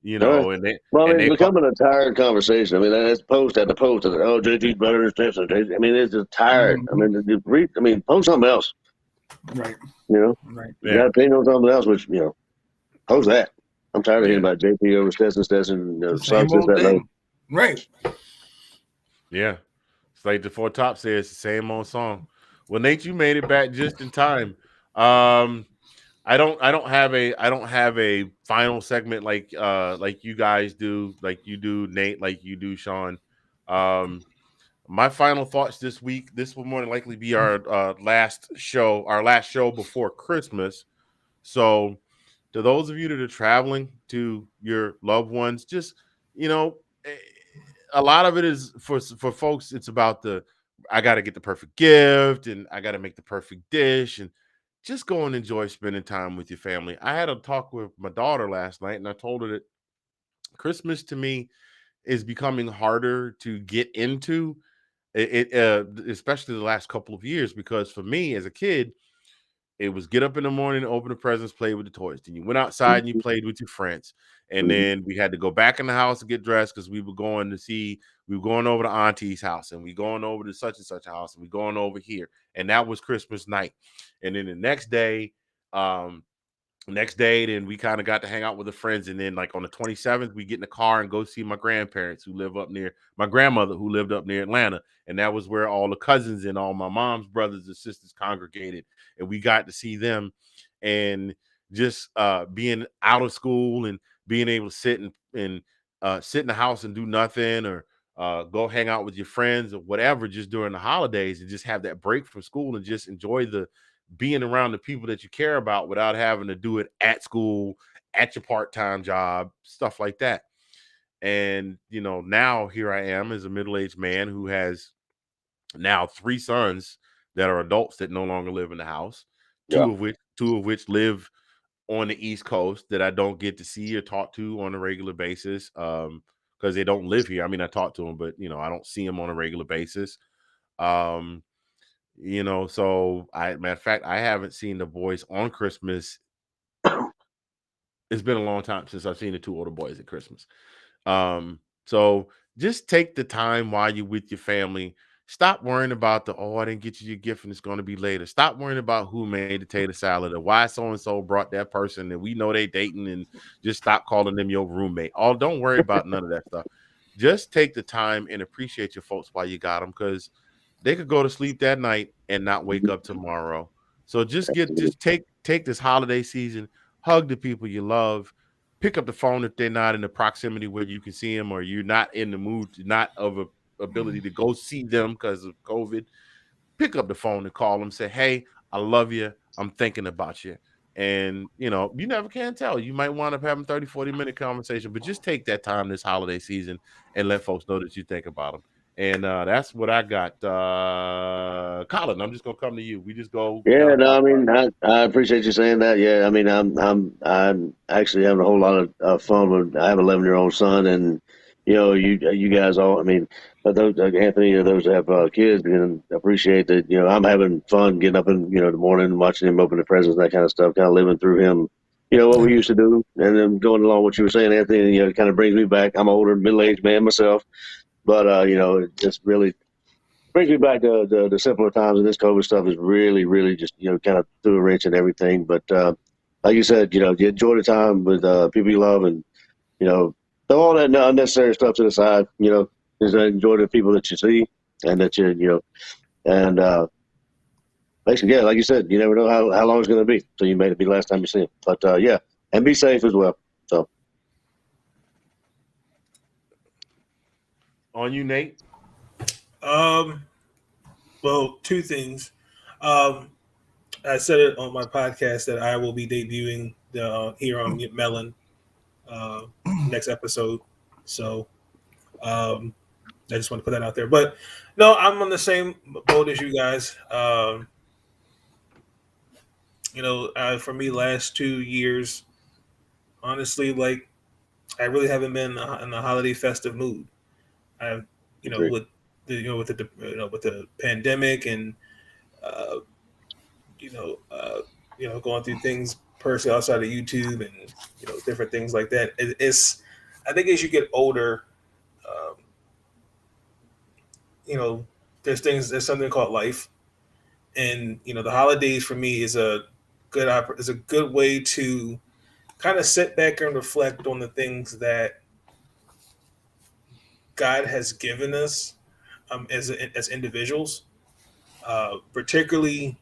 it's becoming a tired conversation. I mean, that's post at the post. Oh, JT's better than Stetson. I mean, it's just tired. I mean, post something else. Right. Right. You got an opinion on something else, which post that. I'm tired of hearing about JT over Stetson. Right. Yeah. It's like the Four Top says, the same old song. Well, Nate, you made it back just in time. I don't have a final segment like you guys do, like you do, Nate, like you do, Sean. My final thoughts this week. This will more than likely be our last show before Christmas. So, to those of you that are traveling to your loved ones, just a lot of it is for folks. It's about I got to get the perfect gift and I got to make the perfect dish and just go and enjoy spending time with your family. I had a talk with my daughter last night, and I told her that Christmas to me is becoming harder to get into. Especially the last couple of years, because for me as a kid, it was get up in the morning, open the presents, play with the toys. Then you went outside and you played with your friends. And then we had to go back in the house and get dressed because we were going over to Auntie's house and we going over to such and such a house and we going over here. And that was Christmas night. And then the next day, then we kind of got to hang out with the friends. And then like on the 27th, we get in the car and go see my grandparents my grandmother who lived up near Atlanta. And that was where all the cousins and all my mom's brothers and sisters congregated. And we got to see them and just being out of school and being able to sit and sit in the house and do nothing or go hang out with your friends or whatever, just during the holidays and just have that break from school and just enjoy being around the people that you care about without having to do it at school, at your part-time job, stuff like that. And, now here I am as a middle-aged man who has now 3 sons that are adults that no longer live in the house, two of which live on the East Coast that I don't get to see or talk to on a regular basis because they don't live here. I mean, I talk to them, but, I don't see them on a regular basis. So matter of fact, I haven't seen the boys on Christmas. It's been a long time since I've seen the 2 older boys at Christmas. So just take the time while you're with your family. Stop worrying about I didn't get you your gift and it's going to be later. Stop worrying about who made the tater salad or why so-and-so brought that person and we know they dating, and just stop calling them your roommate. Don't worry about none of that stuff. Just take the time and appreciate your folks while you got them, because they could go to sleep that night and not wake up tomorrow. So just take this holiday season, hug the people you love, pick up the phone if they're not in the proximity where you can see them or you're not in the mood, not of a ability to go see them because of COVID. Pick up the phone and call them, say, hey, I love you. I'm thinking about you. And, you never can tell. You might wind up having 30, 40-minute conversation, but just take that time this holiday season and let folks know that you think about them. And that's what I got. Collin, I'm just gonna come to you. We just go. Yeah, no, I mean, I appreciate you saying that. Yeah, I mean, I'm actually having a whole lot of fun with. I have an 11-year-old son, and you guys all. I mean, those Anthony, those that have kids, and appreciate that. I'm having fun getting up in the morning and watching him open the presents, that kind of stuff, kind of living through him. What we used to do, and then going along what you were saying, Anthony. It kind of brings me back. I'm an older, middle-aged man myself, but it just really brings me back to the simpler times. And this COVID stuff is really, really just kind of threw a wrench in everything. But like you said, you enjoy the time with people you love, and throw all that unnecessary stuff to the side. Just enjoy the people that you see, and that and basically, yeah, like you said, you never know how long it's going to be, so you may be the last time you see them. But yeah, and be safe as well. So, on you, Nate. Well, two things. I said it on my podcast that I will be debuting here on Melon next episode. So I just want to put that out there. But no, I'm on the same boat as you guys. For me, last 2 years, honestly, like I really haven't been in the holiday festive mood. I've, with the pandemic and going through things personally outside of YouTube and different things like that. I think as you get older, there's something called life, and the holidays for me is a good way to kind of sit back and reflect on the things that God has given us as individuals, particularly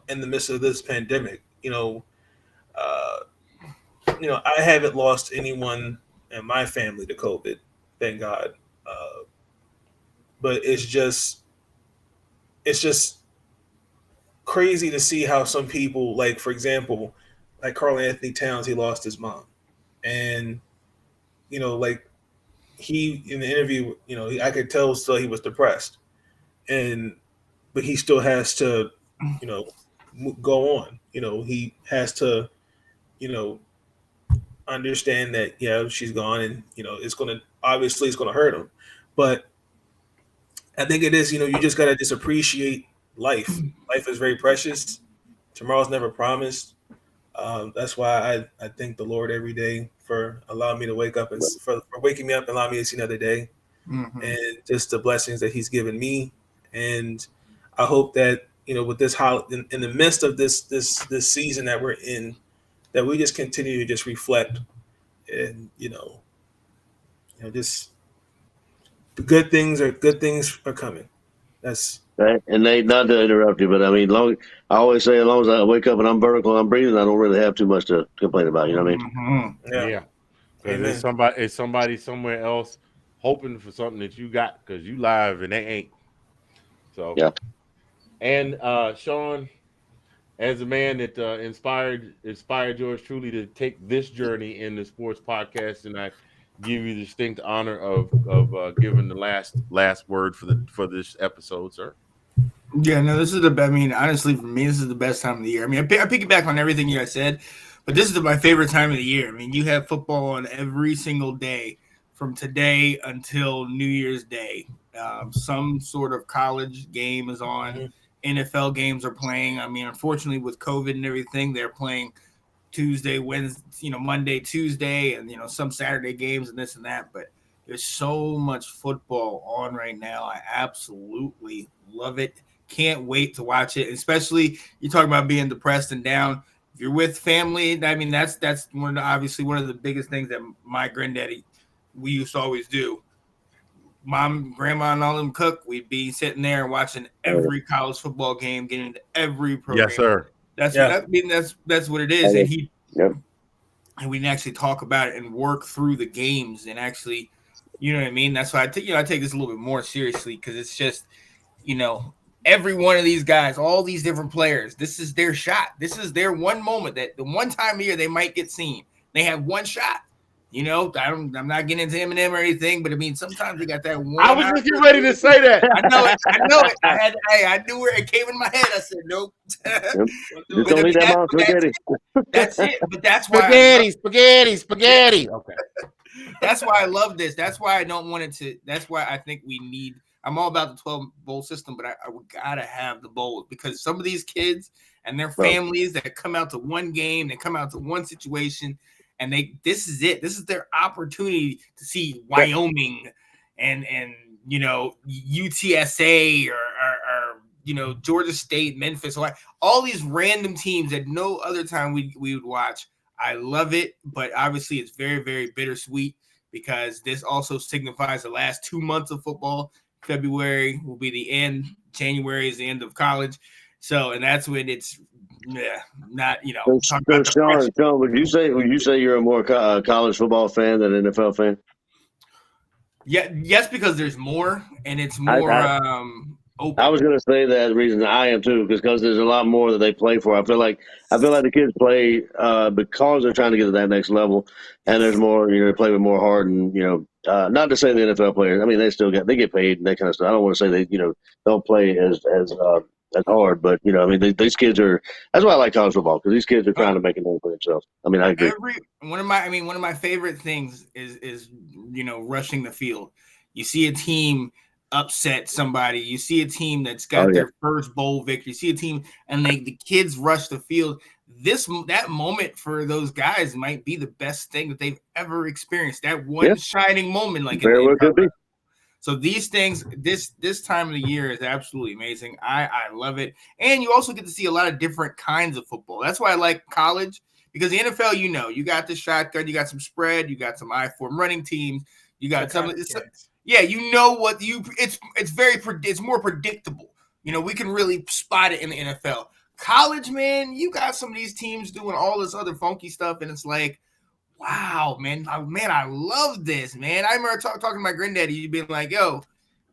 in the midst of this pandemic. I haven't lost anyone in my family to COVID, thank God. But it's just crazy to see how some people, like, for example, like Karl Anthony Towns, he lost his mom. And, like he, in the interview, I could tell still he was depressed. But he still has to, go on. He has to, understand that, she's gone, and, it's going to hurt him. But I think it is, you just got to just appreciate life. Life is very precious. Tomorrow's never promised. That's why I thank the Lord every day for allowing me to wake up and for waking me up and allowing me to see another day, and just the blessings that He's given me. And I hope that with this in the midst of this season that we're in, that we just continue to just reflect, and just the good things are coming. That's right. And Nate, not to interrupt you, but I mean, I always say, as long as I wake up and I'm vertical and I'm breathing, I don't really have too much to complain about. You know what I mean? Yeah. Because there's somebody somewhere else hoping for something that you got, because you live and they ain't. So yeah. And Sean, as a man that inspired yours truly to take this journey in the sports podcast, and I give you the distinct honor of giving the last word for this episode, sir. Yeah, no, this is honestly, for me, this is the best time of the year. I piggyback on everything you guys said, but this is my favorite time of the year. I mean, you have football on every single day from today until New Year's Day. Some sort of college game is on. NFL games are playing. I mean, unfortunately, with COVID and everything, they're playing Tuesday, Wednesday, Monday, Tuesday, and some Saturday games and this and that. But there's so much football on right now. I absolutely love it. Can't wait to watch it. Especially you talk about being depressed and down. If you're with family, I mean that's obviously one of the biggest things that my granddaddy we used to always do. Mom, grandma, and all them cook. We'd be sitting there and watching every college football game, getting into every program. Yes, sir. That's what it is. And and we can actually talk about it and work through the games and actually, you know what I mean? That's why I take this a little bit more seriously, because it's just, every one of these guys, all these different players, this is their shot. This is their one moment, that the one time a year they might get seen. They have one shot. I'm not getting into Eminem or anything, but I mean, sometimes they got that one. I was just getting ready to say that. I know it. I knew where it came in my head. I said, nope. Just don't eat that spaghetti. That's it. But that's why spaghetti. Okay. That's why I love this. That's why I don't want it to. That's why I think we need. I'm all about the 12 bowl system, but I gotta have the bowls because some of these kids and their families that come out to one game, they come out to one situation, and this is it. This is their opportunity to see Wyoming and UTSA or Georgia State, Memphis, all these random teams that no other time we would watch. I love it, but obviously it's very, very bittersweet because this also signifies the last 2 months of football. February will be the end. January is the end of college. So, and that's when it's not, Sean, would you say you're a more college football fan than an NFL fan? Yeah, yes, because there's more and it's more open. I was going to say that the reason I am too, because there's a lot more that they play for. I feel like the kids play because they're trying to get to that next level, and there's more. They play with more heart, and not to say the NFL players. I mean, they get paid and that kind of stuff. I don't want to say they don't play as hard, but these kids are. That's why I like college football because these kids are trying to make a name for themselves. I mean, I agree. One of my favorite things is rushing the field. You see a team upset somebody. You see a team that's got their first bowl victory. You see a team and the kids rush the field. That moment for those guys might be the best thing that they've ever experienced. That one shining moment, very well could be. So these things, this time of the year is absolutely amazing. I love it, and you also get to see a lot of different kinds of football. That's why I like college because the NFL, you got the shotgun, you got some spread, you got some I-form running teams, you got some. Yeah, it's more predictable. We can really spot it in the NFL. College, man, you got some of these teams doing all this other funky stuff, and it's like, wow, man, I love this, man. I remember talking to my granddaddy, you'd be like, yo,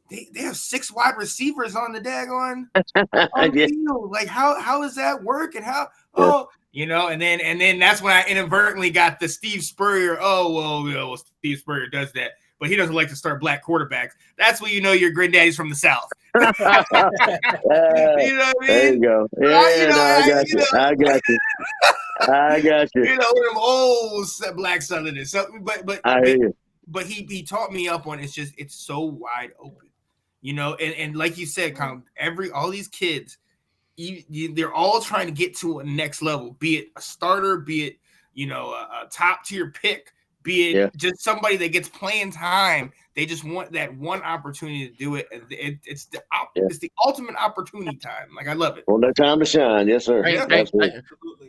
they have 6 wide receivers on the daggone field. Like, how does that work? And how and then that's when I inadvertently got the Steve Spurrier. Steve Spurrier does that. But he doesn't like to start black quarterbacks. That's when your granddaddy's from the South. You know what I mean? There you go. Yeah, I got you. Them old black Southerners. So, but I hear you. But he taught me up on it's so wide open. And like you said, Collin, all these kids, they're all trying to get to a next level, be it a starter, be it a top tier pick. Be it just somebody that gets playing time, they just want that one opportunity to do it. And it's the ultimate opportunity time. Like I love it. Well, that time to shine, yes, sir.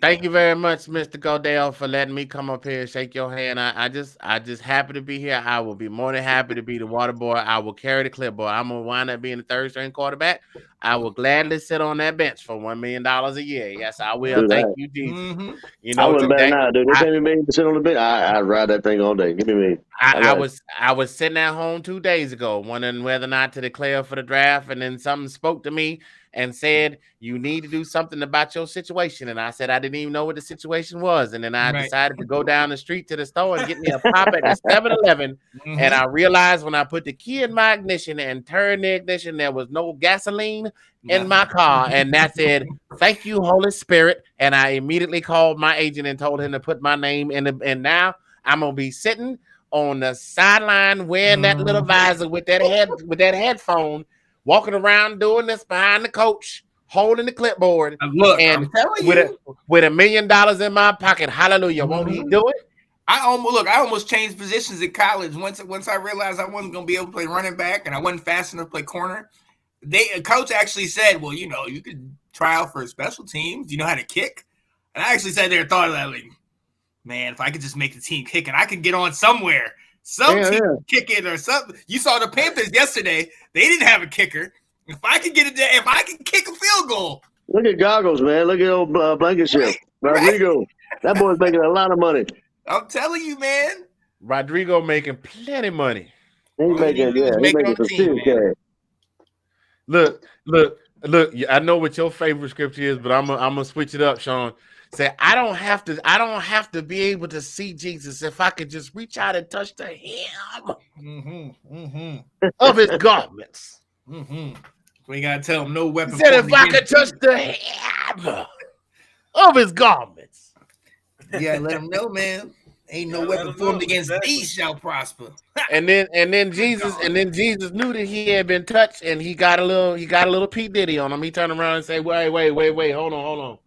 Thank you very much, Mr. Godale, for letting me come up here and shake your hand. I just happy to be here. I will be more than happy to be the water boy. I will carry the clipboard. I'm gonna wind up being the third string quarterback. I will gladly sit on that bench for $1 million a year. Yes, I will. Thank you, Jesus. Mm-hmm. I wouldn't bet now, dude. They pay me $1 million to sit on the bench. I'd ride that thing all day. Give me $1 million. I was sitting at home 2 days ago, wondering whether or not to declare for the draft, and then something spoke to me and said, you need to do something about your situation. And I said, I didn't even know what the situation was. And then I decided to go down the street to the store and get me a pop at the 7-Eleven. And I realized when I put the key in my ignition and turned the ignition, there was no gasoline in my car. And that said, thank you, Holy Spirit. And I immediately called my agent and told him to put my name in and now I'm going to be sitting on the sideline wearing that little visor with that headphone, walking around doing this behind the coach, holding the clipboard. Look, and I'm telling you, with $1 million in my pocket. Hallelujah. Won't he do it? I almost changed positions in college once I realized I wasn't going to be able to play running back and I wasn't fast enough to play corner. A coach actually said, well, you could try out for special teams. Do you know how to kick? And I actually sat there and thought of that, like, man, if I could just make the team kick and I could get on somewhere. Team kick it or something. You saw the Panthers yesterday. They didn't have a kicker. If I could get it there, if I can kick a field goal. Look at Goggles, man. Look at old Blankenship. Rodrigo. That boy's making a lot of money. I'm telling you, man. Rodrigo making plenty of money. He's making some serious cash. Look. I know what your favorite scripture is, but I'm gonna switch it up, Sean. Say, I don't have to be able to see Jesus if I could just reach out and touch the hem of his garments. We gotta tell him no weapon. He said, if I could touch the hem of his garments. Yeah, let him know, man. Ain't no weapon formed against these shall prosper. And then Jesus knew that he had been touched, and he got a little P Diddy on him. He turned around and said, "Wait, hold on.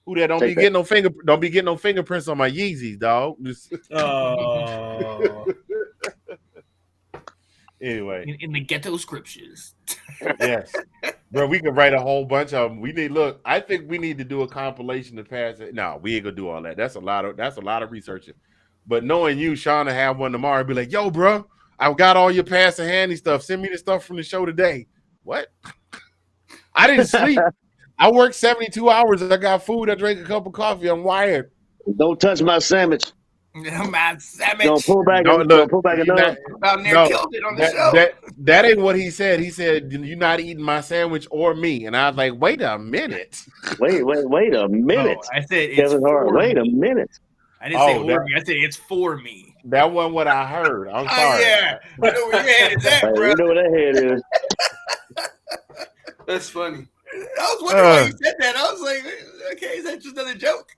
Who that? Don't be getting no fingerprints on my Yeezys, dog." Oh. Anyway, in the ghetto scriptures. yes, bro, we could write a whole bunch of them. I think we need to do a compilation of past. No, we ain't gonna do all that. That's a lot of researching. But knowing you, Sean, to have one tomorrow, be like, "Yo, bro, I got all your past and handy stuff. Send me the stuff from the show today." What? I didn't sleep. I worked 72 hours. I got food. I drank a cup of coffee. I'm wired. Don't touch my sandwich. My sandwich. Don't pull back. Killed it on the show. That ain't what he said. He said, "You're not eating my sandwich or me." And I was like, "Wait a minute. Wait a minute." I said it's Kevin Hart. Wait a minute. I didn't say for me. I said it's for me. That wasn't what I heard. I'm sorry. Yeah, I know where your head is at, bro. You know where that head is. That's funny. I was wondering why you said that. I was like, okay, is that just another joke?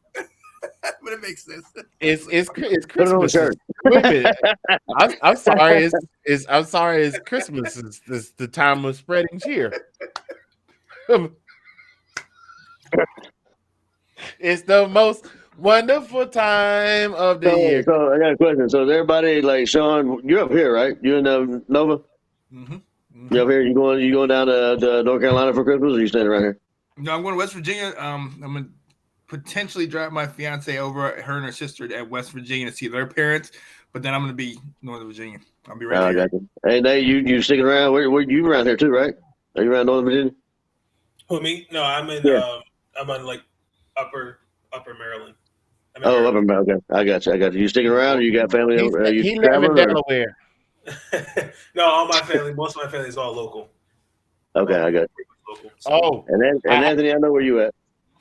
But it makes sense. It's Christmas. Put it on the shirt. I'm sorry. I'm sorry. It's Christmas. It's the time of spreading cheer. It's the most wonderful time of the year. So I got a question. So is everybody like Sean? You're up here, right? You're in Nova. Mm-hmm. You up here? You going down to North Carolina for Christmas, or you staying around here? No, I'm going to West Virginia. I'm gonna potentially drive my fiance over, her and her sister, at West Virginia to see their parents. But then I'm going to be Northern Virginia. I'll be right here. I got you. Hey, Nate, you sticking around? Where you around here too, right? Are you around Northern Virginia? Who, me? No, I'm in. I'm on like upper Maryland. Upper Maryland. Okay, I got you. You sticking around? Or you got family? He live in Delaware. No, all my family. Most of my family is all local. Okay, I got you. Local, so. Anthony, I know where you at.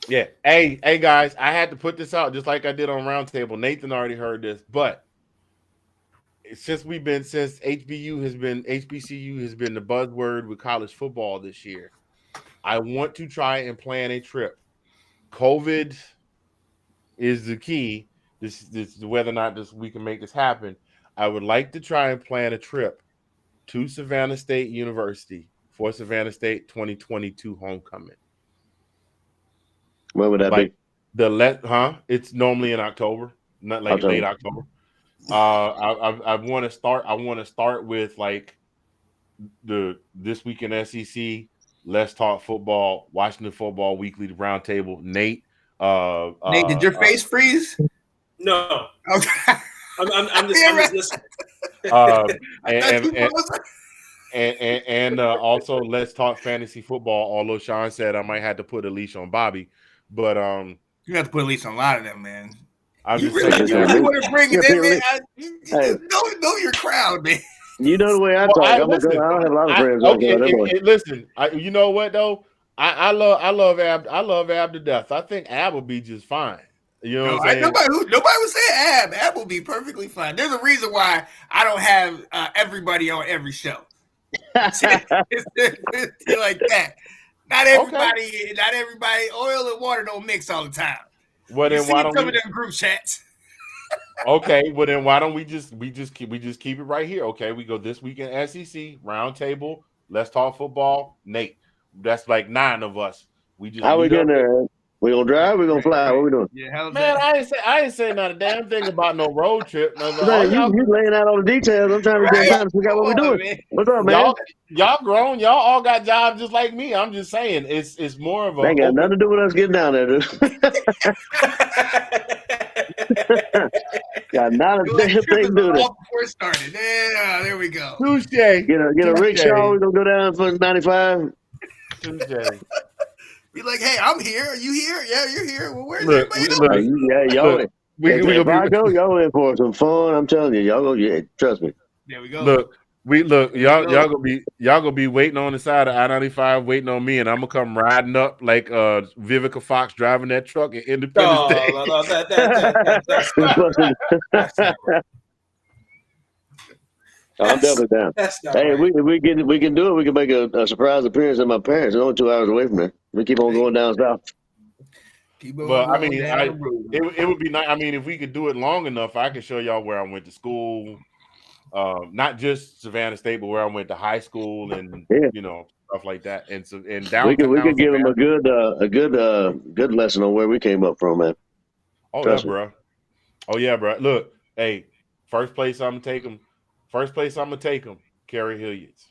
Yeah. Hey, guys, I had to put this out just like I did on Roundtable. Nathan already heard this, but since HBCU has been the buzzword with college football this year, I want to try and plan a trip. COVID is the key. This whether or not we can make this happen. I would like to try and plan a trip to Savannah State University for Savannah State 2022 homecoming. When would that be? It's normally in October, not like late October. I want to start with like this week in SEC. Let's talk football. Washington Football Weekly Roundtable. Nate, did your face freeze? No. Okay. I'm just listening. And also let's talk fantasy football. Although Sean said I might have to put a leash on Bobby. But you have to put at least a lot of them, man. I'm you just really, saying. You want to bring it in, man. Know your crowd, man. You know the way I talk. I don't have a lot of friends. Listen, you know what though? I love Ab to death. I think Ab will be just fine. You know what I'm saying? Nobody was saying Ab. Ab will be perfectly fine. There's a reason why I don't have everybody on every show. It's like that. Not everybody. Oil and water don't mix all the time. Well, then why don't some of them group chats? Okay, well then why don't we just keep it right here? Okay, we go this week in SEC Roundtable. Let's talk football. Nate, that's like 9 of us. How we getting there? We gonna drive? We gonna fly? What we doing? Yeah, man, I ain't saying not a damn thing about no road trip. You laying out all the details. I'm trying to get time to figure out what we're doing. Man. What's up, man? Y'all grown. Y'all all got jobs just like me. I'm just saying it's more of a. They got nothing to do with us getting down there, dude. Got not a damn thing to do with it. Before it started. Yeah, there we go. Touche. Get a rickshaw. We're gonna go down for 95. Touche. Be like, hey, I'm here. Are you here? Yeah, you're here. Well, where's everybody? Y'all in for some fun. I'm telling you, y'all go. Yeah, trust me. There we go. Y'all gonna be waiting on the side of I-95, waiting on me, and I'm gonna come riding up like Vivica Fox driving that truck at Independence Day. I'm definitely down. Hey, right. we can do it. We can make a surprise appearance at my parents. It's only 2 hours away from there. We keep on going down south. But I mean, it would be nice. I mean, if we could do it long enough, I can show y'all where I went to school. Not just Savannah State, but where I went to high school and stuff like that. And so in downtown, we could give them a good lesson on where we came up from, man. Bro. Oh yeah, bro. Look, hey, first place I'm gonna take them. Kerry Hilliards.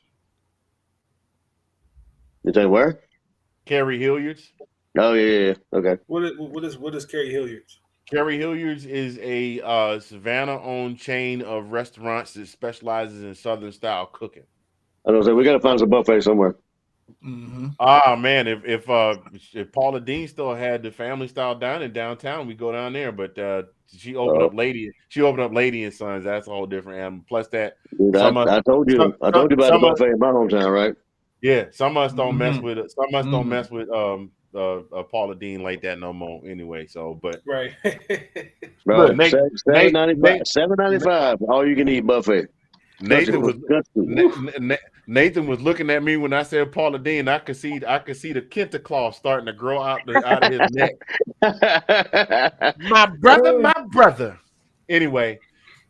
You think where? Kerry Hilliards. Oh yeah. Okay. What is Kerry Hilliards? Kerry Hilliards is a Savannah-owned chain of restaurants that specializes in Southern style cooking. I don't say we got to find some buffet somewhere. Mm-hmm. Man, if Paula Dean still had the family style dining downtown, we go down there. But she opened up Lady and Sons. That's a whole different animal. Plus that, dude, I told you about the buffet in my hometown, right? Yeah, some of us don't mess with it. Some of us don't mess with Paula Dean like that no more. Anyway, so but right, bro, $7.95, all you can eat buffet. Nathan was looking at me when I said Paula Dean. I could see the kenta claw starting to grow out of his neck. My brother. Anyway,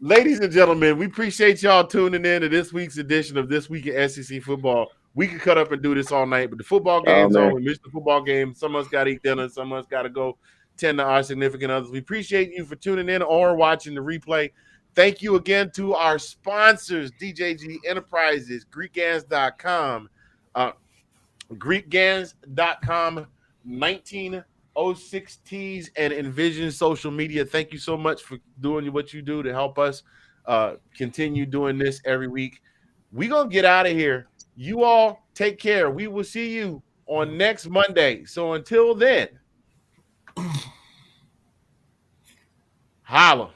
ladies and gentlemen, we appreciate y'all tuning in to this week's edition of This Week in SEC Football. We could cut up and do this all night, but the football game's on. We missed the football game. Some of us got to eat dinner. Some of us got to go tend to our significant others. We appreciate you for tuning in or watching the replay. Thank you again to our sponsors, DJG Enterprises, GreekGans.com, 1906 Tees, and Envision Social Media. Thank you so much for doing what you do to help us continue doing this every week. We're going to get out of here. You all take care. We will see you on next Monday. So until then, holla.